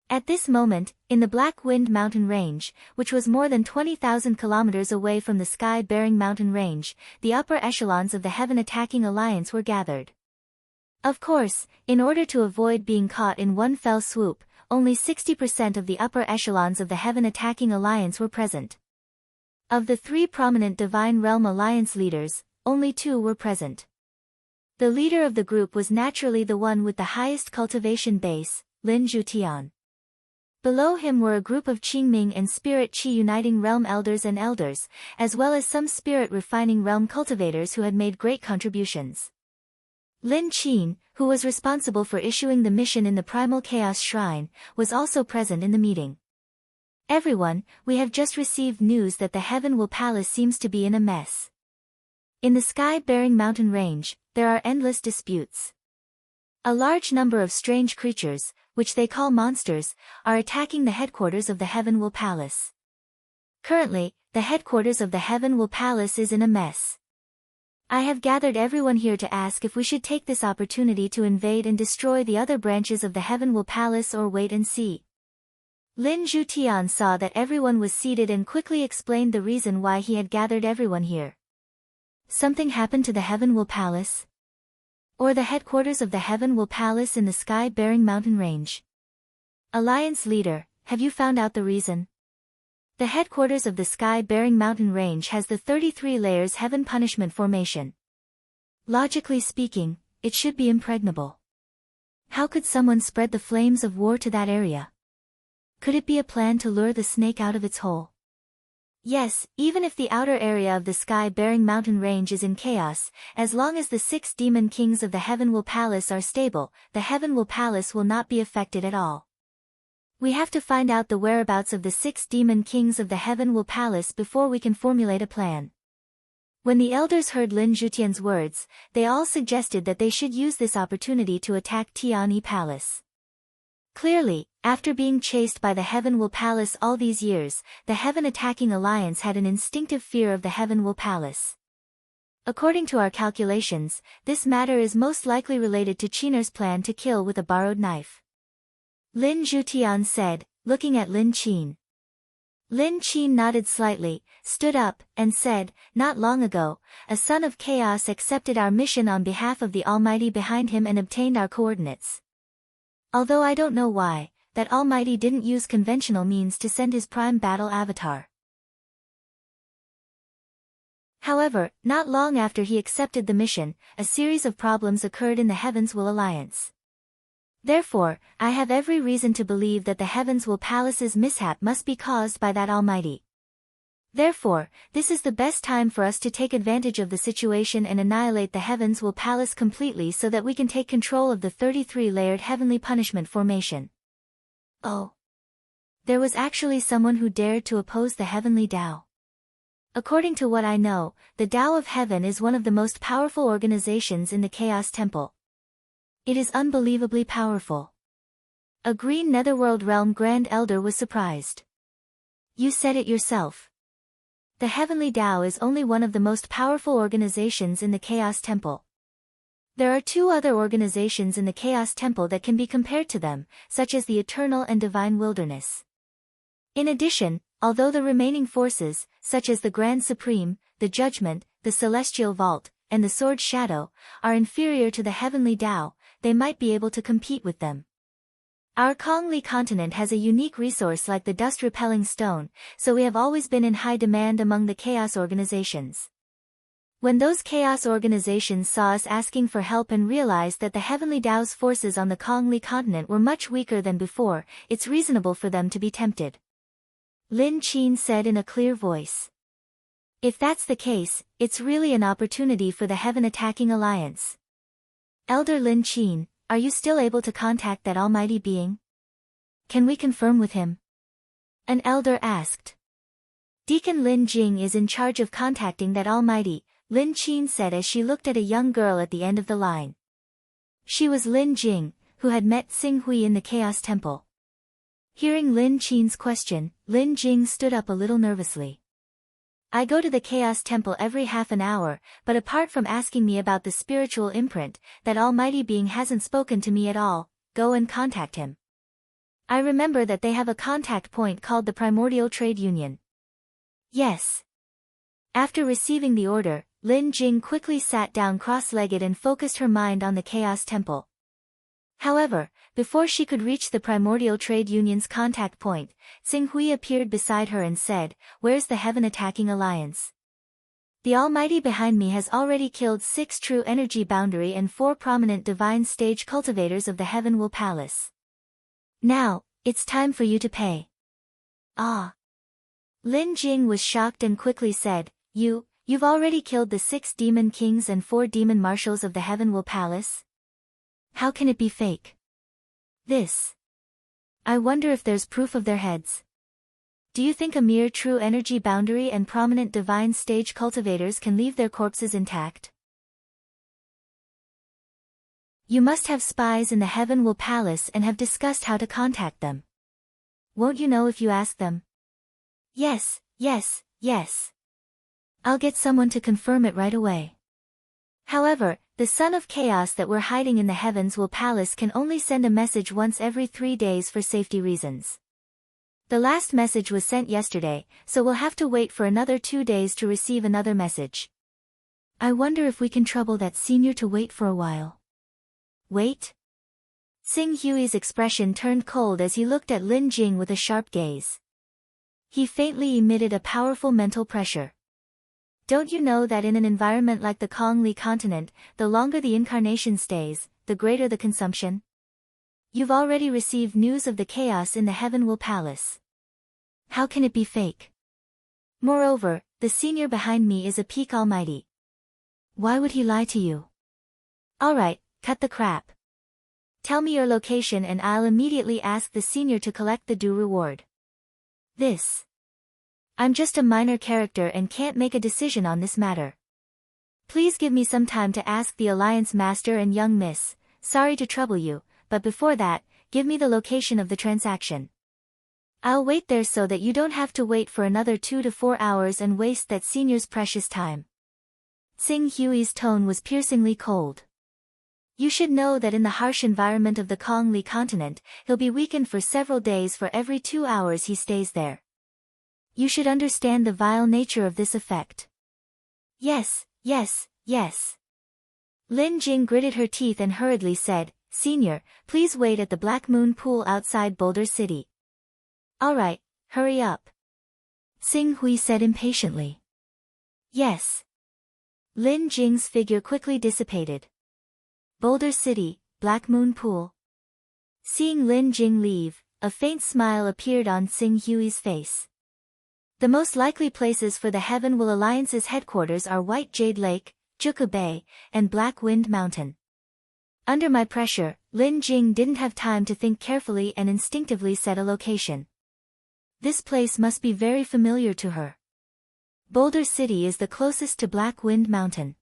At this moment, in the Black Wind mountain range, which was more than 20,000 kilometers away from the sky-bearing mountain range, the upper echelons of the Heaven Attacking Alliance were gathered. Of course, in order to avoid being caught in one fell swoop, only 60% of the upper echelons of the Heaven Attacking Alliance were present. Of the 3 prominent Divine Realm Alliance leaders, only 2 were present. The leader of the group was naturally the one with the highest cultivation base, Lin Zhutian. Below him were a group of Qingming and Spirit Qi Uniting Realm elders and elders, as well as some Spirit Refining Realm cultivators who had made great contributions. Lin Qin, who was responsible for issuing the mission in the Primal Chaos Shrine, was also present in the meeting. Everyone, we have just received news that the Heaven Will Palace seems to be in a mess. In the sky-bearing mountain range, there are endless disputes. A large number of strange creatures, which they call monsters, are attacking the headquarters of the Heaven Will Palace. Currently, the headquarters of the Heaven Will Palace is in a mess. I have gathered everyone here to ask if we should take this opportunity to invade and destroy the other branches of the Heaven Will Palace or wait and see. Lin Zhutian saw that everyone was seated and quickly explained the reason why he had gathered everyone here. Something happened to the Heaven Will Palace? Or the headquarters of the Heaven Will Palace in the sky-bearing mountain range? Alliance leader, have you found out the reason? The headquarters of the sky-bearing mountain range has the 33 layers Heaven Punishment Formation. Logically speaking, it should be impregnable. How could someone spread the flames of war to that area? Could it be a plan to lure the snake out of its hole? Yes, even if the outer area of the sky-bearing mountain range is in chaos, as long as the 6 demon kings of the Heaven Will Palace are stable, the Heaven Will Palace will not be affected at all. We have to find out the whereabouts of the 6 demon kings of the Heaven Will Palace before we can formulate a plan. When the elders heard Lin Zhutian's words, they all suggested that they should use this opportunity to attack Tianyi Palace. Clearly, after being chased by the Heaven Will Palace all these years, the Heaven Attacking Alliance had an instinctive fear of the Heaven Will Palace. According to our calculations, this matter is most likely related to Qin'er's plan to kill with a borrowed knife. Lin Zhutian said, looking at Lin Qin. Lin Qin nodded slightly, stood up, and said, not long ago, a son of chaos accepted our mission on behalf of the Almighty behind him and obtained our coordinates. Although I don't know why, that Almighty didn't use conventional means to send his prime battle avatar. However, not long after he accepted the mission, a series of problems occurred in the Heavens Will Alliance. Therefore, I have every reason to believe that the Heavens Will Palace's mishap must be caused by that Almighty. Therefore, this is the best time for us to take advantage of the situation and annihilate the Heavens Will Palace completely so that we can take control of the 33-layered heavenly punishment formation. Oh. There was actually someone who dared to oppose the heavenly Tao. According to what I know, the Tao of Heaven is one of the most powerful organizations in the Chaos Temple. It is unbelievably powerful. A green Netherworld Realm Grand Elder was surprised. You said it yourself. The Heavenly Tao is only one of the most powerful organizations in the Chaos Temple. There are 2 other organizations in the Chaos Temple that can be compared to them, such as the Eternal and Divine Wilderness. In addition, although the remaining forces, such as the Grand Supreme, the Judgment, the Celestial Vault, and the Sword Shadow, are inferior to the Heavenly Tao, they might be able to compete with them. Our Kongli continent has a unique resource like the dust-repelling stone, so we have always been in high demand among the Chaos organizations. When those Chaos organizations saw us asking for help and realized that the Heavenly Tao's forces on the Kongli continent were much weaker than before, it's reasonable for them to be tempted. Lin Qin said in a clear voice. If that's the case, it's really an opportunity for the Heaven Attacking Alliance. Elder Lin Qin, are you still able to contact that almighty being? Can we confirm with him? An elder asked. Deacon Lin Jing is in charge of contacting that almighty, Lin Qin said as she looked at a young girl at the end of the line. She was Lin Jing, who had met Xing Hui in the Chaos Temple. Hearing Lin Qin's question, Lin Jing stood up a little nervously. I go to the Chaos Temple every half an hour, but apart from asking me about the spiritual imprint, that almighty being hasn't spoken to me at all. Go and contact him. I remember that they have a contact point called the Primordial Trade Union. Yes. After receiving the order, Lin Jing quickly sat down cross-legged and focused her mind on the Chaos Temple. However, before she could reach the Primordial Trade Union's contact point, Xing Hui appeared beside her and said, "Where's the Heaven Attacking Alliance? The Almighty behind me has already killed 6 true energy boundary and 4 prominent divine stage cultivators of the Heaven Will Palace. Now, it's time for you to pay." Ah. Lin Jing was shocked and quickly said, You've already killed the 6 demon kings and 4 demon marshals of the Heaven Will Palace? How can it be fake? I wonder if there's proof of their heads. Do you think a mere true energy boundary and prominent divine stage cultivators can leave their corpses intact? You must have spies in the Heaven Will Palace and have discussed how to contact them. Won't you know if you ask them? Yes. I'll get someone to confirm it right away. However, the Son of Chaos that we're hiding in the Heavens Will Palace can only send a message once every 3 days for safety reasons. The last message was sent yesterday, so we'll have to wait for another 2 days to receive another message. I wonder if we can trouble that senior to wait for a while. Wait? Xing Hui's expression turned cold as he looked at Lin Jing with a sharp gaze. He faintly emitted a powerful mental pressure. Don't you know that in an environment like the Kongli continent, the longer the incarnation stays, the greater the consumption? You've already received news of the chaos in the Heaven Will Palace. How can it be fake? Moreover, the senior behind me is a peak almighty. Why would he lie to you? Alright, cut the crap. Tell me your location and I'll immediately ask the senior to collect the due reward. I'm just a minor character and can't make a decision on this matter. Please give me some time to ask the Alliance Master and young miss. Sorry to trouble you, but before that, give me the location of the transaction. I'll wait there so that you don't have to wait for another 2 to 4 hours and waste that senior's precious time. Xing Hui's tone was piercingly cold. You should know that in the harsh environment of the Kongli continent, he'll be weakened for several days for every 2 hours he stays there. You should understand the vile nature of this effect. Yes. Lin Jing gritted her teeth and hurriedly said, Senior, please wait at the Black Moon Pool outside Boulder City. Alright, hurry up. Xing Hui said impatiently. Yes. Lin Jing's figure quickly dissipated. Boulder City, Black Moon Pool. Seeing Lin Jing leave, a faint smile appeared on Xing Hui's face. The most likely places for the Heaven Will Alliance's headquarters are White Jade Lake, Juku Bay, and Black Wind Mountain. Under my pressure, Lin Jing didn't have time to think carefully and instinctively set a location. This place must be very familiar to her. Boulder City is the closest to Black Wind Mountain.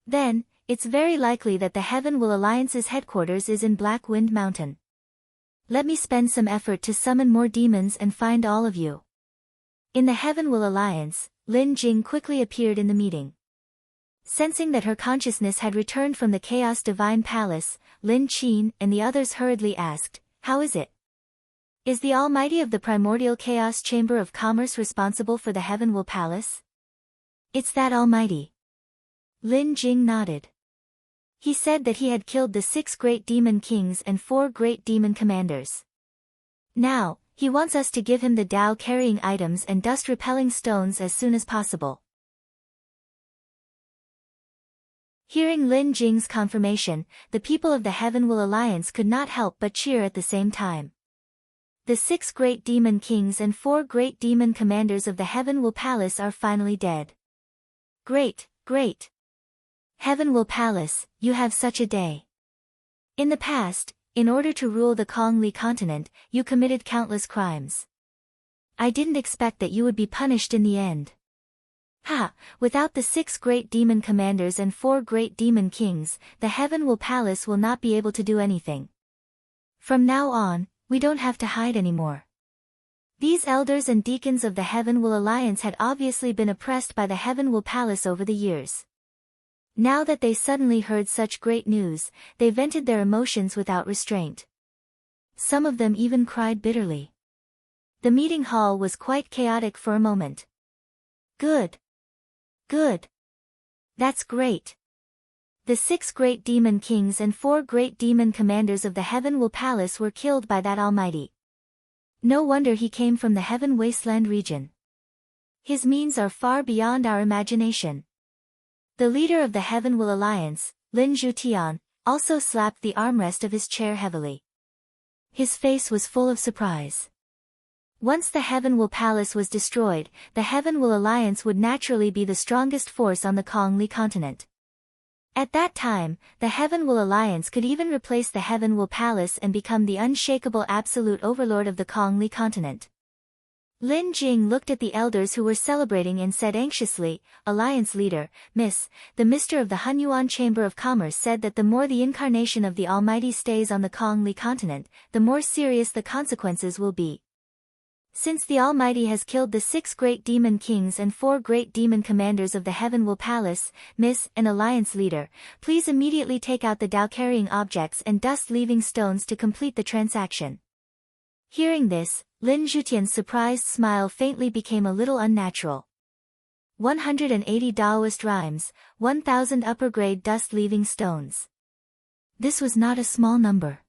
Then, it's very likely that the Heaven Will Alliance's headquarters is in Black Wind Mountain. Let me spend some effort to summon more demons and find all of you. In the Heaven Will Alliance, Lin Jing quickly appeared in the meeting. Sensing that her consciousness had returned from the Chaos Divine Palace, Lin Qin and the others hurriedly asked, How is it? Is the Almighty of the Primordial Chaos Chamber of Commerce responsible for the Heaven Will Palace? It's that Almighty. Lin Jing nodded. He said that he had killed the 6 great demon kings and 4 great demon commanders. Now, he wants us to give him the Tao-carrying items and dust-repelling stones as soon as possible. Hearing Lin Jing's confirmation, the people of the Heaven Will Alliance could not help but cheer at the same time. The 6 great demon kings and 4 great demon commanders of the Heaven Will Palace are finally dead. Great. Heaven Will Palace, you have such a day. In the past, in order to rule the Kongli continent, you committed countless crimes. I didn't expect that you would be punished in the end. Ha! Without the 6 great demon commanders and 4 great demon kings, the Heavenwell Palace will not be able to do anything. From now on, we don't have to hide anymore. These elders and deacons of the Heavenwell Alliance had obviously been oppressed by the Heavenwell Palace over the years. Now that they suddenly heard such great news, they vented their emotions without restraint. Some of them even cried bitterly. The meeting hall was quite chaotic for a moment. Good. Good. That's great. The 6 great demon kings and 4 great demon commanders of the Heavenwell Palace were killed by that Almighty. No wonder he came from the Heaven Wasteland region. His means are far beyond our imagination. The leader of the Heavenwell Alliance, Lin Zhutian, also slapped the armrest of his chair heavily. His face was full of surprise. Once the Heavenwell Palace was destroyed, the Heavenwell Alliance would naturally be the strongest force on the Kongli continent. At that time, the Heavenwell Alliance could even replace the Heavenwell Palace and become the unshakable absolute overlord of the Kongli continent. Lin Jing looked at the elders who were celebrating and said anxiously, Alliance leader, Miss, the Mister of the Hunyuan Chamber of Commerce said that the more the incarnation of the Almighty stays on the Kongli continent, the more serious the consequences will be. Since the Almighty has killed the 6 great demon kings and 4 great demon commanders of the Heavenwell Palace, Miss and Alliance leader, please immediately take out the Dao-carrying objects and dust-leaving stones to complete the transaction. Hearing this, Lin Zhutian's surprised smile faintly became a little unnatural. 180 Daoist rhymes, 1,000 upper-grade dust-leaving stones. This was not a small number.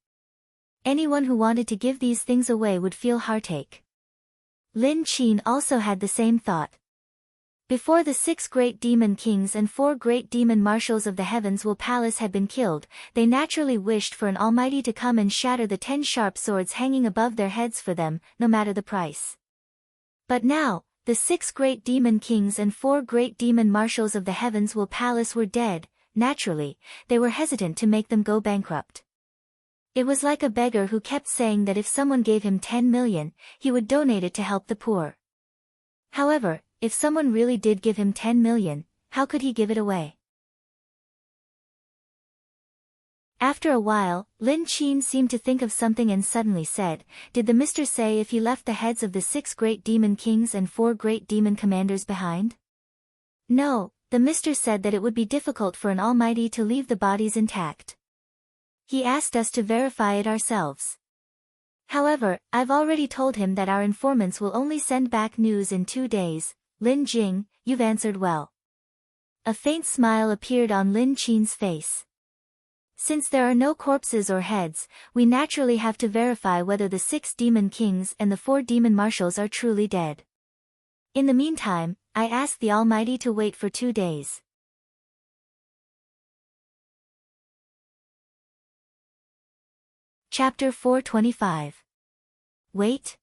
Anyone who wanted to give these things away would feel heartache. Lin Qin also had the same thought. Before the 6 great demon kings and 4 great demon marshals of the Heavenwell Palace had been killed, they naturally wished for an Almighty to come and shatter the 10 sharp swords hanging above their heads for them, no matter the price. But now, the 6 great demon kings and 4 great demon marshals of the Heavenwell Palace were dead. Naturally, they were hesitant to make them go bankrupt. It was like a beggar who kept saying that if someone gave him 10 million, he would donate it to help the poor. However, if someone really did give him 10 million, how could he give it away? After a while, Lin Qin seemed to think of something and suddenly said, Did the Mister say if he left the heads of the 6 great demon kings and 4 great demon commanders behind? No, the Mister said that it would be difficult for an Almighty to leave the bodies intact. He asked us to verify it ourselves. However, I've already told him that our informants will only send back news in 2 days. Lin Jing, you've answered well. A faint smile appeared on Lin Qin's face. Since there are no corpses or heads, we naturally have to verify whether the 6 demon kings and the 4 demon marshals are truly dead. In the meantime, I ask the Almighty to wait for 2 days. Chapter 425. Wait?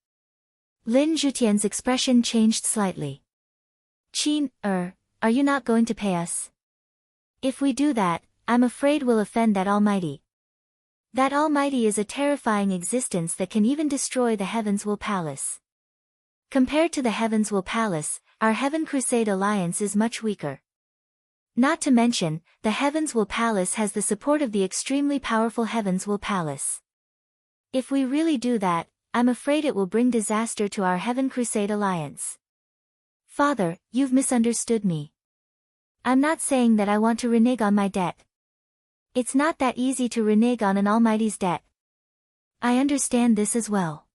Lin Zhutian's expression changed slightly. Qin, are you not going to pay us? If we do that, I'm afraid we'll offend that Almighty. That Almighty is a terrifying existence that can even destroy the Heavenwell Palace. Compared to the Heavenwell Palace, our Heaven Crusade Alliance is much weaker. Not to mention, the Heavenwell Palace has the support of the extremely powerful Heavenwell Palace. If we really do that, I'm afraid it will bring disaster to our Heaven Crusade Alliance. Father, you've misunderstood me. I'm not saying that I want to renege on my debt. It's not that easy to renege on an Almighty's debt. I understand this as well.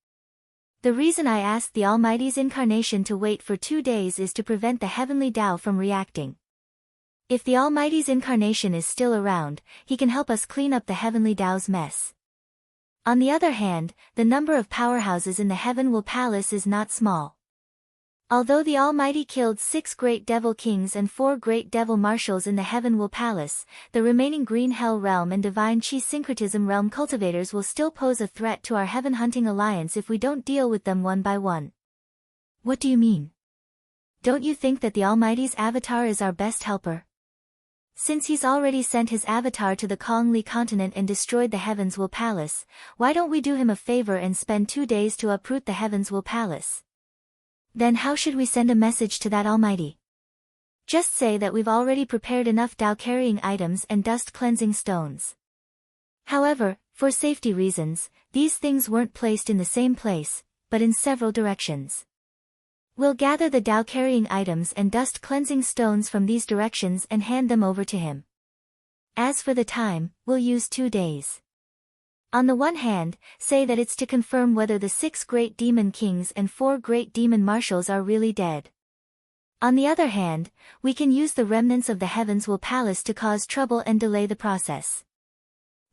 The reason I asked the Almighty's incarnation to wait for 2 days is to prevent the heavenly Tao from reacting. If the Almighty's incarnation is still around, he can help us clean up the heavenly Tao's mess. On the other hand, the number of powerhouses in the Heavenwell Palace is not small. Although the Almighty killed 6 great devil kings and 4 great devil marshals in the Heavenwell Palace, the remaining Green Hell Realm and Divine Chi Syncretism Realm cultivators will still pose a threat to our Heaven Hunting Alliance if we don't deal with them one by one. What do you mean? Don't you think that the Almighty's avatar is our best helper? Since he's already sent his avatar to the Kongli continent and destroyed the Heavenwell Palace, why don't we do him a favor and spend 2 days to uproot the Heavenwell Palace? Then how should we send a message to that Almighty? Just say that we've already prepared enough Dao-carrying items and dust-cleansing stones. However, for safety reasons, these things weren't placed in the same place, but in several directions. We'll gather the Dao-carrying items and dust-cleansing stones from these directions and hand them over to him. As for the time, we'll use 2 days. On the one hand, say that it's to confirm whether the 6 great demon kings and 4 great demon marshals are really dead. On the other hand, we can use the remnants of the Heavens Will Palace to cause trouble and delay the process.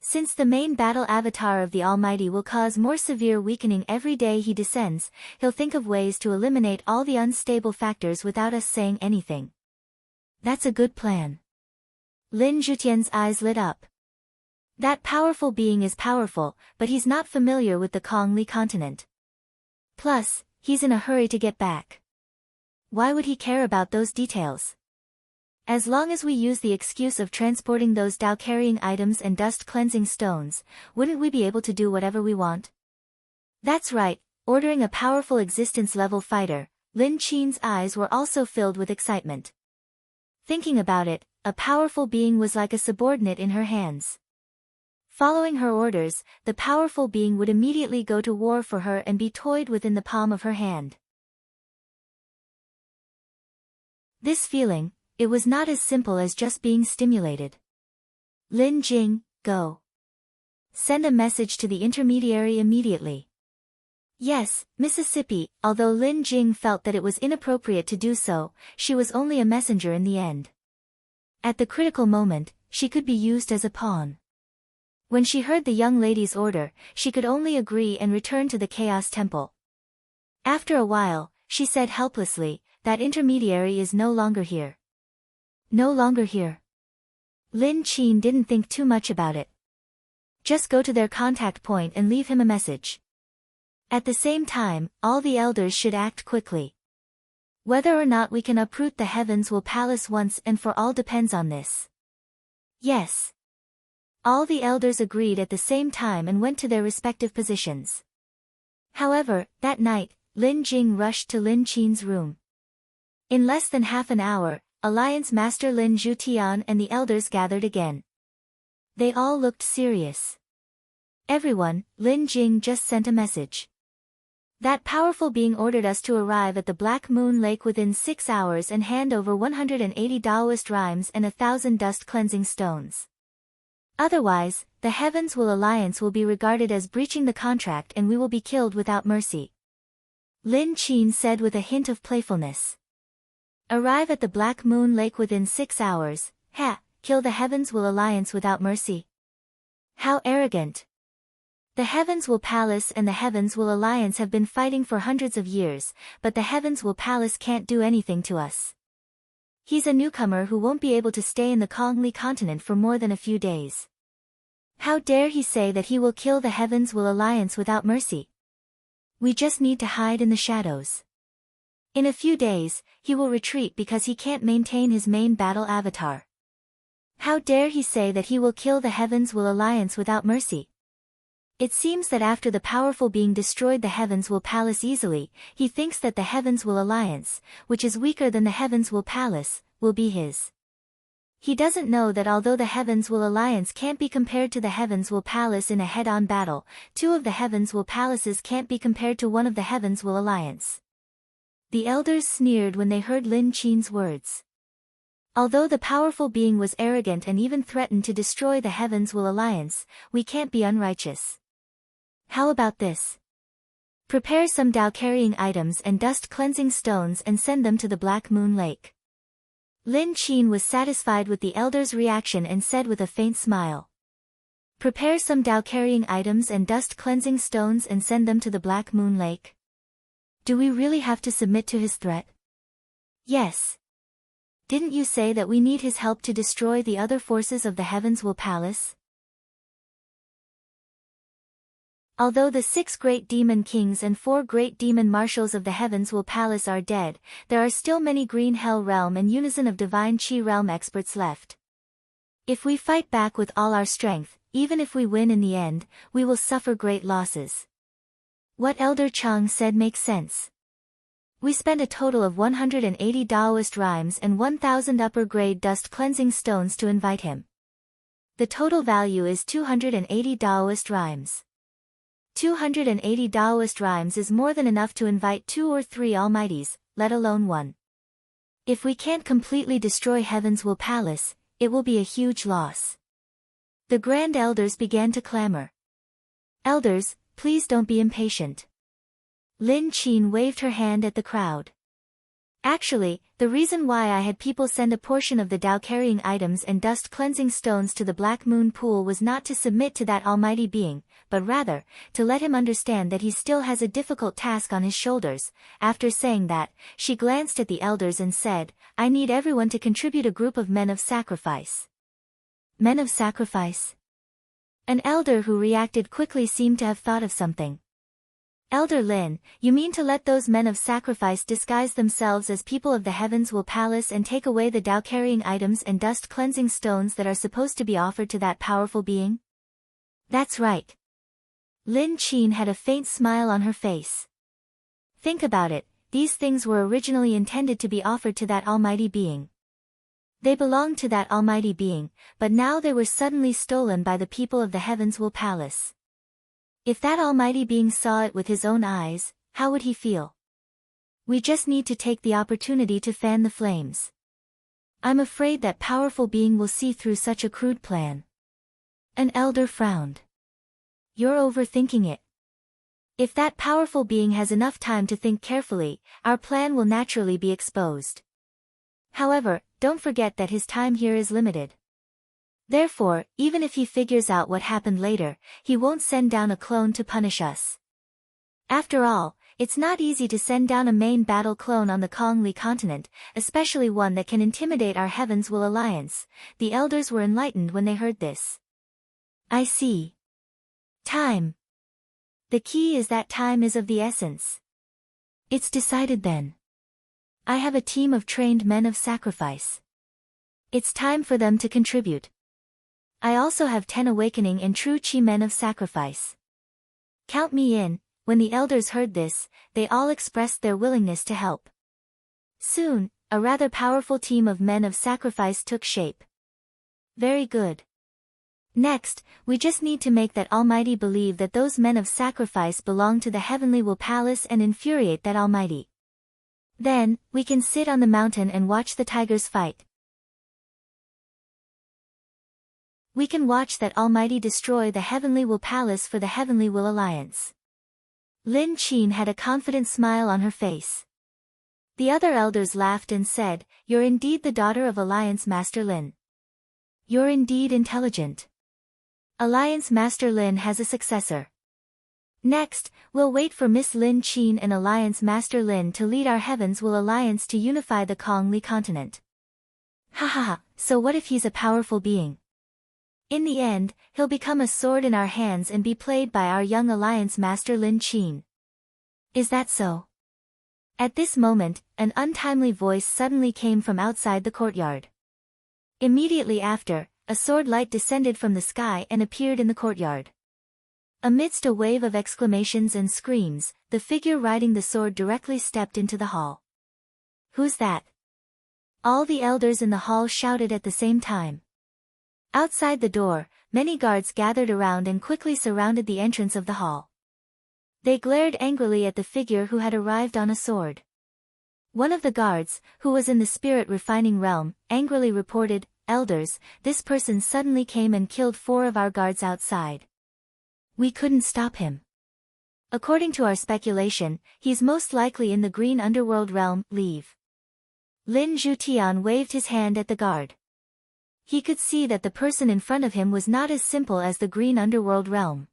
Since the main battle avatar of the Almighty will cause more severe weakening every day he descends, he'll think of ways to eliminate all the unstable factors without us saying anything. That's a good plan. Lin Zhutian's eyes lit up. That powerful being is powerful, but he's not familiar with the Kongli continent. Plus, he's in a hurry to get back. Why would he care about those details? As long as we use the excuse of transporting those Dao-carrying items and dust-cleansing stones, wouldn't we be able to do whatever we want? That's right, ordering a powerful existence-level fighter. Lin Qin's eyes were also filled with excitement. Thinking about it, a powerful being was like a subordinate in her hands. Following her orders, the powerful being would immediately go to war for her and be toyed within the palm of her hand. This feeling, it was not as simple as just being stimulated. Lin Jing, go. Send a message to the intermediary immediately. Yes, Mississippi. Although Lin Jing felt that it was inappropriate to do so, she was only a messenger in the end. At the critical moment, she could be used as a pawn. When she heard the young lady's order, she could only agree and return to the Chaos Temple. After a while, she said helplessly, that intermediary is no longer here. No longer here. Lin Qin didn't think too much about it. Just go to their contact point and leave him a message. At the same time, all the elders should act quickly. Whether or not we can uproot the Heavens Will Palace once and for all depends on this. Yes. All the elders agreed at the same time and went to their respective positions. However, that night, Lin Jing rushed to Lin Qin's room. In less than half an hour, Alliance Master Lin Zhutian and the elders gathered again. They all looked serious. Everyone, Lin Jing just sent a message. That powerful being ordered us to arrive at the Black Moon Lake within 6 hours and hand over 180 Taoist rhymes and 1,000 dust-cleansing stones. Otherwise, the Heavens Will Alliance will be regarded as breaching the contract and we will be killed without mercy. Lin Qin said with a hint of playfulness. Arrive at the Black Moon Lake within 6 hours, kill the Heavens Will Alliance without mercy. How arrogant. The Heavens Will Palace and the Heavens Will Alliance have been fighting for hundreds of years, but the Heavens Will Palace can't do anything to us. He's a newcomer who won't be able to stay in the Kongli continent for more than a few days. How dare he say that he will kill the Heavens Will Alliance without mercy? We just need to hide in the shadows. In a few days, he will retreat because he can't maintain his main battle avatar. How dare he say that he will kill the Heavens Will Alliance without mercy? It seems that after the powerful being destroyed the Heavens Will Palace easily, he thinks that the Heavens Will Alliance, which is weaker than the Heavens Will Palace, will be his. He doesn't know that although the Heavens Will Alliance can't be compared to the Heavens Will Palace in a head-on battle, 2 of the Heavens Will Palaces can't be compared to 1 of the Heavens Will Alliance. The elders sneered when they heard Lin Qin's words. Although the powerful being was arrogant and even threatened to destroy the Heavens Will Alliance, we can't be unrighteous. How about this? Prepare some Dao-carrying items and dust-cleansing stones and send them to the Black Moon Lake. Lin Qin was satisfied with the elders' reaction and said with a faint smile. Prepare some Dao-carrying items and dust-cleansing stones and send them to the Black Moon Lake. Do we really have to submit to his threat? Yes. Didn't you say that we need his help to destroy the other forces of the Heavens Will Palace? Although the 6 great demon kings and 4 great demon marshals of the Heavens Will Palace are dead, there are still many Green Hell Realm and Unison of Divine Qi Realm experts left. If we fight back with all our strength, even if we win in the end, we will suffer great losses. What Elder Chang said makes sense. We spent a total of 180 Taoist rhymes and 1,000 upper-grade dust cleansing stones to invite him. The total value is 280 Taoist rhymes. 280 Taoist rhymes is more than enough to invite 2 or 3 almighties, let alone 1. If we can't completely destroy Heaven's Will Palace, it will be a huge loss. The Grand Elders began to clamor. Elders, please don't be impatient. Lin Qin waved her hand at the crowd. Actually, the reason why I had people send a portion of the Tao carrying items and dust cleansing stones to the Black Moon Pool was not to submit to that almighty being, but rather, to let him understand that he still has a difficult task on his shoulders. After saying that, she glanced at the elders and said, I need everyone to contribute a group of men of sacrifice. Men of sacrifice? An elder who reacted quickly seemed to have thought of something. Elder Lin, you mean to let those men of sacrifice disguise themselves as people of the Heavens Will Palace and take away the Tao carrying items and dust cleansing stones that are supposed to be offered to that powerful being? That's right. Lin Qin had a faint smile on her face. Think about it, these things were originally intended to be offered to that almighty being. They belonged to that almighty being, but now they were suddenly stolen by the people of the Heavens Will Palace. If that almighty being saw it with his own eyes, how would he feel? We just need to take the opportunity to fan the flames. I'm afraid that powerful being will see through such a crude plan. An elder frowned. You're overthinking it. If that powerful being has enough time to think carefully, our plan will naturally be exposed. However, don't forget that his time here is limited. Therefore, even if he figures out what happened later, he won't send down a clone to punish us. After all, it's not easy to send down a main battle clone on the Kongli continent, especially one that can intimidate our Heavens Will Alliance. The elders were enlightened when they heard this. I see. Time. The key is that time is of the essence. It's decided then. I have a team of trained men of sacrifice. It's time for them to contribute. I also have 10 awakening and true Qi men of sacrifice. Count me in. When the elders heard this, they all expressed their willingness to help. Soon, a rather powerful team of men of sacrifice took shape. Very good. Next, we just need to make that Almighty believe that those men of sacrifice belong to the Heavenly Will Palace and infuriate that Almighty. Then, we can sit on the mountain and watch the tigers fight. We can watch that Almighty destroy the Heavenly Will Palace for the Heavenly Will Alliance. Lin Qin had a confident smile on her face. The other elders laughed and said, You're indeed the daughter of Alliance Master Lin. You're indeed intelligent. Alliance Master Lin has a successor. Next, we'll wait for Miss Lin Qin and Alliance Master Lin to lead our Heavens Will Alliance to unify the Kongli continent. Ha ha ha, so what if he's a powerful being? In the end, he'll become a sword in our hands and be played by our young Alliance Master Lin Qin. Is that so? At this moment, an untimely voice suddenly came from outside the courtyard. Immediately after, a sword light descended from the sky and appeared in the courtyard. Amidst a wave of exclamations and screams, the figure riding the sword directly stepped into the hall. Who's that? All the elders in the hall shouted at the same time. Outside the door, many guards gathered around and quickly surrounded the entrance of the hall. They glared angrily at the figure who had arrived on a sword. One of the guards, who was in the spirit refining realm, angrily reported, Elders, this person suddenly came and killed 4 of our guards outside. We couldn't stop him. According to our speculation, he's most likely in the green underworld realm. Leave. Lin Zhutian waved his hand at the guard. He could see that the person in front of him was not as simple as the green underworld realm.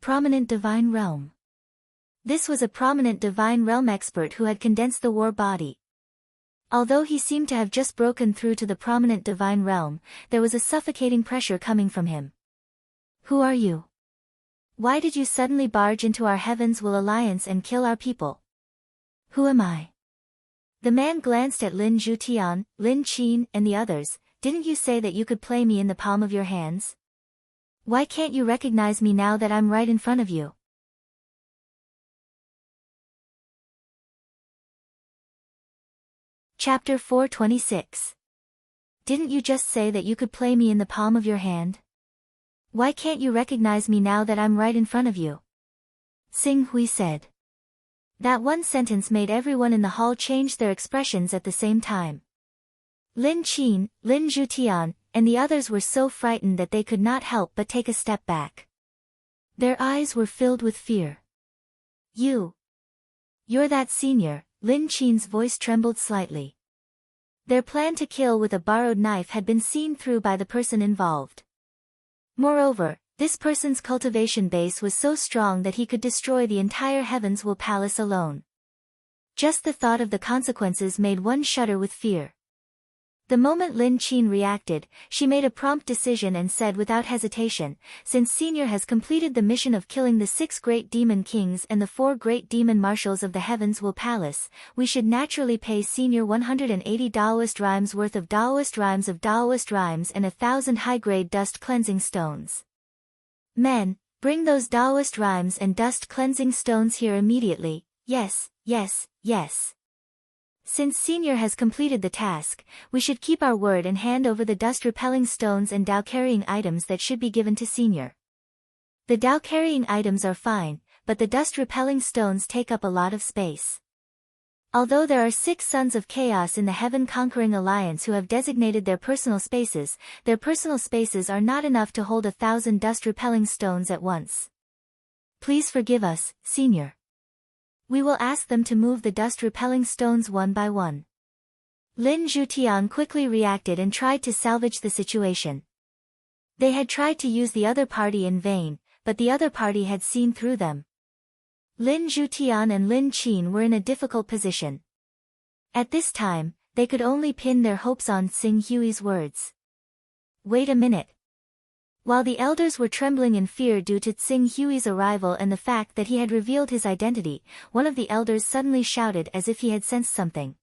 Prominent divine realm. This was a prominent divine realm expert who had condensed the war body. Although he seemed to have just broken through to the prominent divine realm, there was a suffocating pressure coming from him. Who are you? Why did you suddenly barge into our Heavens Will Alliance and kill our people? Who am I? The man glanced at Lin Zhutian, Lin Qin, and the others. Didn't you say that you could play me in the palm of your hands? Why can't you recognize me now that I'm right in front of you? Chapter 426. Didn't you just say that you could play me in the palm of your hand? Why can't you recognize me now that I'm right in front of you? Xing Hui said. That one sentence made everyone in the hall change their expressions at the same time. Lin Qin, Lin Zhutian, and the others were so frightened that they could not help but take a step back. Their eyes were filled with fear. You're that senior, Lin Qin's voice trembled slightly. Their plan to kill with a borrowed knife had been seen through by the person involved. Moreover, this person's cultivation base was so strong that he could destroy the entire Heaven's Will Palace alone. Just the thought of the consequences made one shudder with fear. The moment Lin Qin reacted, she made a prompt decision and said without hesitation, since Senior has completed the mission of killing the 6 great demon kings and the 4 great demon marshals of the Heaven's Will Palace, we should naturally pay Senior 180 Daoist rhymes worth of Daoist rhymes and 1,000 high-grade dust cleansing stones. Men, bring those Daoist rhymes and dust cleansing stones here immediately. Yes, yes, yes. Since Senior has completed the task, we should keep our word and hand over the dust-repelling stones and Dao-carrying items that should be given to Senior. The Dao-carrying items are fine, but the dust-repelling stones take up a lot of space. Although there are 6 sons of chaos in the Heaven-conquering Alliance who have designated their personal spaces are not enough to hold 1,000 dust-repelling stones at once. Please forgive us, Senior. We will ask them to move the dust-repelling stones one by one. Lin Zhutian quickly reacted and tried to salvage the situation. They had tried to use the other party in vain, but the other party had seen through them. Lin Zhutian and Lin Qin were in a difficult position. At this time, they could only pin their hopes on Xing Hui's words. Wait a minute. While the elders were trembling in fear due to Xing Hui's arrival and the fact that he had revealed his identity, one of the elders suddenly shouted as if he had sensed something.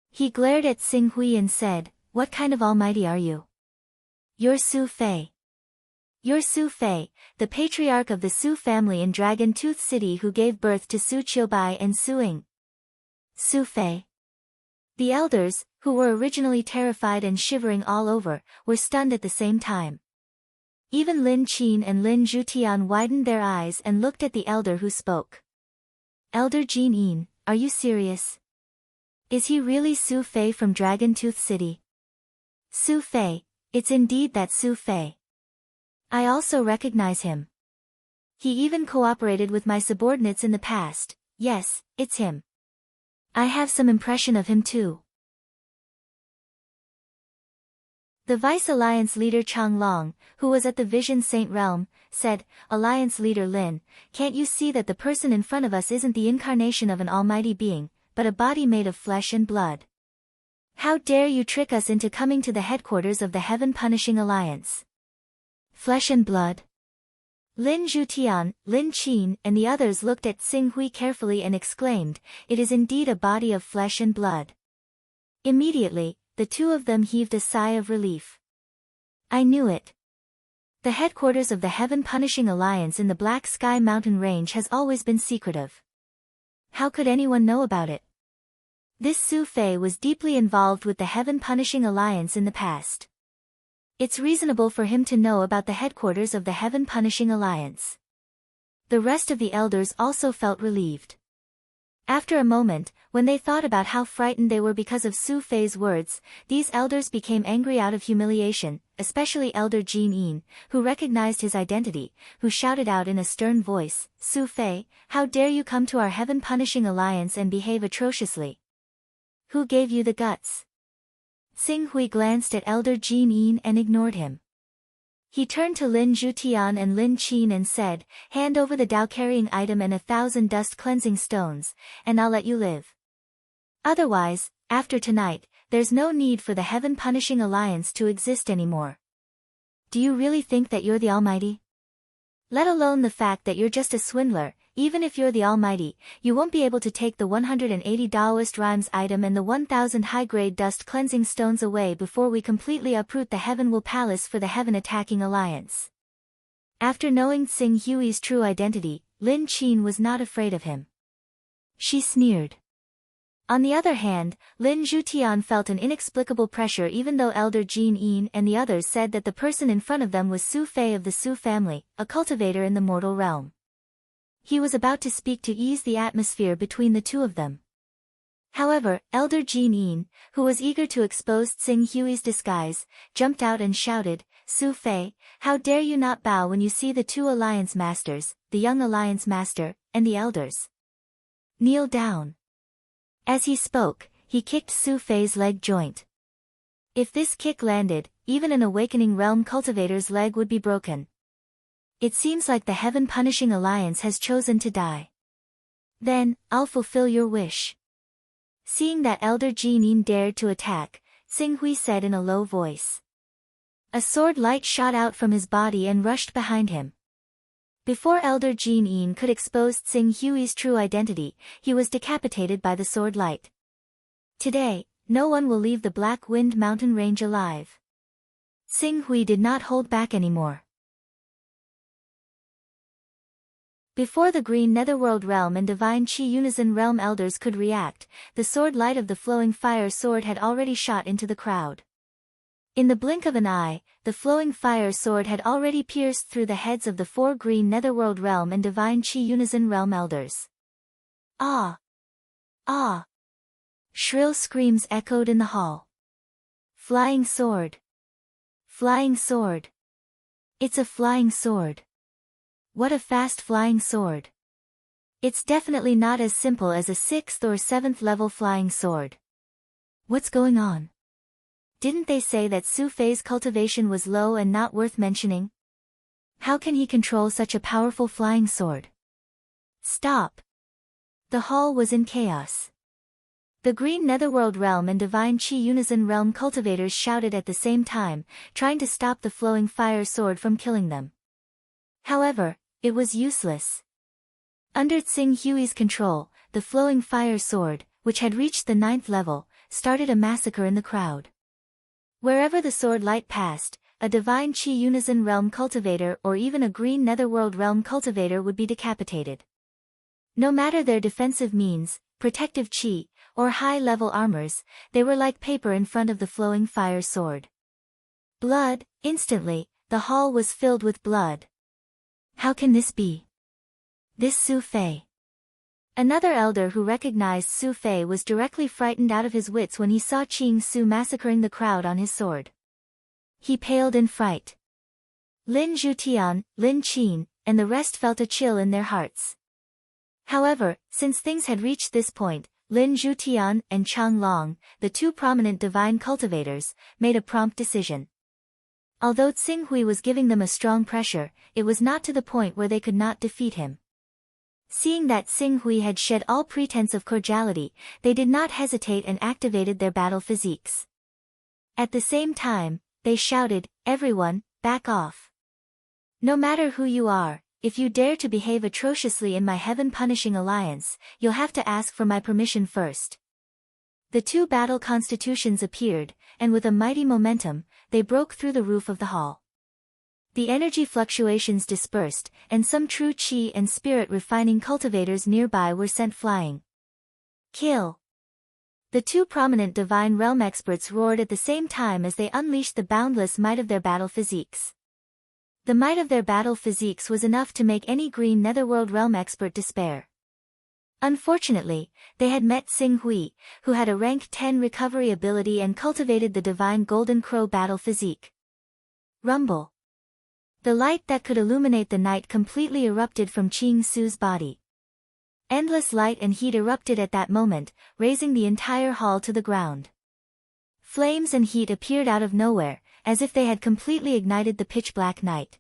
He glared at Xing Hui and said, "What kind of almighty are you?" "You're Su Fei. You're Su Fei, the patriarch of the Su family in Dragon Tooth City who gave birth to Su Qiubai and Su Ying." Su Fei. The elders, who were originally terrified and shivering all over, were stunned at the same time. Even Lin Qin and Lin Zhutian widened their eyes and looked at the elder who spoke. "Elder Jin Yin, are you serious? Is he really Su Fei from Dragon Tooth City?" "Su Fei, it's indeed that Su Fei. I also recognize him. He even cooperated with my subordinates in the past. Yes, it's him. I have some impression of him too." The Vice Alliance leader Chang Long, who was at the Vision Saint Realm, said, "Alliance leader Lin, can't you see that the person in front of us isn't the incarnation of an almighty being, but a body made of flesh and blood? How dare you trick us into coming to the headquarters of the Heaven-punishing Alliance?" Flesh and blood? Lin Zhutian, Lin Qin, and the others looked at Xing Hui carefully and exclaimed, "It is indeed a body of flesh and blood." Immediately, the 2 of them heaved a sigh of relief. I knew it. The headquarters of the Heaven-punishing Alliance in the Black Sky Mountain Range has always been secretive. How could anyone know about it? This Su Fei was deeply involved with the Heaven-punishing Alliance in the past. It's reasonable for him to know about the headquarters of the Heaven-punishing Alliance. The rest of the elders also felt relieved. After a moment, when they thought about how frightened they were because of Su Fei's words, these elders became angry out of humiliation, especially Elder Jin Yin, who recognized his identity, who shouted out in a stern voice, "Su Fei, how dare you come to our Heaven-punishing Alliance and behave atrociously? Who gave you the guts?" Xing Hui glanced at Elder Jin Yin and ignored him. He turned to Lin Zhutian and Lin Qin and said, "Hand over the Dao-carrying item and 1,000 dust-cleansing stones, and I'll let you live. Otherwise, after tonight, there's no need for the Heaven-punishing Alliance to exist anymore. Do you really think that you're the Almighty? Let alone the fact that you're just a swindler, even if you're the Almighty, you won't be able to take the 180 Daoist rhymes item and the 1,000 high-grade dust-cleansing stones away before we completely uproot the Heaven Will Palace for the Heaven-attacking Alliance." After knowing Xing Hui's true identity, Lin Qin was not afraid of him. She sneered. On the other hand, Lin Zhutian felt an inexplicable pressure even though Elder Jean Yin and the others said that the person in front of them was Su Fei of the Su family, a cultivator in the mortal realm. He was about to speak to ease the atmosphere between the two of them. However, Elder Jean Yin, who was eager to expose Tsing Hui's disguise, jumped out and shouted, "Su Fei, how dare you not bow when you see the two alliance masters, the young alliance master, and the elders? Kneel down." As he spoke, he kicked Su Fei's leg joint. If this kick landed, even an awakening realm cultivator's leg would be broken. It seems like the Heaven Punishing Alliance has chosen to die. Then, I'll fulfill your wish. Seeing that Elder Jean Yin dared to attack, Tsing Hui said in a low voice. A sword light shot out from his body and rushed behind him. Before Elder Jean Yin could expose Tsing Hui's true identity, he was decapitated by the sword light. Today, no one will leave the Black Wind Mountain Range alive. Tsing Hui did not hold back anymore. Before the Green Netherworld Realm and Divine Chi Unison Realm elders could react, the sword light of the flowing fire sword had already shot into the crowd. In the blink of an eye, the flowing fire sword had already pierced through the heads of the 4 Green Netherworld Realm and Divine Chi Unison Realm elders. Ah! Ah! Shrill screams echoed in the hall. Flying sword! Flying sword! It's a flying sword! What a fast flying sword! It's definitely not as simple as a 6th or 7th level flying sword. What's going on? Didn't they say that Su Fei's cultivation was low and not worth mentioning? How can he control such a powerful flying sword? Stop! The hall was in chaos. The Green Netherworld Realm and Divine Chi Unison Realm cultivators shouted at the same time, trying to stop the flowing fire sword from killing them. However, it was useless. Under Tsing Hui's control, the flowing fire sword, which had reached the 9th level, started a massacre in the crowd. Wherever the sword light passed, a Divine Chi Unison Realm cultivator or even a Green Netherworld Realm cultivator would be decapitated. No matter their defensive means, protective chi, or high-level armors, they were like paper in front of the flowing fire sword. Blood, instantly, the hall was filled with blood. How can this be? This Su Fei. Another elder who recognized Su Fei was directly frightened out of his wits when he saw Qing Su massacring the crowd on his sword. He paled in fright. Lin Zhutian, Lin Qin, and the rest felt a chill in their hearts. However, since things had reached this point, Lin Zhutian and Chang Long, the 2 prominent divine cultivators, made a prompt decision. Although Tsing Hui was giving them a strong pressure, it was not to the point where they could not defeat him. Seeing that Tsing Hui had shed all pretense of cordiality, they did not hesitate and activated their battle physiques. At the same time, they shouted, "Everyone, back off. No matter who you are, if you dare to behave atrociously in my Heaven Punishing Alliance, you'll have to ask for my permission first." The 2 battle constitutions appeared, and with a mighty momentum, they broke through the roof of the hall. The energy fluctuations dispersed, and some true chi and spirit refining cultivators nearby were sent flying. Kill! The 2 prominent divine realm experts roared at the same time as they unleashed the boundless might of their battle physiques. The might of their battle physiques was enough to make any Green Netherworld realm expert despair. Unfortunately, they had met Tsing Hui, who had a rank 10 recovery ability and cultivated the divine Golden Crow battle physique. Rumble. The light that could illuminate the night completely erupted from Qing Su's body. Endless light and heat erupted at that moment, raising the entire hall to the ground. Flames and heat appeared out of nowhere, as if they had completely ignited the pitch-black night.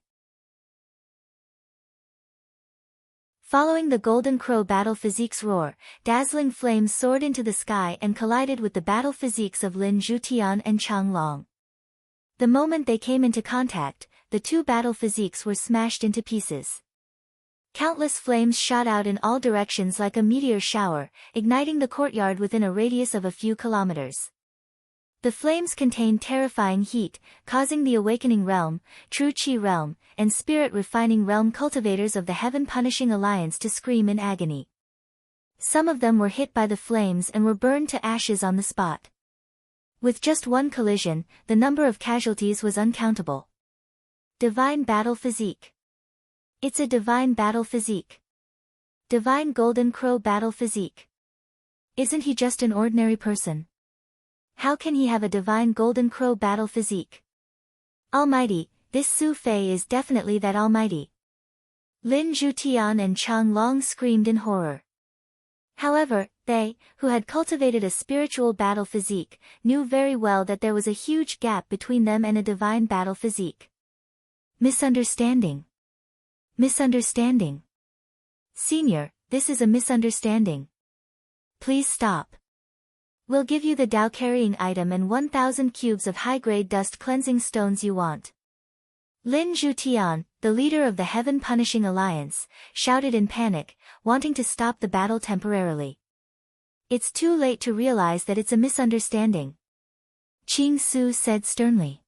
Following the Golden Crow battle physique's roar, dazzling flames soared into the sky and collided with the battle physiques of Lin Zhutian and Chang Long. The moment they came into contact, the 2 battle physiques were smashed into pieces. Countless flames shot out in all directions like a meteor shower, igniting the courtyard within a radius of a few kilometers. The flames contained terrifying heat, causing the Awakening Realm, True Chi Realm, and Spirit Refining Realm cultivators of the Heaven Punishing Alliance to scream in agony. Some of them were hit by the flames and were burned to ashes on the spot. With just one collision, the number of casualties was uncountable. Divine battle physique. It's a divine battle physique. Divine golden crow battle physique. Isn't he just an ordinary person? How can he have a divine golden crow battle physique? Almighty, this Su Fei is definitely that almighty. Lin Zhutian and Chang Long screamed in horror. However, they, who had cultivated a spiritual battle physique, knew very well that there was a huge gap between them and a divine battle physique. Misunderstanding. Misunderstanding. Senior, this is a misunderstanding. Please stop. We'll give you the Dao carrying item and 1,000 cubes of high-grade dust cleansing stones you want. Lin Zhutian, the leader of the Heaven Punishing Alliance, shouted in panic, wanting to stop the battle temporarily. It's too late to realize that it's a misunderstanding. Qing Su said sternly.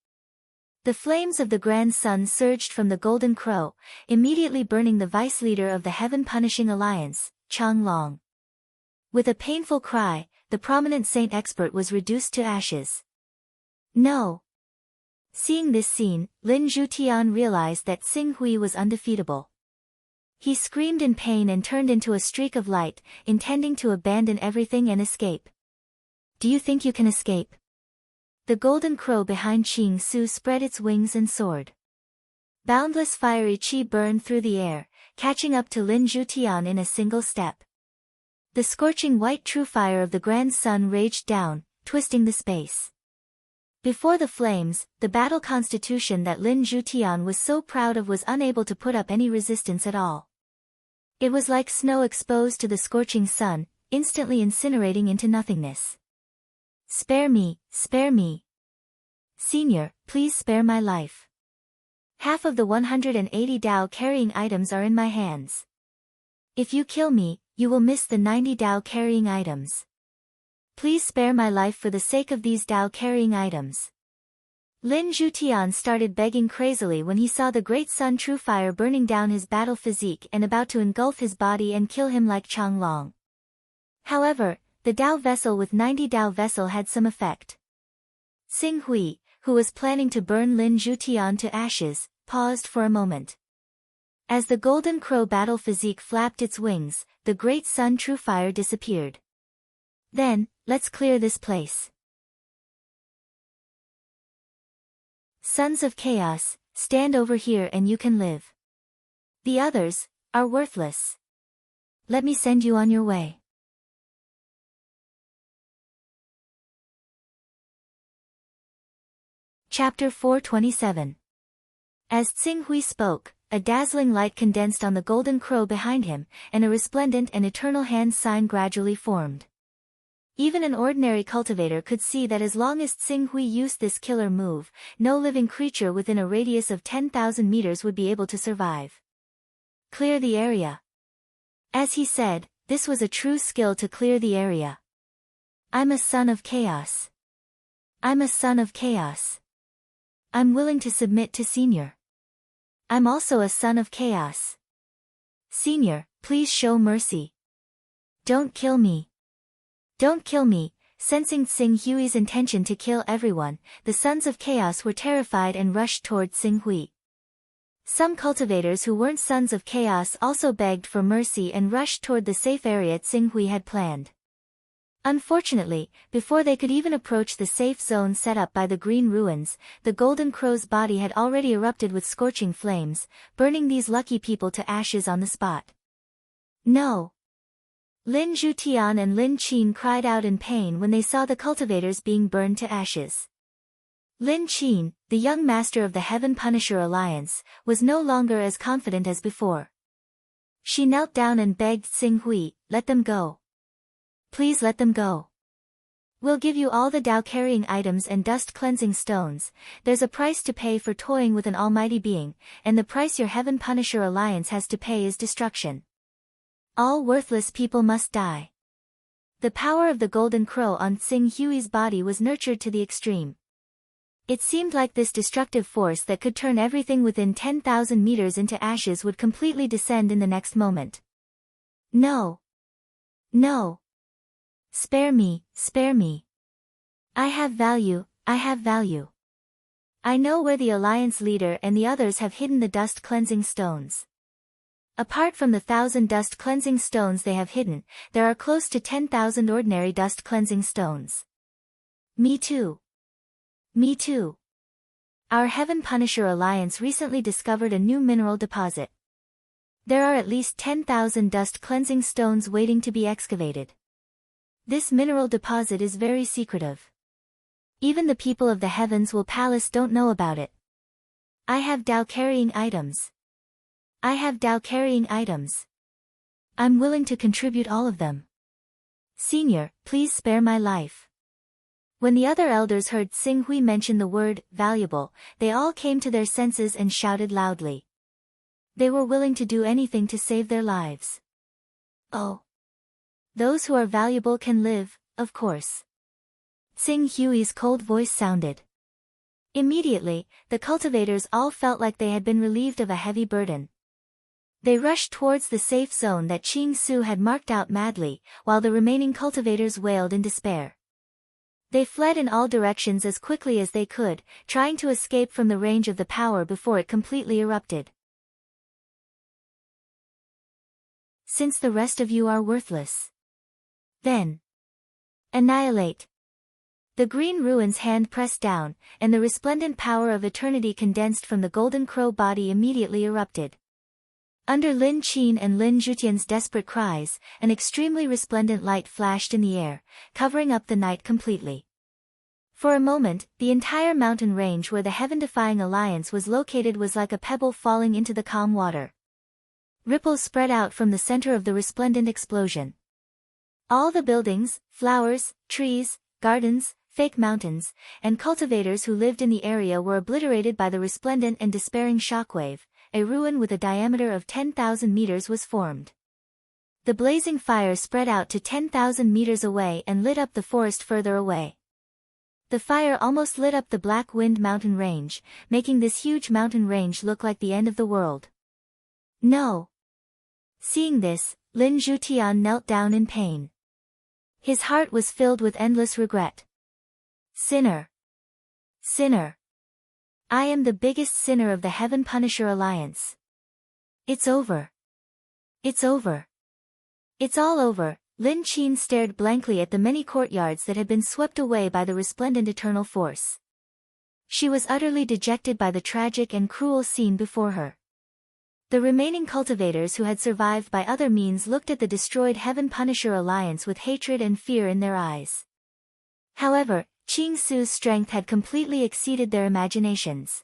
The flames of the Grand Sun surged from the Golden Crow, immediately burning the vice leader of the Heaven Punishing Alliance, Chang Long. With a painful cry, the prominent saint expert was reduced to ashes. No. Seeing this scene, Lin Zhutian realized that Xing Hui was undefeatable. He screamed in pain and turned into a streak of light, intending to abandon everything and escape. Do you think you can escape? The golden crow behind Qing Su spread its wings and soared. Boundless fiery qi burned through the air, catching up to Lin Zhutian in a single step. The scorching white true fire of the Grand Sun raged down, twisting the space. Before the flames, the battle constitution that Lin Zhutian was so proud of was unable to put up any resistance at all. It was like snow exposed to the scorching sun, instantly incinerating into nothingness. Spare me, spare me. Senior, please spare my life. Half of the 180 Dao carrying items are in my hands. If you kill me, you will miss the 90 Dao carrying items. Please spare my life for the sake of these Dao carrying items. Lin Zhutian started begging crazily when he saw the great sun true fire burning down his battle physique and about to engulf his body and kill him like Chang Long. However, the Dao vessel with 90 Dao vessel had some effect. Xing Hui, who was planning to burn Lin Zhutian to ashes, paused for a moment. As the golden crow battle physique flapped its wings, the great sun true fire disappeared. Then, let's clear this place. Sons of Chaos, stand over here and you can live. The others are worthless. Let me send you on your way. Chapter 427. As Xing Hui spoke, a dazzling light condensed on the golden crow behind him, and a resplendent and eternal hand sign gradually formed. Even an ordinary cultivator could see that as long as Xing Hui used this killer move, no living creature within a radius of 10,000 meters would be able to survive. Clear the area. As he said, this was a true skill to clear the area. I'm a son of chaos. I'm a son of chaos. I'm willing to submit to Senior. I'm also a son of chaos. Senior, please show mercy. Don't kill me. Don't kill me. Sensing Xing Hui's intention to kill everyone, the Sons of Chaos were terrified and rushed toward Xing Hui. Some cultivators who weren't Sons of Chaos also begged for mercy and rushed toward the safe area Xing Hui had planned. Unfortunately, before they could even approach the safe zone set up by the green ruins, the golden crow's body had already erupted with scorching flames, burning these lucky people to ashes on the spot. No! Lin Zhutian and Lin Qin cried out in pain when they saw the cultivators being burned to ashes. Lin Qin, the young master of the Heaven Punisher Alliance, was no longer as confident as before. She knelt down and begged Xing Hui, let them go. Please let them go. We'll give you all the Dao carrying items and dust cleansing stones. There's a price to pay for toying with an almighty being, and the price your Heaven Punisher Alliance has to pay is destruction. All worthless people must die. The power of the golden crow on Xing Hui's body was nurtured to the extreme. It seemed like this destructive force that could turn everything within 10,000 meters into ashes would completely descend in the next moment. No. No. Spare me, spare me. I have value, I have value. I know where the Alliance leader and the others have hidden the dust-cleansing stones. Apart from the 1,000 dust-cleansing stones they have hidden, there are close to 10,000 ordinary dust-cleansing stones. Me too. Me too. Our Heaven Punisher Alliance recently discovered a new mineral deposit. There are at least 10,000 dust-cleansing stones waiting to be excavated. This mineral deposit is very secretive. Even the people of the Heavens Will Palace don't know about it. I have Dao-carrying items. I have Dao-carrying items. I'm willing to contribute all of them. Senior, please spare my life. When the other elders heard Xing Hui mention the word, valuable, they all came to their senses and shouted loudly. They were willing to do anything to save their lives. Oh. Those who are valuable can live, of course. Xing Hui's cold voice sounded. Immediately, the cultivators all felt like they had been relieved of a heavy burden. They rushed towards the safe zone that Qing Su had marked out madly, while the remaining cultivators wailed in despair. They fled in all directions as quickly as they could, trying to escape from the range of the power before it completely erupted. Since the rest of you are worthless, then annihilate. The green ruin's hand pressed down, and the resplendent power of eternity condensed from the golden crow body immediately erupted. Under Lin Qin and Lin Zhutian's desperate cries, an extremely resplendent light flashed in the air, covering up the night completely. For a moment, the entire mountain range where the heaven-defying alliance was located was like a pebble falling into the calm water. Ripples spread out from the center of the resplendent explosion. All the buildings, flowers, trees, gardens, fake mountains, and cultivators who lived in the area were obliterated by the resplendent and despairing shockwave. A ruin with a diameter of 10,000 meters was formed. The blazing fire spread out to 10,000 meters away and lit up the forest further away. The fire almost lit up the Black Wind mountain range, making this huge mountain range look like the end of the world. No! Seeing this, Lin Zhutian knelt down in pain. His heart was filled with endless regret. Sinner! Sinner! I am the biggest sinner of the Heaven Punisher Alliance. It's over. It's over. It's all over. Lin Qin stared blankly at the many courtyards that had been swept away by the resplendent eternal force. She was utterly dejected by the tragic and cruel scene before her. The remaining cultivators who had survived by other means looked at the destroyed Heaven Punisher Alliance with hatred and fear in their eyes. However, Qing Su's strength had completely exceeded their imaginations.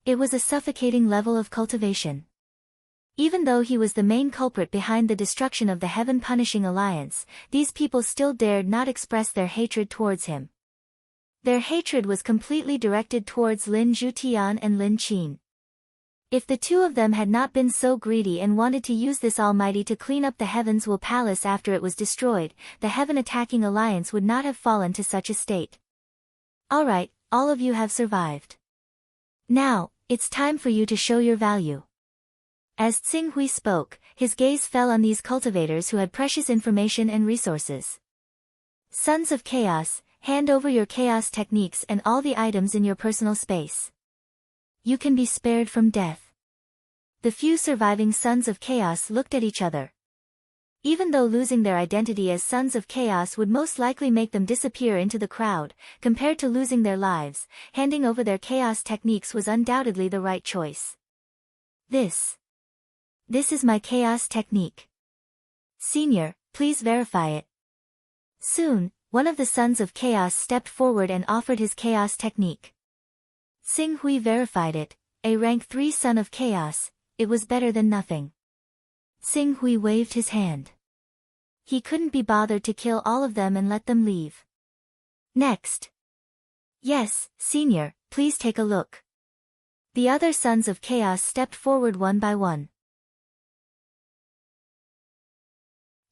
It was a suffocating level of cultivation. Even though he was the main culprit behind the destruction of the Heaven Punishing Alliance, these people still dared not express their hatred towards him. Their hatred was completely directed towards Lin Zhutian and Lin Qin. If the two of them had not been so greedy and wanted to use this almighty to clean up the Heaven's Will Palace after it was destroyed, the Heaven Attacking Alliance would not have fallen to such a state. Alright, all of you have survived. Now, it's time for you to show your value. As Xing Hui spoke, his gaze fell on these cultivators who had precious information and resources. Sons of Chaos, hand over your chaos techniques and all the items in your personal space. You can be spared from death. The few surviving Sons of Chaos looked at each other. Even though losing their identity as Sons of Chaos would most likely make them disappear into the crowd, compared to losing their lives, handing over their chaos techniques was undoubtedly the right choice. This is my chaos technique. Senior, please verify it. Soon, one of the Sons of Chaos stepped forward and offered his chaos technique. Xing Hui verified it, a rank 3 Son of Chaos, it was better than nothing. Xing Hui waved his hand. He couldn't be bothered to kill all of them and let them leave. Next. Yes, Senior, please take a look. The other Sons of Chaos stepped forward one by one.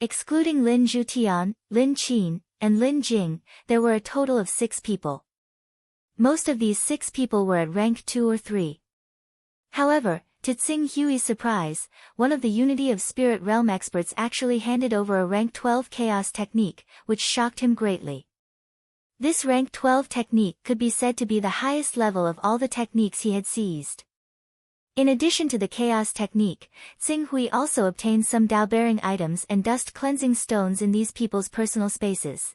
Excluding Lin Zhutian, Lin Qin, and Lin Jing, there were a total of 6 people. Most of these 6 people were at rank 2 or 3. However, To Tsing Hui's surprise, one of the Unity of Spirit Realm experts actually handed over a rank 12 chaos technique, which shocked him greatly. This rank 12 technique could be said to be the highest level of all the techniques he had seized. In addition to the chaos technique, Tsing Hui also obtained some Dao-bearing items and dust-cleansing stones in these people's personal spaces.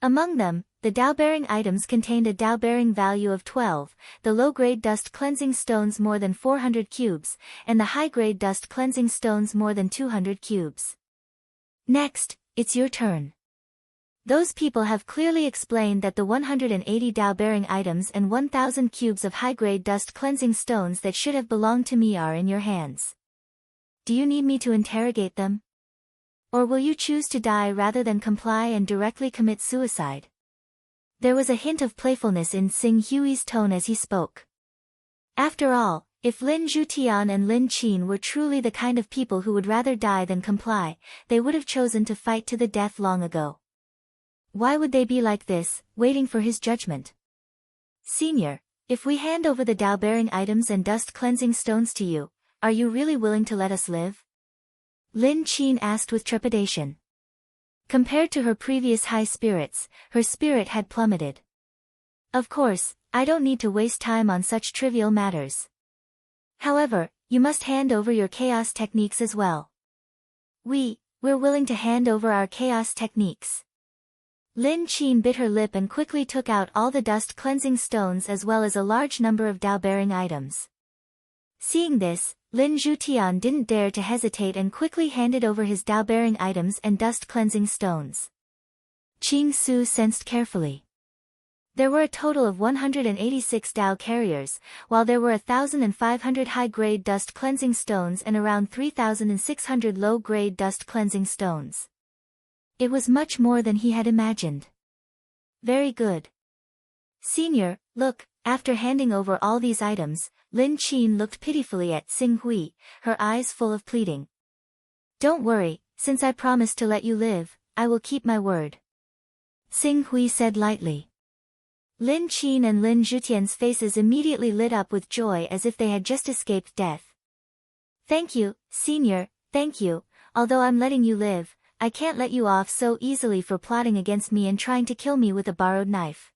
Among them, the Dao-bearing items contained a Dao-bearing value of 12, the low-grade dust-cleansing stones more than 400 cubes, and the high-grade dust-cleansing stones more than 200 cubes. Next, it's your turn. Those people have clearly explained that the 180 Dao-bearing items and 1,000 cubes of high-grade dust-cleansing stones that should have belonged to me are in your hands. Do you need me to interrogate them? Or will you choose to die rather than comply and directly commit suicide? There was a hint of playfulness in Tsing Hui's tone as he spoke. After all, if Lin Zhutian and Lin Qin were truly the kind of people who would rather die than comply, they would have chosen to fight to the death long ago. Why would they be like this, waiting for his judgment? Senior, if we hand over the Dao-bearing items and dust-cleansing stones to you, are you really willing to let us live? Lin Qin asked with trepidation. Compared to her previous high spirits, her spirit had plummeted. Of course, I don't need to waste time on such trivial matters. However, you must hand over your chaos techniques as well. We're willing to hand over our chaos techniques. Lin Qin bit her lip and quickly took out all the dust-cleansing stones as well as a large number of Dao-bearing items. Seeing this, Lin Zhutian didn't dare to hesitate and quickly handed over his Dao-bearing items and dust-cleansing stones. Qing Su sensed carefully. There were a total of 186 Dao carriers, while there were 1,500 high-grade dust-cleansing stones and around 3,600 low-grade dust-cleansing stones. It was much more than he had imagined. Very good. Senior, look, after handing over all these items, Lin Qin looked pitifully at Tsing Hui, her eyes full of pleading. Don't worry, since I promised to let you live, I will keep my word. Tsing Hui said lightly. Lin Qin and Lin Zhutian's faces immediately lit up with joy as if they had just escaped death. Thank you, Senior, thank you, although I'm letting you live, I can't let you off so easily for plotting against me and trying to kill me with a borrowed knife.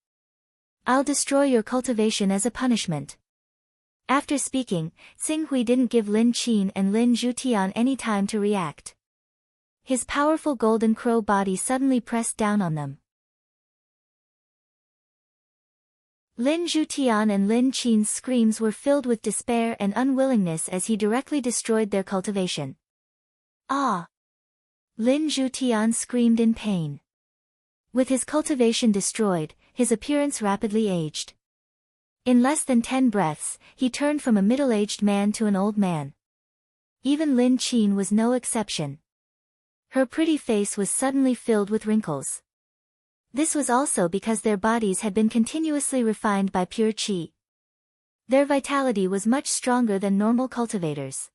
I'll destroy your cultivation as a punishment. After speaking, Tsing Hui didn't give Lin Qin and Lin Zhutian any time to react. His powerful golden crow body suddenly pressed down on them. Lin Zhutian and Lin Qin's screams were filled with despair and unwillingness as he directly destroyed their cultivation. Ah! Lin Zhutian screamed in pain. With his cultivation destroyed, his appearance rapidly aged. In less than 10 breaths, he turned from a middle-aged man to an old man. Even Lin Qin was no exception. Her pretty face was suddenly filled with wrinkles. This was also because their bodies had been continuously refined by pure qi. Their vitality was much stronger than normal cultivators.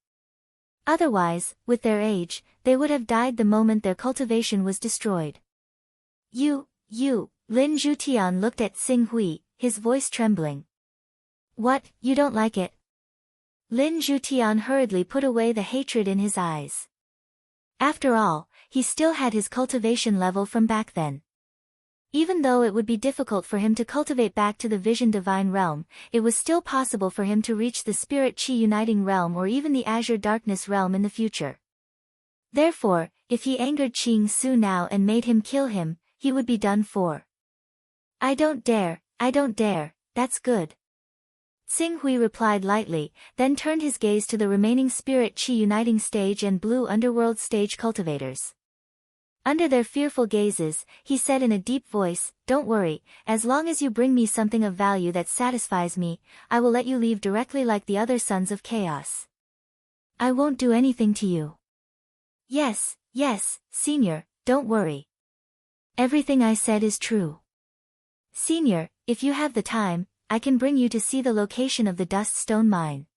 Otherwise, with their age, they would have died the moment their cultivation was destroyed. You, Lin Zhutian looked at Tsing Hui, his voice trembling. What, you don't like it? Lin Zhutian hurriedly put away the hatred in his eyes. After all, he still had his cultivation level from back then. Even though it would be difficult for him to cultivate back to the Vision Divine Realm, it was still possible for him to reach the Spirit Qi Uniting Realm or even the Azure Darkness Realm in the future. Therefore, if he angered Qing Su now and made him kill him, he would be done for. I don't dare, that's good. Tsing Hui replied lightly, then turned his gaze to the remaining Spirit Qi Uniting Stage and Blue Underworld Stage cultivators. Under their fearful gazes, he said in a deep voice, Don't worry, as long as you bring me something of value that satisfies me, I will let you leave directly like the other sons of chaos. I won't do anything to you. Yes, Senior, don't worry. Everything I said is true. Senior, if you have the time, I can bring you to see the location of the Dust Stone Mine.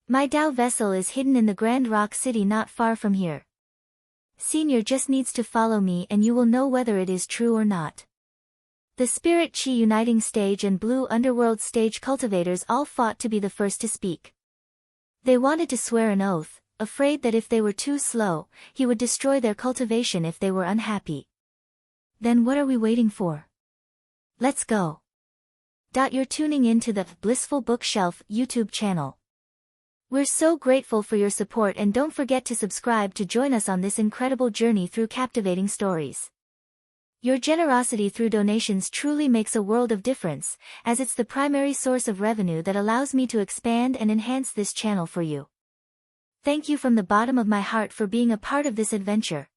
My Dao vessel is hidden in the Grand Rock City not far from here. Senior just needs to follow me and you will know whether it is true or not. The Spirit Qi Uniting Stage and Blue Underworld Stage cultivators all fought to be the first to speak. They wanted to swear an oath, afraid that if they were too slow, he would destroy their cultivation if they were unhappy. Then what are we waiting for? Let's go. You're tuning in to the Blissful Bookshelf YouTube channel. We're so grateful for your support, and don't forget to subscribe to join us on this incredible journey through captivating stories. Your generosity through donations truly makes a world of difference, as it's the primary source of revenue that allows me to expand and enhance this channel for you. Thank you from the bottom of my heart for being a part of this adventure.